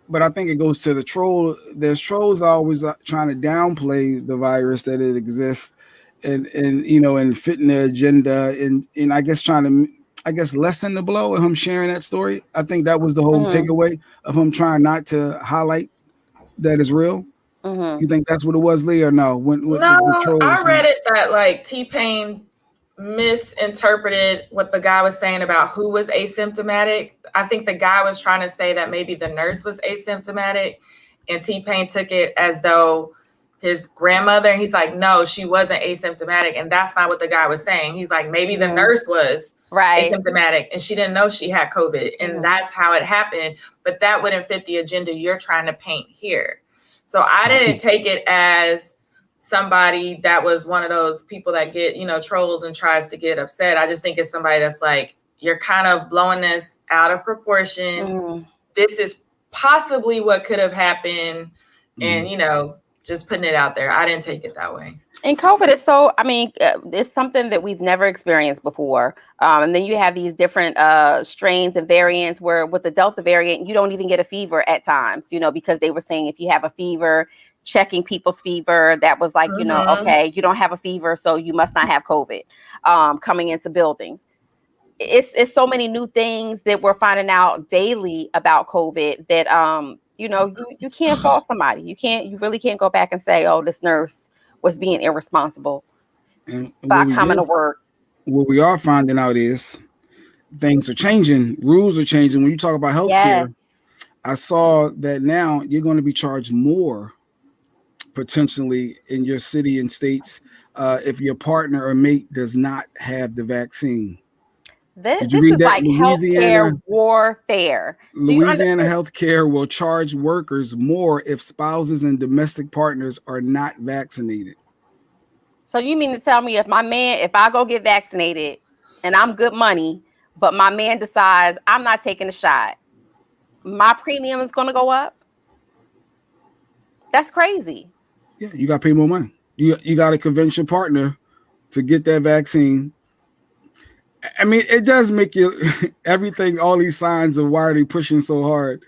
But I think it goes to the troll. There's trolls always trying to downplay the virus that it exists, and fitting their agenda, and I guess trying to lessen the blow of him sharing that story. I think that was the whole takeaway of him trying not to highlight that it's real. You think that's what it was, Lee, or no? I read it that like T-Pain misinterpreted what the guy was saying about who was asymptomatic. I think the guy was trying to say that maybe the nurse was asymptomatic, and T-Pain took it as though his grandmother, and he's like, no, she wasn't asymptomatic. And that's not what the guy was saying. He's like, maybe the nurse was asymptomatic and she didn't know she had COVID, and that's how it happened. But that wouldn't fit the agenda you're trying to paint here. So I didn't take it as somebody that was one of those people that get, trolls and tries to get upset. I just think it's somebody that's like, you're kind of blowing this out of proportion. This is possibly what could have happened. And, Just putting it out there. I didn't take it that way. And COVID is it's something that we've never experienced before. And then you have these different strains and variants where with the Delta variant, you don't even get a fever at times, because they were saying if you have a fever, checking people's fever, that was like, okay, you don't have a fever, so you must not have COVID coming into buildings. It's so many new things that we're finding out daily about COVID that, you can't fault somebody. You really can't go back and say, oh, this nurse was being irresponsible by coming to work. What we are finding out is things are changing. Rules are changing. When you talk about healthcare, I saw that now you're going to be charged more potentially in your city and states if your partner or mate does not have the vaccine. This is like healthcare warfare. Louisiana healthcare will charge workers more if spouses and domestic partners are not vaccinated. So you mean to tell me if I go get vaccinated and I'm good money, but my man decides I'm not taking the shot, my premium is going to go up? That's crazy. Yeah, you got to pay more money. You got to convince your partner to get that vaccine. I mean, it does make you everything, all these signs of why are they pushing so hard.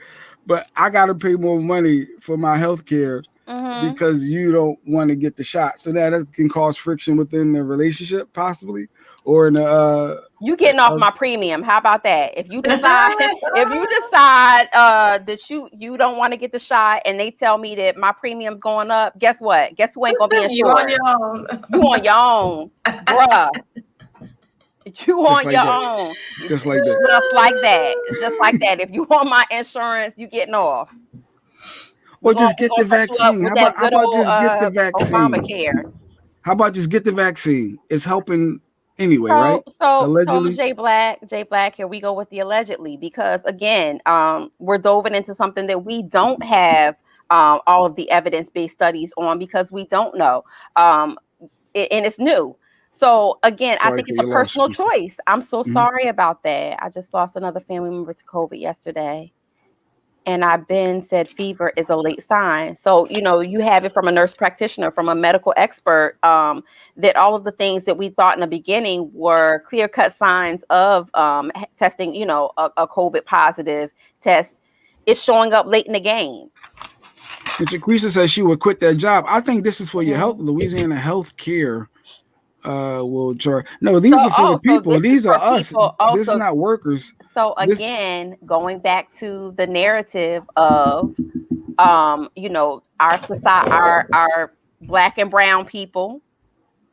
But I got to pay more money for my health care because you don't want to get the shot. So that can cause friction within the relationship, possibly, or in you getting off my premium. How about that? If you decide that you don't want to get the shot and they tell me that my premium's going up, guess what? Guess who ain't gonna be insured? You on your own. You on your own, bruh. You on your own. Just like that. Just like that. It's just like that. If you want my insurance, you getting off. Or just get the vaccine. How about just get the vaccine? Obamacare. How about just get the vaccine? It's helping anyway, right? So Allegedly. Jay Black, here we go with the allegedly, because again, we're diving into something that we don't have all of the evidence-based studies on because we don't know. And it's new. So again, I think it's a personal choice. I'm so sorry about that. I just lost another family member to COVID yesterday. And I've been said fever is a late sign. So, you have it from a nurse practitioner, from a medical expert, that all of the things that we thought in the beginning were clear-cut signs of testing, a COVID positive test is showing up late in the game. And Jaquisha says she would quit that job. I think this is for your health. Louisiana health care will charge. No, these are for the people. These are us. This is not workers. So again, going back to the narrative of, our society, our Black and brown people,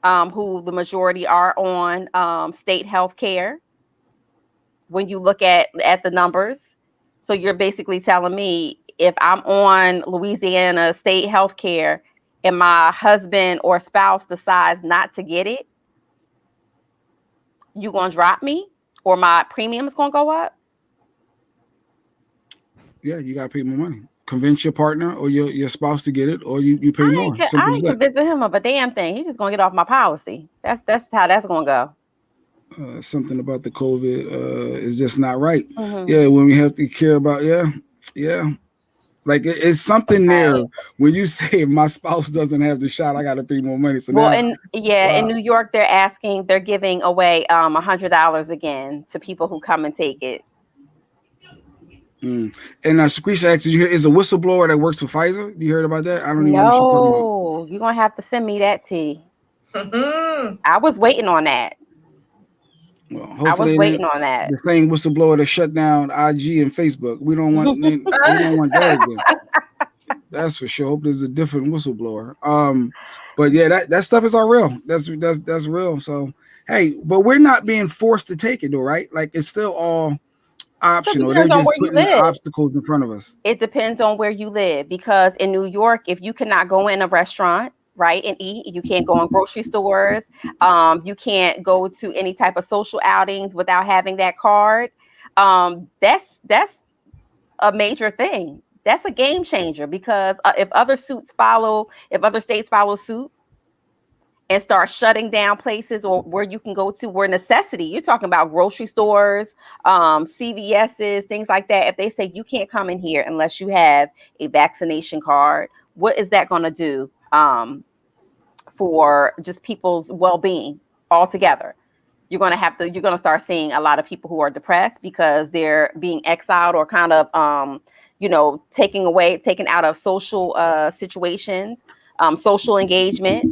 who the majority are on state health care. When you look at the numbers, so you're basically telling me if I'm on Louisiana state health care and my husband or spouse decides not to get it, you gonna drop me? Or my premium is going to go up? Yeah, you got to pay more money. Convince your partner or your spouse to get it, or you pay more. I ain't convincing him of a damn thing. He's just going to get off my policy. That's how that's going to go. Something about the COVID is just not right. Yeah, when we have to care about, yeah. Like it's something there when you say if my spouse doesn't have the shot, I got to pay more money. So in New York, they're giving away $100 again to people who come and take it. And Shaquisha asked, you hear is a whistleblower that works for Pfizer? You heard about that? I don't even know. No, you're gonna have to send me that tea. I was waiting on that. Well, hopefully the same whistleblower that shut down IG and Facebook. We don't want that again. That's for sure. Hope there's a different whistleblower. But yeah, that stuff is all real. That's real. So hey, but we're not being forced to take it though, right? Like it's still all optional. They're just putting the obstacles in front of us. It depends on where you live, because in New York, if you cannot go in a restaurant, right, and eat, you can't go in grocery stores, you can't go to any type of social outings without having that card. That's a major thing. That's a game changer, because if other states follow suit and start shutting down places or where you can go to where necessity, you're talking about grocery stores, CVS's, things like that. If they say you can't come in here unless you have a vaccination card, what is that going to do for just people's well-being altogether. You're going to start seeing a lot of people who are depressed because they're being exiled or kind of, taken out of social situations, social engagement.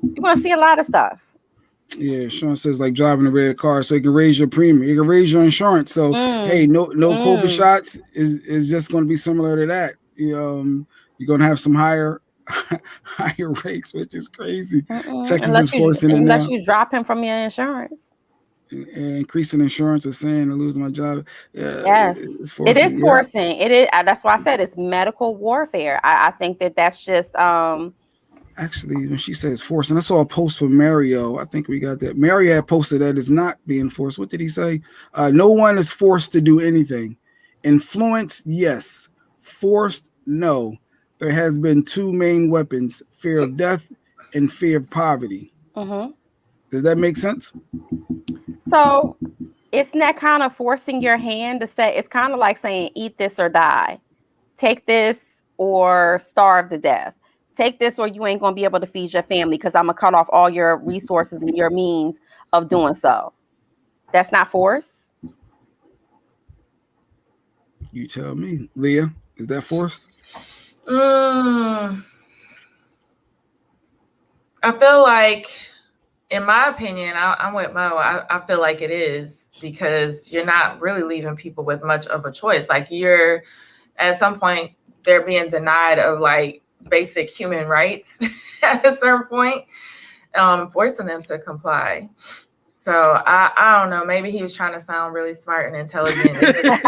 You're going to see a lot of stuff. Yeah, Shawn says like driving a red car, so you can raise your premium, you can raise your insurance. So hey, no COVID shots is just going to be similar to that. You're going to have some higher rates, which is crazy. Texas is forcing it now. Unless you drop him from your insurance. Increasing insurance is saying to lose my job. Yes, it is forcing. It is. That's why I said it's medical warfare. I think that's just. Actually, when she says forcing, I saw a post from Mario. I think we got that. Mario had posted that is not being forced. What did he say? No one is forced to do anything. Influence, yes. Forced, no. There has been two main weapons: fear of death and fear of poverty. Mm-hmm. Does that make sense? So, isn't that kind of forcing your hand to say? It's kind of like saying, "Eat this or die. Take this or starve to death. Take this or you ain't going to be able to feed your family because I'm going to cut off all your resources and your means of doing so." That's not force. You tell me, Leah. Is that forced? I feel like, in my opinion, I'm with Mo. I feel like it is, because you're not really leaving people with much of a choice. Like, you're at some point they're being denied of like basic human rights at a certain point, forcing them to comply. So I don't know. Maybe he was trying to sound really smart and intelligent. It didn't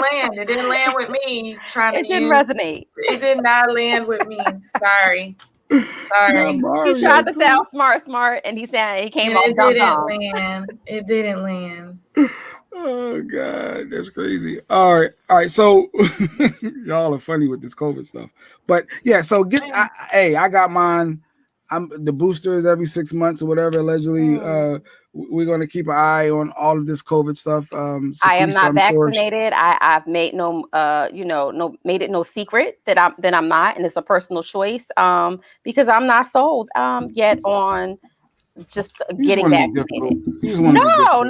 land. It didn't land with me. It didn't resonate. It did not land with me. Sorry. He tried to sound smart, and he came off dumb. It didn't land. Oh God, that's crazy. All right. So y'all are funny with this COVID stuff, but yeah. So I got mine. The booster is every 6 months or whatever. Allegedly, we're going to keep an eye on all of this COVID stuff. I am not vaccinated. I've made made it no secret that I'm not, and it's a personal choice. Because I'm not sold yet on just getting vaccinated. No,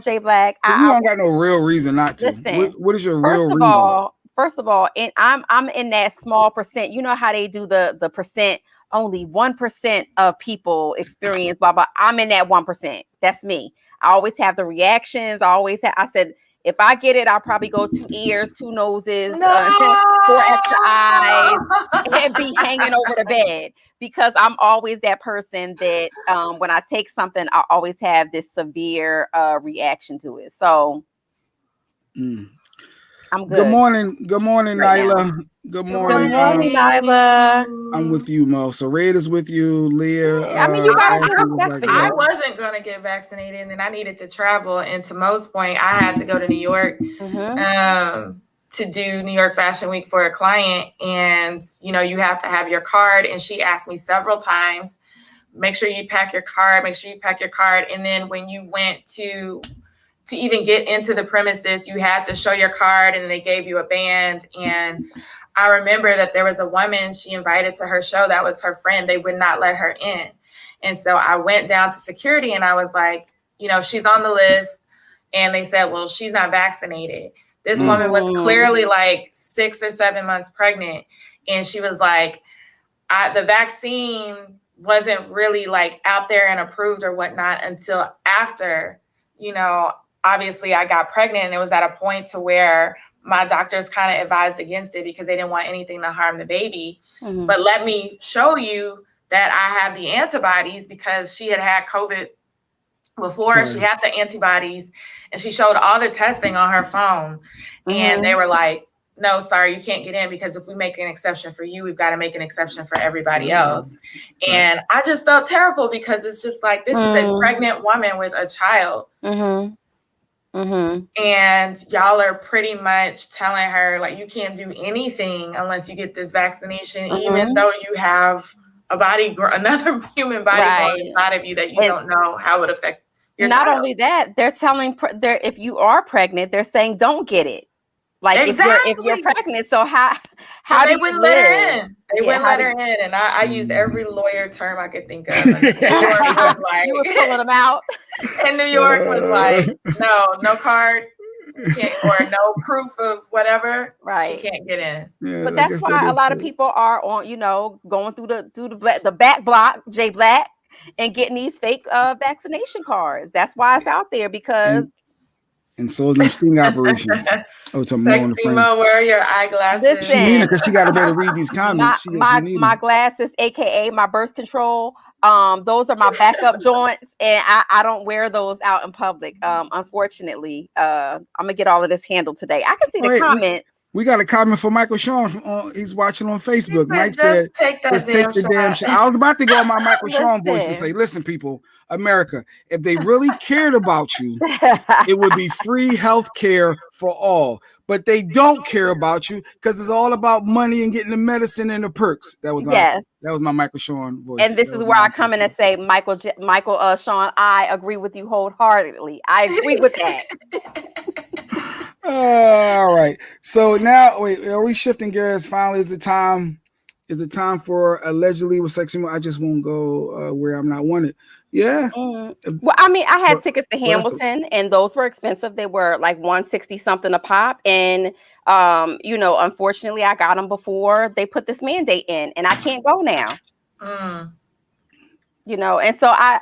Jay Black. You don't got no real reason not to. Listen, what is your real reason? First of all, and I'm in that small percent. You know how they do the percent, only 1% of people experience blah blah. I'm in that 1%. That's me. I always have the reactions. I said, if I get it, I'll probably go 2 ears, 2 noses, 4 extra eyes, and be hanging over the bed, because I'm always that person that when I take something, I always have this severe reaction to it. So I'm good. Good morning, Nyla. Good morning, Nyla. I'm with you, Mo. So Red is with you, Leah. I mean, you gotta do what's best for you. I wasn't gonna get vaccinated, and then I needed to travel. And to Mo's point, I had to go to New York to do New York Fashion Week for a client, and you have to have your card. And she asked me several times, make sure you pack your card. And then when you went to even get into the premises, you had to show your card, and they gave you a band. And I remember that there was a woman she invited to her show that was her friend. They would not let her in. And so I went down to security and I was like, she's on the list. And they said, well, she's not vaccinated. This woman was clearly like 6 or 7 months pregnant. And she was like, the vaccine wasn't really like out there and approved or whatnot until after, obviously I got pregnant, and it was at a point to where my doctors kind of advised against it because they didn't want anything to harm the baby. But let me show you that I have the antibodies, because she had COVID before. She had the antibodies, and she showed all the testing on her phone. And they were like, no, sorry, you can't get in, because if we make an exception for you, we've got to make an exception for everybody else. And I just felt terrible, because it's just like, this is a pregnant woman with a child. And y'all are pretty much telling her, like, you can't do anything unless you get this vaccination, even though you have another human body growing inside of you that you don't know how it would affect your child. Not only that, they're telling if you are pregnant, they're saying don't get it. Like if you're pregnant, so how they do wouldn't you let her live? in. They wouldn't let her in, and I used every lawyer term I could think of. And New York was like, you was pulling them out. And New York was like, no card, can't, or no proof of whatever. Right. She can't get in. Yeah, But that's why a lot of people are on, going through the back block, J Black, and getting these fake vaccination cards. That's why it's out there, because and so them sting operations. Oh, it's a Sexy Mo, wear your eyeglasses. Listen, she need it because she got to better read these comments. My glasses, aka my birth control. Those are my backup joints, and I don't wear those out in public. Unfortunately, I'm gonna get all of this handled today. I can see the comments. We got a comment from Michael Shawn. He's watching on Facebook. Mike said, said, "Just take the damn shot." I was about to go on my Michael Shawn voice and say, "Listen, people, America, if they really cared about you, it would be free health care for all. But they don't care about you because it's all about money and getting the medicine and the perks." That was that was my Michael Shawn voice. And this is where I come in and say, Michael, Shawn, I agree with you wholeheartedly. I agree with that. All right. So now, wait, are we shifting gears? Finally, is it time for allegedly with Sexy Mo? I just won't go where I'm not wanted. Yeah. Mm-hmm. Well, I mean, I had tickets to Hamilton, and those were expensive. They were like $160 something a pop, and unfortunately, I got them before they put this mandate in, and I can't go now. And so I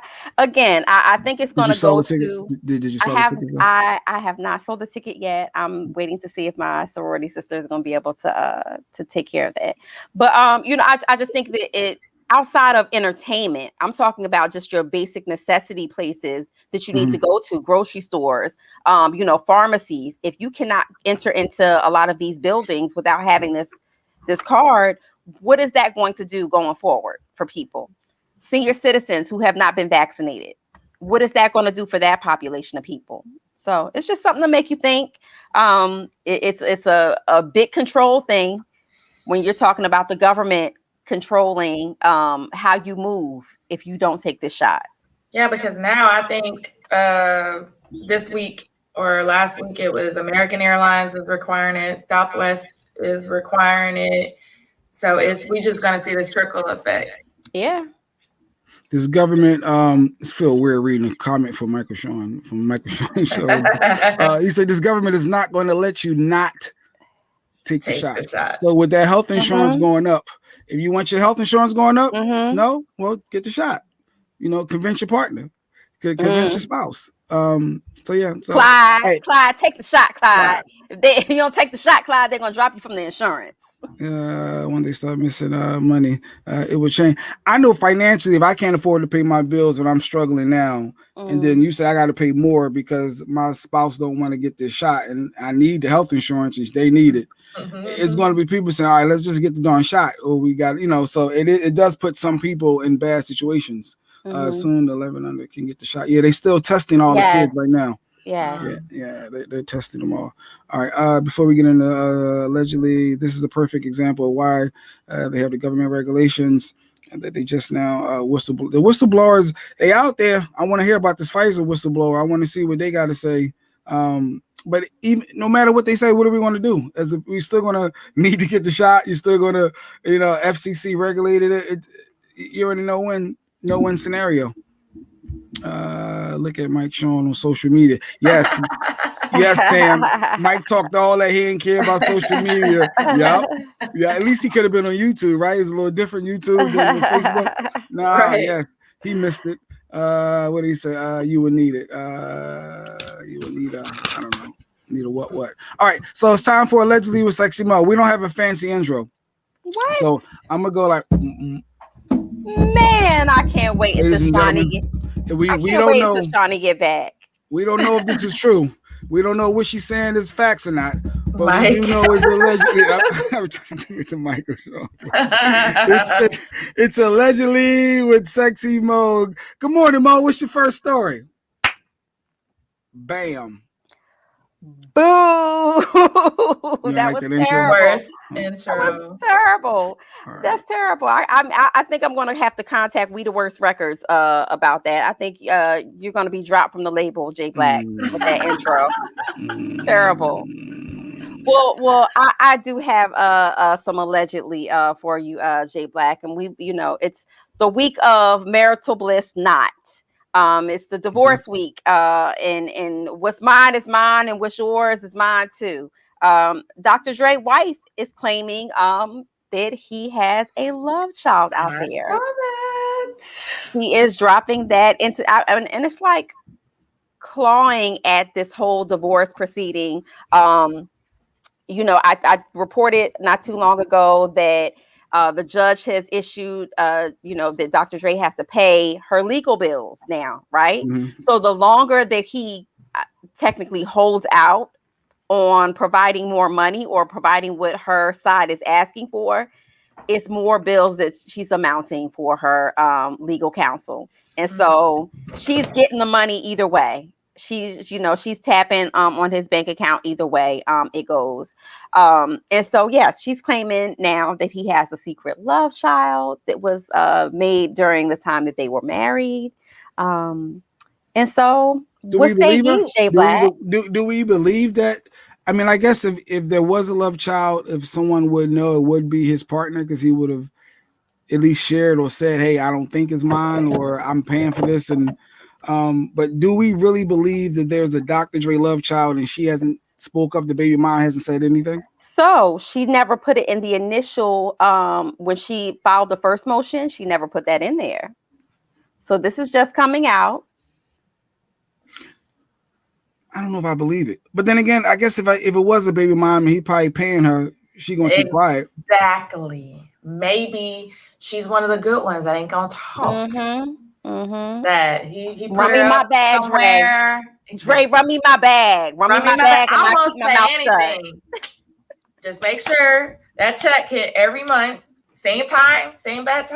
think it's going to go to. Did you sell the tickets? I have not sold the ticket yet. I'm waiting to see if my sorority sister is going to be able to take care of that. But I just think that it, outside of entertainment, I'm talking about just your basic necessity places that you need to go to, grocery stores, pharmacies. If you cannot enter into a lot of these buildings without having this card, what is that going to do going forward for people? Senior citizens who have not been vaccinated. What is that going to do for that population of people? So it's just something to make you think. It's a big control thing when you're talking about the government controlling how you move if you don't take this shot. Yeah, because now I think this week or last week it was American Airlines is requiring it, Southwest is requiring it. So we just gonna see this trickle effect. Yeah. This government, it's feel weird reading a comment from Michael Shawn show. He said this government is not going to let you not take the shot. So with that health insurance going up, if you want your health insurance going up, no, well, get the shot. Convince your partner, convince your spouse. So yeah. So, Clyde, take the shot, Clyde. If you don't take the shot, Clyde, they're gonna drop you from the insurance. When they start missing money, it will change. I know financially, if I can't afford to pay my bills and I'm struggling now, and then you say I got to pay more because my spouse don't want to get this shot and I need the health insurance and they need it. It's going to be people saying, all right, let's just get the darn shot. Or we got, so it does put some people in bad situations. Soon the 11 under can get the shot. Yeah, they still testing all the kids right now. Yeah, they're testing them all. All right. Before we get into allegedly, this is a perfect example of why they have the government regulations and that they just now the whistleblowers, they out there. I want to hear about this Pfizer whistleblower. I want to see what they got to say. But even no matter what they say, what are we going to do? We still going to need to get the shot. You're still going to, FCC regulated it. You already know when scenario. Look at Mike Shawn on social media. Yes, Tam. Mike talked all that. He didn't care about social media. Yeah. At least he could have been on YouTube, right? It's a little different YouTube than Facebook. Yes, he missed it. What did he say? You would need it. You would need I don't know. Need a what? All right. So it's time for allegedly with Sexy Mo. We don't have a fancy intro. What? So I'm gonna go like. Man, I can't wait until Shawnee. We don't know. Shawnee get back. We don't know if this is true. We don't know what she's saying is facts or not. But Mike. We do know it's allegedly. I'm trying to take it to Michael Shawn. It's allegedly with Sexy Mo. Good morning, Mo. What's your first story? Bam. Boo! That was terrible. Worst intro. That was terrible. Right. That's terrible. I think I'm going to have to contact We the Worst Records about that. I think you're going to be dropped from the label, J Black, with that intro. Terrible. Well, I do have some allegedly for you, Jay Black, and it's the week of marital bliss not. It's the divorce week, and what's mine is mine, and what's yours is mine too. Dr. Dre's wife is claiming that he has a love child out I there. saw that. He is dropping that into, and it's like clawing at this whole divorce proceeding. I reported not too long ago that the judge has issued, that Dr. Dre has to pay her legal bills now, right? Mm-hmm. So the longer that he technically holds out on providing more money or providing what her side is asking for, it's more bills that she's amounting for her legal counsel. And so she's getting the money either way. She's tapping on his bank account either way it goes. And so, yes, she's claiming now that he has a secret love child that was made during the time that they were married. And so, what say ye, Jay Black? Do we believe that? I mean, I guess if there was a love child, if someone would know, it would be his partner, because he would have at least shared or said, "Hey, I don't think it's mine," or "I'm paying for this." And but do we really believe that there's a Dr. Dre love child and she hasn't spoke up? The baby mom hasn't said anything. So she never put it in the initial when she filed the first motion. She never put that in there. So this is just coming out. I don't know if I believe it, but then again, I guess if it was a baby mom and he probably paying her, she gonna keep quiet. Exactly. Maybe she's one of the good ones that ain't gonna talk. That he put run her me my up bag, somewhere. Dre, run me my bag. Run me my bag, and I I won't keep my say mouth anything. Just make sure that check hit every month, same time, same bad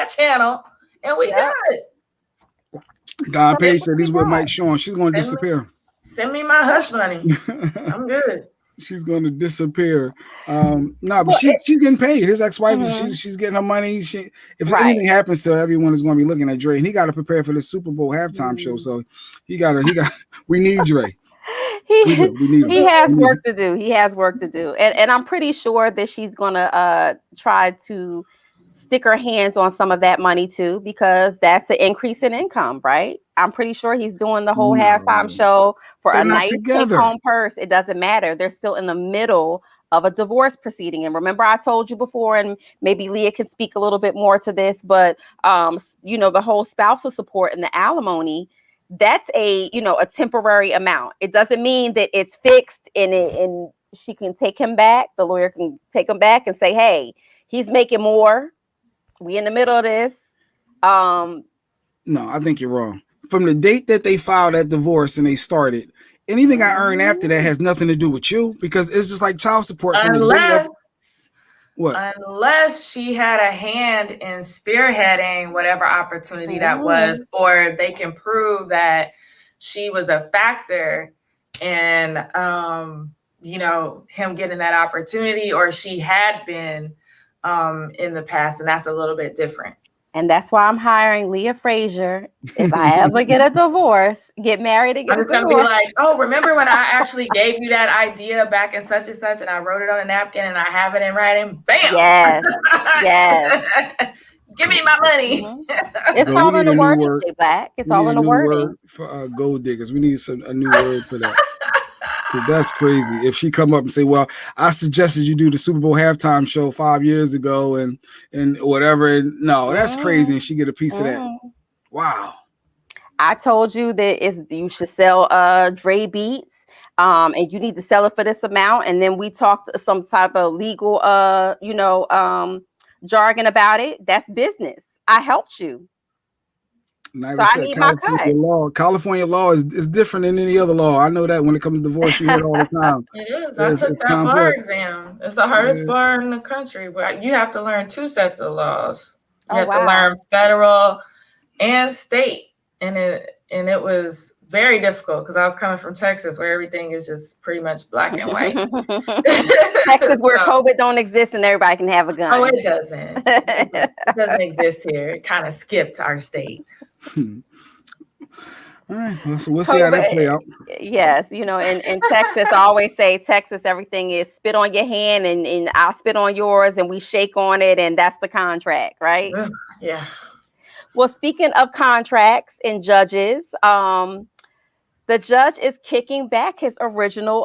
channel, and we good. Don Page said he's with Mike Shawn. She's going to disappear. Send me my hush money. I'm good. She's going to disappear. But she's getting paid. His ex-wife, she's getting her money. If anything happens to her, everyone is going to be looking at Dre, and he got to prepare for the Super Bowl halftime show. So we need Dre. He has work to do. He has work to do, and I'm pretty sure that she's gonna try to stick her hands on some of that money too, because that's an increase in income, right? I'm pretty sure he's doing the whole halftime show for a nice take-home purse. It doesn't matter. They're still in the middle of a divorce proceeding. And remember, I told you before, and maybe Leah can speak a little bit more to this, but the whole spousal support and the alimony, that's a temporary amount. It doesn't mean that it's fixed and she can take him back. The lawyer can take him back and say, hey, he's making more. We in the middle of this. No, I think you're wrong. From the date that they filed that divorce and they started, anything I earn after that has nothing to do with you, because it's just like child support. Unless she had a hand in spearheading whatever opportunity that was, or they can prove that she was a factor in him getting that opportunity, or she had been in the past, and that's a little bit different. And that's why I'm hiring Leah Frazier. If I ever get a divorce, get married and get I'm just gonna be like, oh, remember when I actually gave you that idea back in such and such, and I wrote it on a napkin and I have it in writing? Bam! Yes. Give me my money. It's all in the wording, Black. It's all in the wording. For gold diggers, we need a new word for that. That's crazy. If she come up and say, well, I suggested you do the Super Bowl halftime show 5 years ago and whatever. No, that's crazy. And she get a piece of that. Wow. I told you that you should sell Dre beats and you need to sell it for this amount. And then we talked some type of legal jargon about it. That's business. I helped you. Like I need California law is different than any other law. I know that when it comes to divorce, you hear it all the time. It is. I took that bar exam. It's the hardest bar in the country. But you have to learn 2 sets of laws. You have to learn federal and state, and it was very difficult because I was coming from Texas, where everything is just pretty much black and white. Texas, where COVID don't exist and everybody can have a gun. Oh, it doesn't. It doesn't exist here. It kind of skipped our state. All right, so we'll see how that play out. Yes, in Texas, I always say Texas, everything is spit on your hand and I'll spit on yours and we shake on it and that's the contract, right? Yeah. Well, speaking of contracts and judges, the judge is kicking back his original,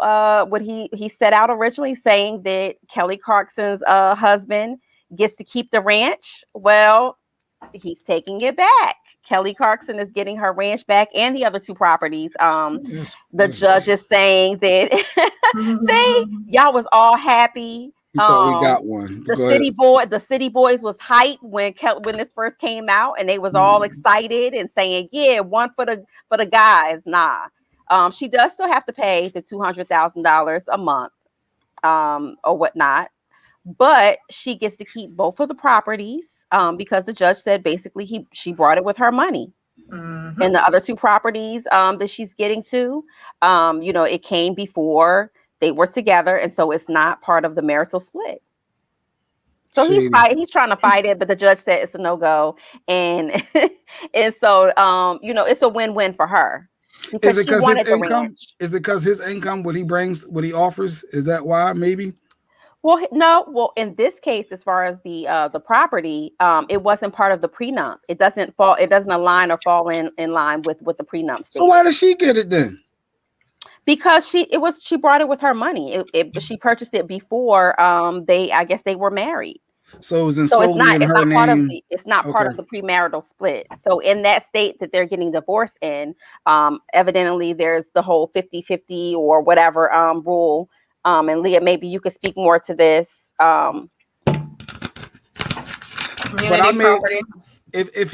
what he set out originally, saying that Kelly Clarkson's husband gets to keep the ranch. Well, he's taking it back. Kelly Clarkson is getting her ranch back and the other two properties. The judge is saying that, see, y'all was all happy. You thought we got one. The city boys was hyped when this first came out, and they was all excited and saying, "Yeah, one for the guys." Nah, she does still have to pay the $200,000 a month, or whatnot, but she gets to keep both of the properties. Because the judge said basically she brought it with her money. And the other two properties that she's getting to, it came before they were together, and so it's not part of the marital split. So he's trying to fight it, but the judge said it's a no-go, and and so it's a win-win for her. Is it because his income? Is it because his income, what he brings, what he offers? Is that why? Maybe. Well, no. Well, in this case, as far as the property, it wasn't part of the prenup. It doesn't align or fall in line with the prenup. So why does she get it then? Because she brought it with her money. She purchased it before I guess they were married. So it was solely in her name. It's not part of the premarital split. So in that state that they're getting divorced in, evidently there's the whole 50-50 or whatever rule. And Leah, maybe you could speak more to this. Community property. If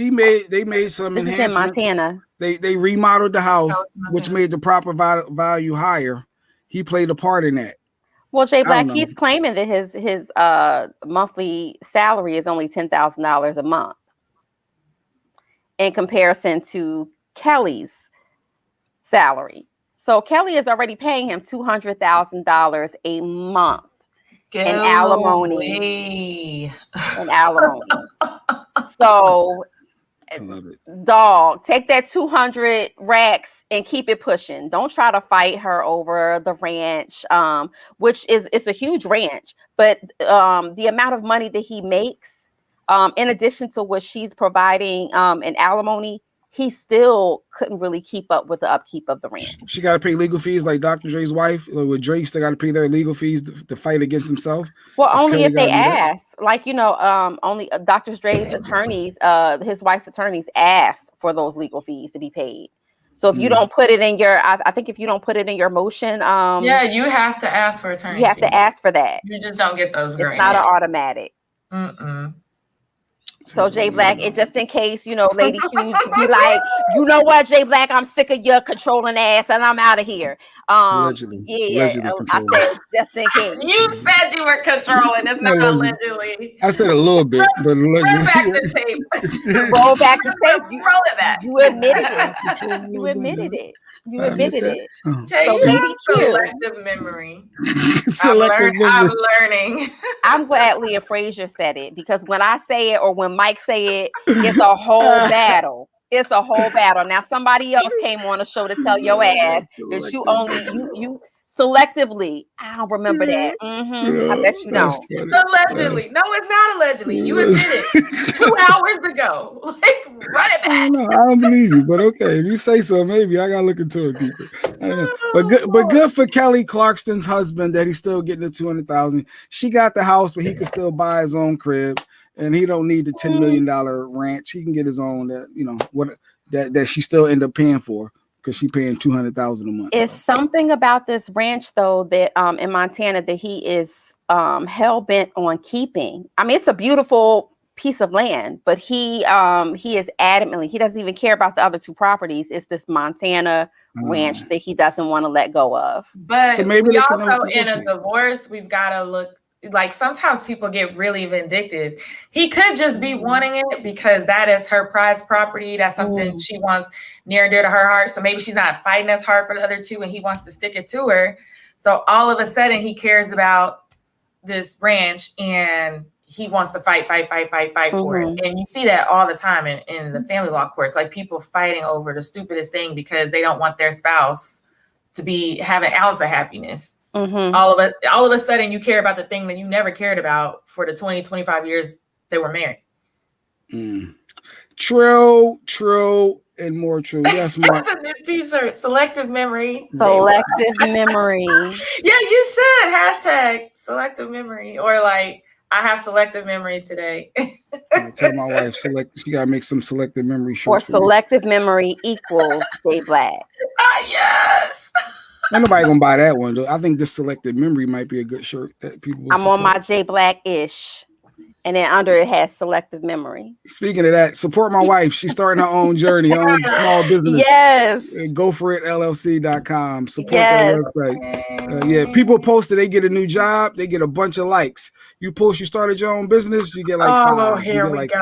they made some enhancements. In Montana. They remodeled the house, which made the proper value higher. He played a part in that. Well, Jay Black, he's claiming that his monthly salary is only $10,000 a month in comparison to Kelly's salary. So Kelly is already paying him $200,000 a month in alimony. So, dog, take that 200 racks and keep it pushing. Don't try to fight her over the ranch, which it's a huge ranch. But the amount of money that he makes, in addition to what she's providing in alimony, he still couldn't really keep up with the upkeep of the ranch. She got to pay legal fees like Dr. Dre's wife. With Dre still got to pay their legal fees to fight against himself. Well, only if they ask. Like, only Dr. Dre's attorneys, his wife's attorneys asked for those legal fees to be paid. So if you don't put it in your, I think if you don't put it in your motion. Yeah, you have to ask for attorneys. You have to ask for that. You just don't get those grants. It's not an automatic. So Jay Black, and just in case, Lady Q be like, you know what, Jay Black, I'm sick of your controlling ass and I'm out of here. Allegedly. I said just in case. You said you were controlling. It's not allegedly. I said a little bit, but allegedly. Roll back the tape. Roll back the tape. Roll it back. You admitted it. You admitted it. You admitted it. Jay, so you have selective memory. I'm learning. I'm glad Leah Frazier said it, because when I say it or when Mike say it, it's a whole battle. It's a whole battle. Now somebody else came on the show to tell your ass that you only you selectively. I don't remember that. I bet you don't. Allegedly. No, it's not allegedly. You admitted 2 hours ago. Like, run it back. I don't believe you, but okay. If you say so, maybe I gotta look into it deeper. I don't know. But good for Kelly Clarkson's husband that he's still getting the $200,000. She got the house, but he can still buy his own crib, and he don't need the $10 million ranch. He can get his own that she still end up paying for. Because she's paying $200,000 a month. It's something about this ranch, though, that in Montana that he is hell bent on keeping. I mean, it's a beautiful piece of land, but he is adamantly, he doesn't even care about the other two properties. It's this Montana ranch that he doesn't want to let go of. But so maybe we also in a divorce, we've got to look. Like, sometimes people get really vindictive. He could just be wanting it because that is her prized property. That's something she wants near and dear to her heart. So maybe she's not fighting as hard for the other two and he wants to stick it to her. So all of a sudden he cares about this ranch and he wants to fight for it. And you see that all the time in the family law courts, like people fighting over the stupidest thing because they don't want their spouse to be having an ounce of happiness. All of a sudden you care about the thing that you never cared about for the 20-25 years they were married. True, and more true. Yes, Mark. That's a new t-shirt. Selective memory. Selective memory. Yeah, you should. Hashtag selective memory, or like, I have selective memory today. I tell my wife she gotta make some selective memory shirts for selective memory equals J Black. Yes. Ain't nobody gonna buy that one though. I think just selective memory might be a good shirt that people will I'm support. on my J Black-ish. And then under it has selective memory. Speaking of that, support my wife. She's starting her own journey, her own small business. Yes. Go for it, LLC.com. Support that website. Yeah, people post it, they get a new job, they get a bunch of likes. You post you started your own business, you get like 5. Here we go.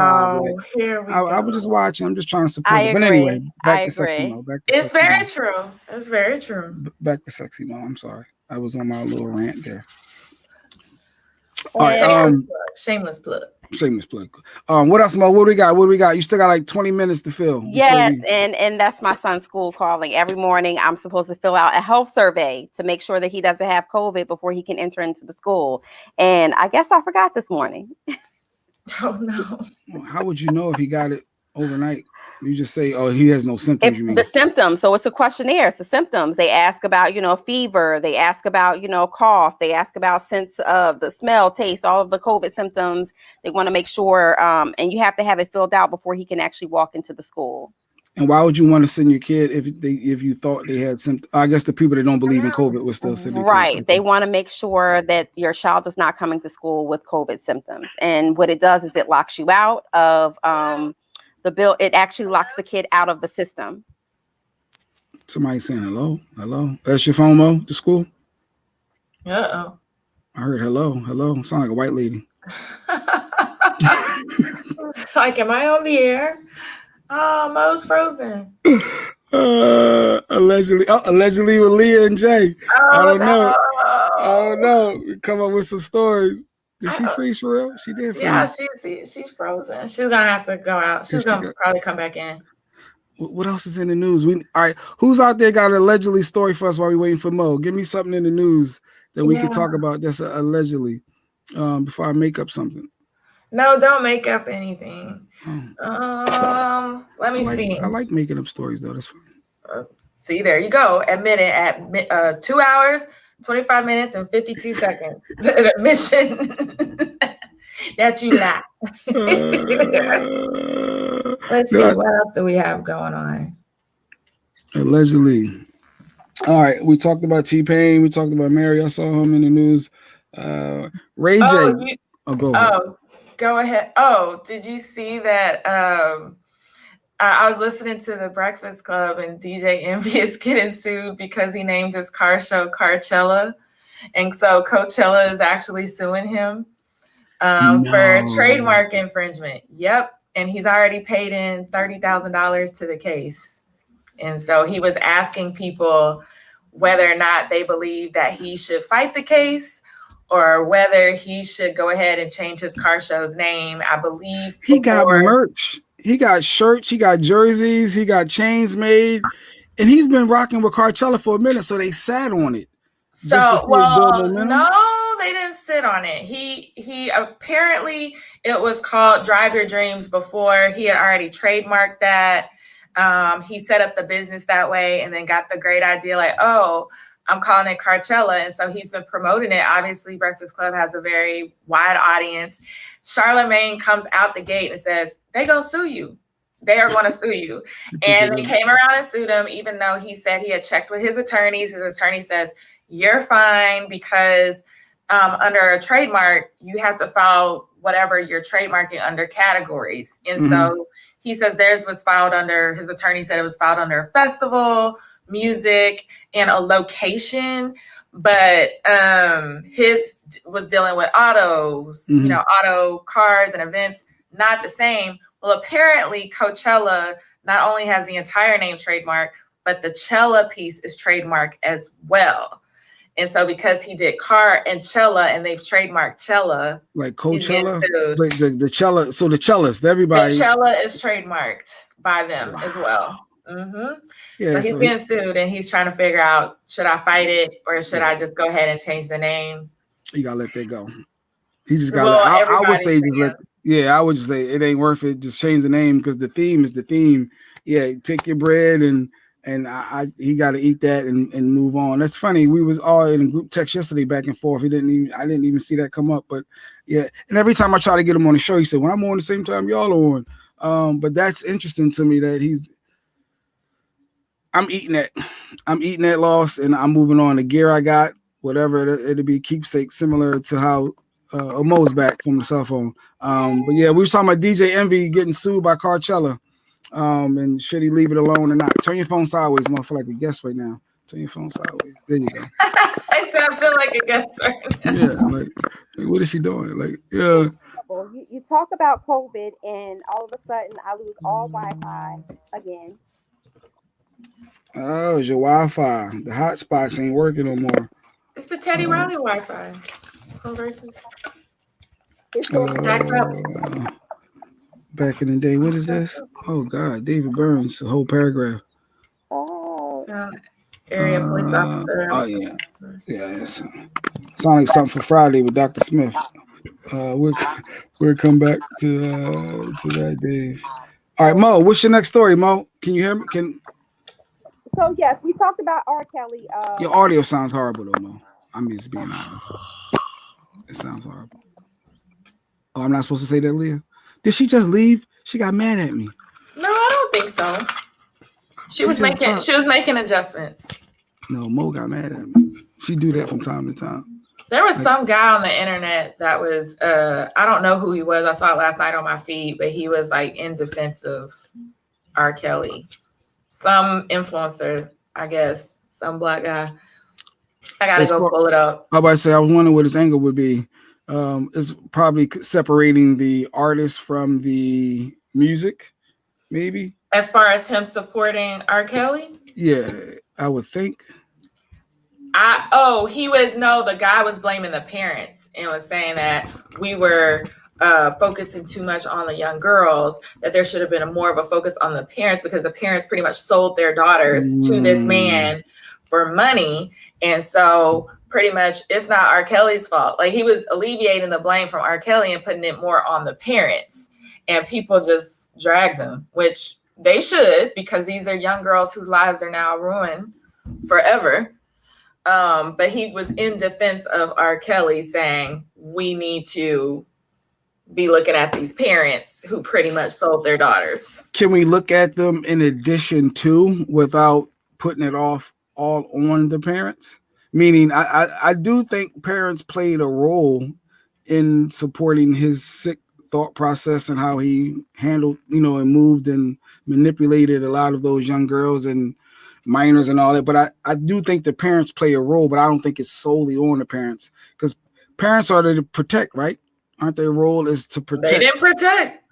I was just watching. I'm just trying to support I it. agree. But anyway, back I to Sexy agree. Mo. Back to It's Sexy very Mo. true. It's very true. Back to Sexy Mo. I'm sorry. I was on my little rant there. All right. Shameless plug. What else, Mo? What do we got? You still got like 20 minutes to fill. Yes, and that's my son's school calling. Every morning I'm supposed to fill out a health survey to make sure that he doesn't have COVID before he can enter into the school. And I guess I forgot this morning. Oh no. How would you know if he got it overnight? You just say, oh, he has no symptoms, you mean? The symptoms. So it's a questionnaire. It's the symptoms. They ask about, fever. They ask about, cough. They ask about sense of the smell, taste, all of the COVID symptoms. They want to make sure, and you have to have it filled out before he can actually walk into the school. And why would you want to send your kid if you thought they had symptoms? I guess the people that don't believe in COVID would still send their kids. Right. They want to make sure that your child is not coming to school with COVID symptoms. And what it does is it locks you out of the bill. It actually locks the kid out of the system. Somebody saying hello. That's your phone, Mo, to school? Uh-oh. I heard hello. Sound like a white lady. Like, am I on the air? Oh, Mo's frozen. Allegedly with Leah and Jay. I don't know. We come up with some stories. Did she freeze for real? She did freeze. Yeah, she's frozen. She's gonna have to go out. She's gonna probably come back in. What else is in the news? All right, who's out there got an allegedly story for us while we're waiting for Mo? Give me something in the news that we can talk about that's allegedly before I make up something. No, don't make up anything. Let me see. I like making up stories though. That's fine. See, there you go. Admit it at 2 hours, 25 minutes, and 52 seconds. Admission that you lie. Let's see. What else do we have going on? Allegedly. All right. We talked about T-Pain. We talked about Mary. I saw him in the news. Ray J. Go ahead. Go ahead. Oh, did you see that? I was listening to the Breakfast Club and DJ Envy is getting sued because he named his car show Carchella. And so Coachella is actually suing him for trademark infringement. Yep. And he's already paid in $30,000 to the case. And so he was asking people whether or not they believe that he should fight the case or whether he should go ahead and change his car show's name. I believe he got merch. He got shirts. He got jerseys. He got chains made. And he's been rocking with Carchella for a minute, so they sat on it. No, they didn't sit on it. He apparently, it was called Drive Your Dreams before. He had already trademarked that. He set up the business that way and then got the great idea like, oh, I'm calling it Carchella. And so he's been promoting it. Obviously, Breakfast Club has a very wide audience. Charlamagne comes out the gate and says, they gonna sue you. They are going to sue you. And they came around and sued him, even though he said he had checked with his attorneys. His attorney says, you're fine because under a trademark, you have to file whatever you're trademarking under categories. And so he says theirs was filed under, his attorney said it was filed under a festival, music, and a location. But his was dealing with autos, auto cars and events, not the same. Well, apparently Coachella not only has the entire name trademark, but the Cella piece is trademark as well. And so because he did Car and Cella, and they've trademarked Cella, like Coachella, the Cella. So the cellist, everybody. The Cella is trademarked by them as well. Yeah, so he's getting sued, and he's trying to figure out, should I fight it or should I just go ahead and change the name? You gotta let that go. He just got. I would say just let. Yeah, I would just say it ain't worth it. Just change the name because the theme is the theme. Yeah, take your bread and he got to eat that and move on. That's funny. We was all in a group text yesterday back and forth. I didn't even see that come up. But yeah, and every time I try to get him on the show, he said, "When I'm on the same time y'all are on." But that's interesting to me that I'm eating that loss, and I'm moving on. The gear I got, whatever it'll be, keepsake, similar to how Mo's back from the cell phone. But yeah, we were talking about DJ Envy getting sued by Coachella. And should he leave it alone or not? Turn your phone sideways. I'm feel like a guest right now. Turn your phone sideways. There you go. I feel like a guest right now. Yeah, like what is she doing? Like, yeah. You talk about COVID, and all of a sudden I lose all Wi-Fi again. Oh, it's your Wi-Fi. The hotspots ain't working no more. It's the Teddy Riley Wi-Fi. Versus. Back in the day, what is this? Oh God, David Burns, the whole paragraph. Area police officer. Oh yeah, Sounds like something for Friday with Dr. Smith. We'll come back to that, Dave. All right, Mo, what's your next story, Mo? Can you hear me? So yes, we talked about R. Kelly. Your audio sounds horrible though, Mo. I'm just being honest. It sounds horrible. Oh, I'm not supposed to say that, Leah? Did she just leave? She got mad at me. No, I don't think so. She was making adjustments. No, Mo got mad at me. She do that from time to time. There was some guy on the internet that was I don't know who he was. I saw it last night on my feed, but he was like in defense of R. Kelly. Some influencer, I guess, some black guy. I gotta go pull it up. I was about to say, I was wondering what his angle would be. It's probably separating the artist from the music, maybe. As far as him supporting R. Kelly? Yeah, I would think. The guy was blaming the parents and was saying that we were focusing too much on the young girls, that there should have been more of a focus on the parents because the parents pretty much sold their daughters to this man for money. And so pretty much it's not R. Kelly's fault. Like he was alleviating the blame from R. Kelly and putting it more on the parents, and people just dragged him, which they should, because these are young girls whose lives are now ruined forever. But he was in defense of R. Kelly, saying we need to be looking at these parents who pretty much sold their daughters. Can we look at them in addition to, without putting it off all on the parents? Meaning, I do think parents played a role in supporting his sick thought process and how he handled, and moved and manipulated a lot of those young girls and minors and all that. But I do think the parents play a role, but I don't think it's solely on the parents, because parents are there to protect, right? Aren't their role is to protect? They didn't protect.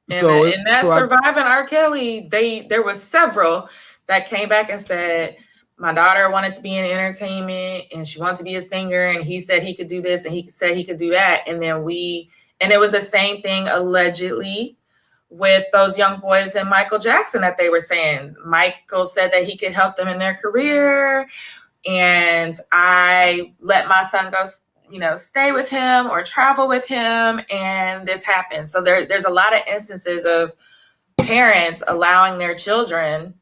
And surviving R. Kelly, there was several that came back and said, my daughter wanted to be in entertainment and she wanted to be a singer, and he said he could do this and he said he could do that. And it was the same thing allegedly with those young boys and Michael Jackson that they were saying. Michael said that he could help them in their career, and I let my son go, stay with him or travel with him, and this happened. So there's a lot of instances of parents allowing their children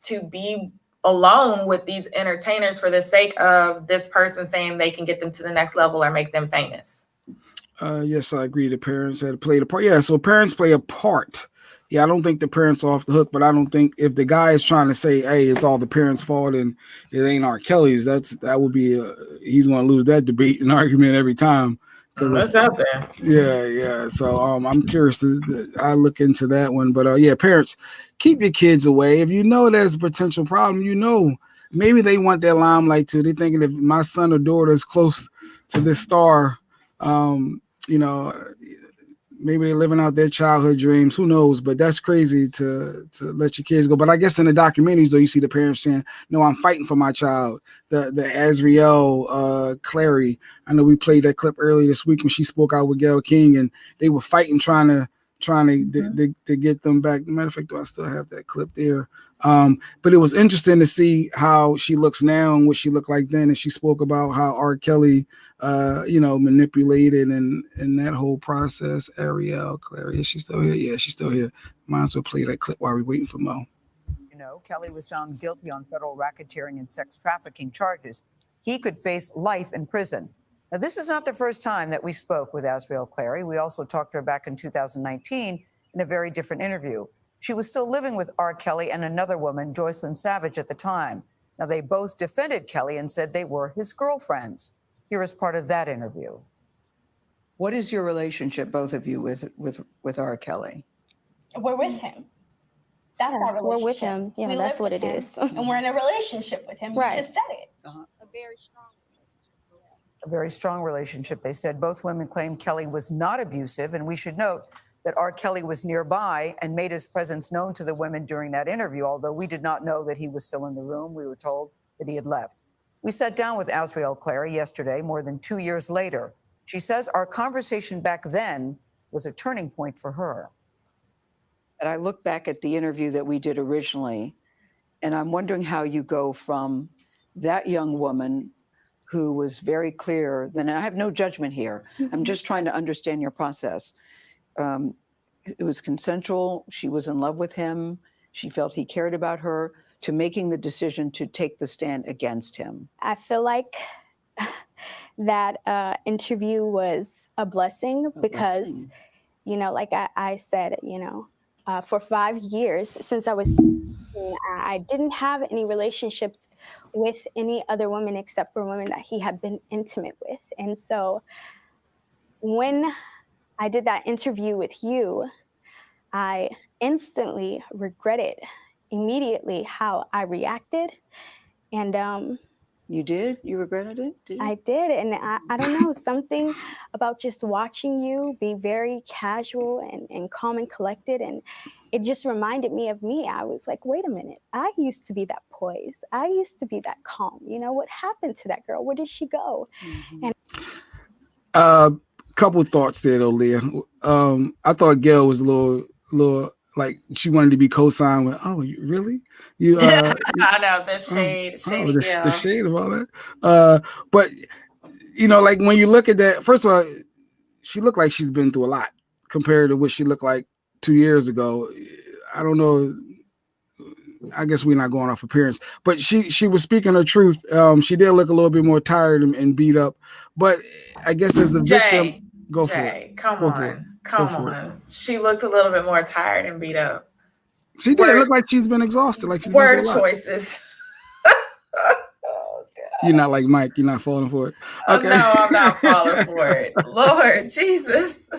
to be alone with these entertainers for the sake of this person saying they can get them to the next level or make them famous. Yes, I agree. The parents had played a part. Yeah, so parents play a part. Yeah, I don't think the parents are off the hook, but I don't think if the guy is trying to say, hey, it's all the parents' fault and it ain't R. Kelly's, that would be he's going to lose that debate and argument every time. That's out there. Yeah. So I'm curious. I look into that one, but parents, keep your kids away. If you know there's a potential problem, maybe they want that limelight too. They're thinking if my son or daughter is close to this star, maybe they're living out their childhood dreams. Who knows? But that's crazy to let your kids go. But I guess in the documentaries, though, you see the parents saying, "No, I'm fighting for my child." The Azriel Clary. I know we played that clip earlier this week when she spoke out with Gayle King, and they were fighting, trying to get them back. Matter of fact, do I still have that clip there? But it was interesting to see how she looks now and what she looked like then. And she spoke about how R. Kelly, manipulated and that whole process. Ariel, Clary, is she still here? Yeah, she's still here. Might as well play that clip while we're waiting for Mo. Kelly was found guilty on federal racketeering and sex trafficking charges. He could face life in prison. Now, this is not the first time that we spoke with Azriel Clary. We also talked to her back in 2019 in a very different interview. She was still living with R. Kelly and another woman, Joycelyn Savage, at the time. Now, they both defended Kelly and said they were his girlfriends. Here is part of that interview. What is your relationship, both of you, with R. Kelly? We're with him. That's our relationship. We're with him. Yeah, we that's what it him, is. And we're in a relationship with him. Right. You just said it. A very strong A very strong relationship. They said both women claimed Kelly was not abusive, and we should note that R. Kelly was nearby and made his presence known to the women during that interview, although we did not know that he was still in the room. We were told that he had left. We sat down with Azriel Clary yesterday, more than 2 years later. She says our conversation back then was a turning point for her. And I look back at the interview that we did originally, and I'm wondering how you go from that young woman who was very clear, and I have no judgment here. I'm just trying to understand your process. It was consensual. She was in love with him. She felt he cared about her, to making the decision to take the stand against him. I feel like that interview was a blessing because, like I said, for 5 years since I was 16, I didn't have any relationships with any other women except for women that he had been intimate with. And so when I did that interview with you, I instantly regretted immediately how I reacted. And you did? You regretted it? I did. And I don't know, something about just watching you be very casual and calm and collected. And it just reminded me of me. I was like, wait a minute. I used to be that poised. I used to be that calm. What happened to that girl? Where did she go? And couple thoughts there, though, Leah. I thought Gayle was a little like she wanted to be co-signed with. Oh, really? You? I know the shade. The shade of all that. But like when you look at that, first of all, she looked like she's been through a lot compared to what she looked like 2 years ago. I don't know. I guess we're not going off appearance, but she was speaking her truth. She did look a little bit more tired and beat up, but I guess as a victim, go for it. Come on. She looked a little bit more tired and beat up. She did look like she's been exhausted. Like she's word choices. You're not like Mike. You're not falling for it. Okay. No, I'm not falling for it. Lord Jesus.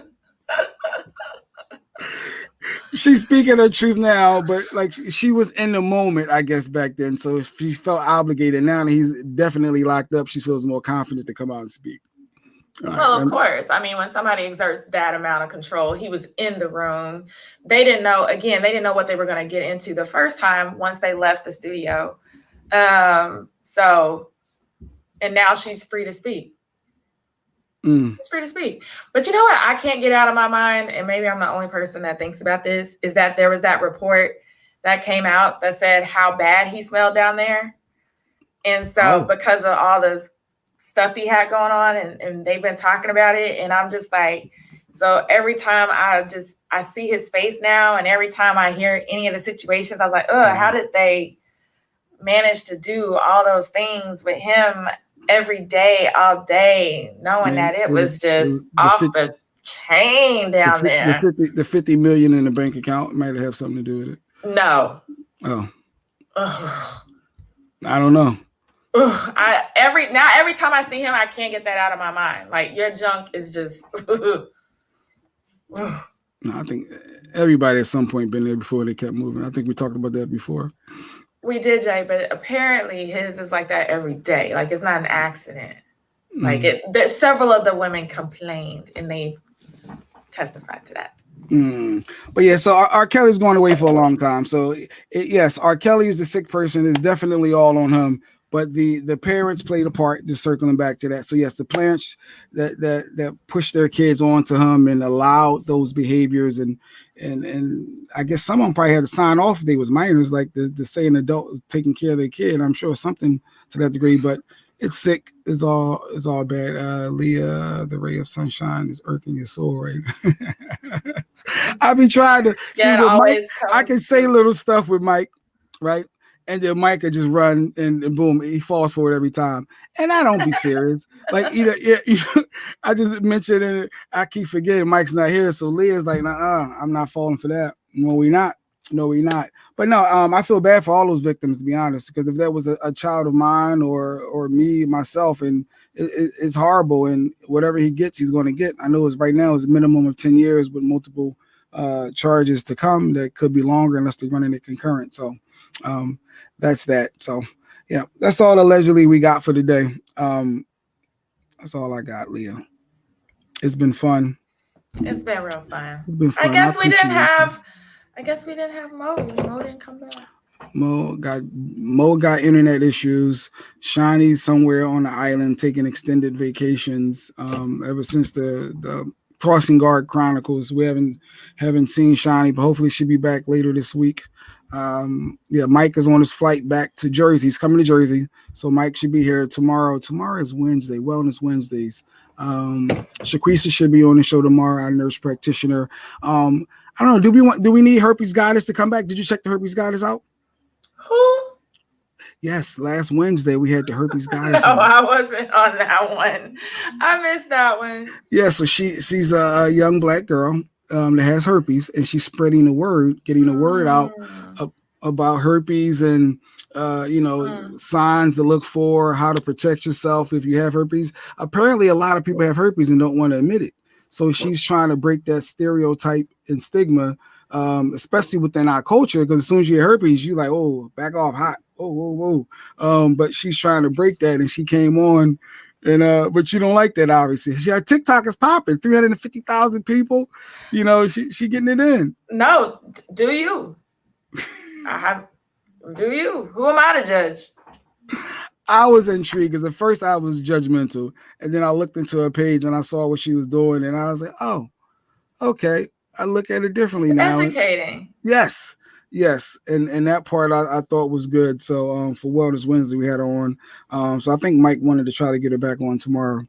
She's speaking her truth now, but like she was in the moment, I guess, back then. So she felt obligated. Now that he's definitely locked up, she feels more confident to come out and speak. Well, of course. I mean, when somebody exerts that amount of control, he was in the room. They didn't know what they were going to get into the first time once they left the studio. And now she's free to speak. It's free to speak. But you know what I can't get out of my mind, and maybe I'm the only person that thinks about this, is that there was that report that came out that said how bad he smelled down there. And so because of all the stuff he had going on, and they've been talking about it, and I'm just like, so every time I see his face now, and every time I hear any of the situations, I was like, how did they manage to do all those things with him every day, all day, knowing that it was just off the chain down there. The 50 million in the bank account might have something to do with it. No. Oh. I don't know. Every time I see him, I can't get that out of my mind. Like, your junk is just. No, I think everybody at some point been there before. They kept moving. I think we talked about that before. We did, Jay, but apparently his is like that every day. Like, it's not an accident. Like, several of the women complained, and they testify to that. But yeah, so R. Kelly's going away for a long time. So yes, R. Kelly is the sick person. It's definitely all on him. But the parents played a part. Just circling back to that. So yes, the parents that pushed their kids onto him and allowed those behaviors, and I guess some of them probably had to sign off if they was minors, like the say an adult is taking care of their kid. I'm sure something to that degree, but it's sick. It's all bad. Leah, the ray of sunshine is irking your soul right now. I've been trying to see with Mike. I can say little stuff with Mike, right? And then Mike could just run and boom, he falls for it every time. And I don't be serious. Like I just mentioned it. I keep forgetting Mike's not here. So Leah's like, I'm not falling for that. No, we not. But no, I feel bad for all those victims, to be honest, because if that was a child of mine or me, myself, and it's horrible, and whatever he gets, he's going to get. I know it's right now is a minimum of 10 years with multiple charges to come that could be longer unless they're running it concurrent. So that's that. So yeah, that's all allegedly we got for today. That's all I got, Leah. It's been fun. It's been real fun. It's been fun. I guess we didn't have Mo. Mo didn't come back. Mo got internet issues. Shawnee's somewhere on the island taking extended vacations. Ever since the Crossing Guard Chronicles, we haven't seen Shawnee, but hopefully she'll be back later this week. Mike is on his flight back to Jersey. He's coming to Jersey, so Mike should be here tomorrow. Tomorrow is Wednesday, Wellness Wednesdays. Shaquisa should be on the show tomorrow, our nurse practitioner. I don't know. Do we need Herpes Goddess to come back? Did you check the Herpes Goddess out? Who? Yes, last Wednesday we had the Herpes Goddess. No, I wasn't on that one. I missed that one. Yeah, so she's a young black girl that has herpes, and she's spreading the word, getting the word out about herpes and signs to look for, how to protect yourself if you have herpes. Apparently, a lot of people have herpes and don't want to admit it. So she's trying to break that stereotype and stigma, especially within our culture, because as soon as you get herpes, you're like, oh, back off, hot. Oh, whoa. But she's trying to break that, and she came on, and but you don't like that, obviously. TikTok is popping, 350,000 people. She getting it in. No, do you? Do you? Who am I to judge? I was intrigued because at first I was judgmental, and then I looked into her page and I saw what she was doing, and I was like, oh, okay. I look at it differently now. Educating. Yes. And that part I thought was good. So for Wellness Wednesday, we had her on. So I think Mike wanted to try to get her back on tomorrow,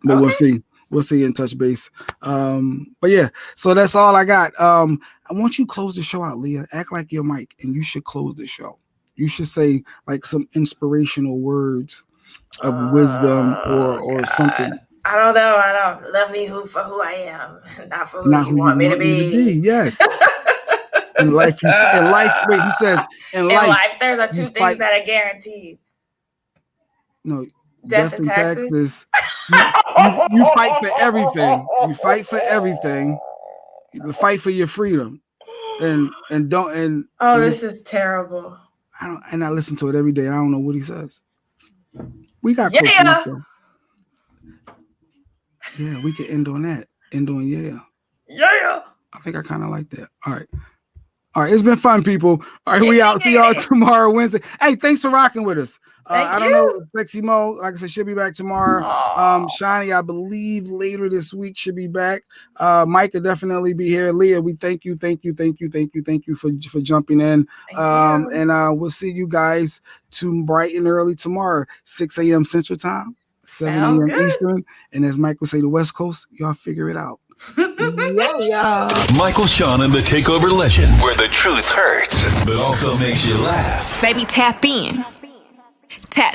but okay. We'll see. We'll see in touch base. But yeah, so that's all I got. I want you to close the show out, Leah. Act like you're Mike, and you should close the show. You should say like some inspirational words of wisdom or something. I don't know. I don't love me for who I am, not for who you want me to be. Yes. In life, wait, he says, in life, there's are two things that are guaranteed. No, death and taxes. You fight for everything. You fight for everything. You fight for your freedom. This is terrible. I listen to it every day. I don't know what he says. We got close enough, though. Yeah, we could end on that. End on yeah. I think I kind of like that. All right, it's been fun, people. All right, we out. See y'all tomorrow, Wednesday. Hey, thanks for rocking with us. I don't know, Sexy Mo, like I said, she'll be back tomorrow. Shawnee, I believe later this week should be back. Mike will definitely be here. Leah, we thank you for jumping in. And we'll see you guys bright and early tomorrow, 6 a.m. Central Time, 7 a.m. Eastern. And as Mike would say, the West Coast, y'all figure it out. Michael, Shawn, and the Takeover Legend, where the truth hurts, but also makes you laugh. Baby, tap in.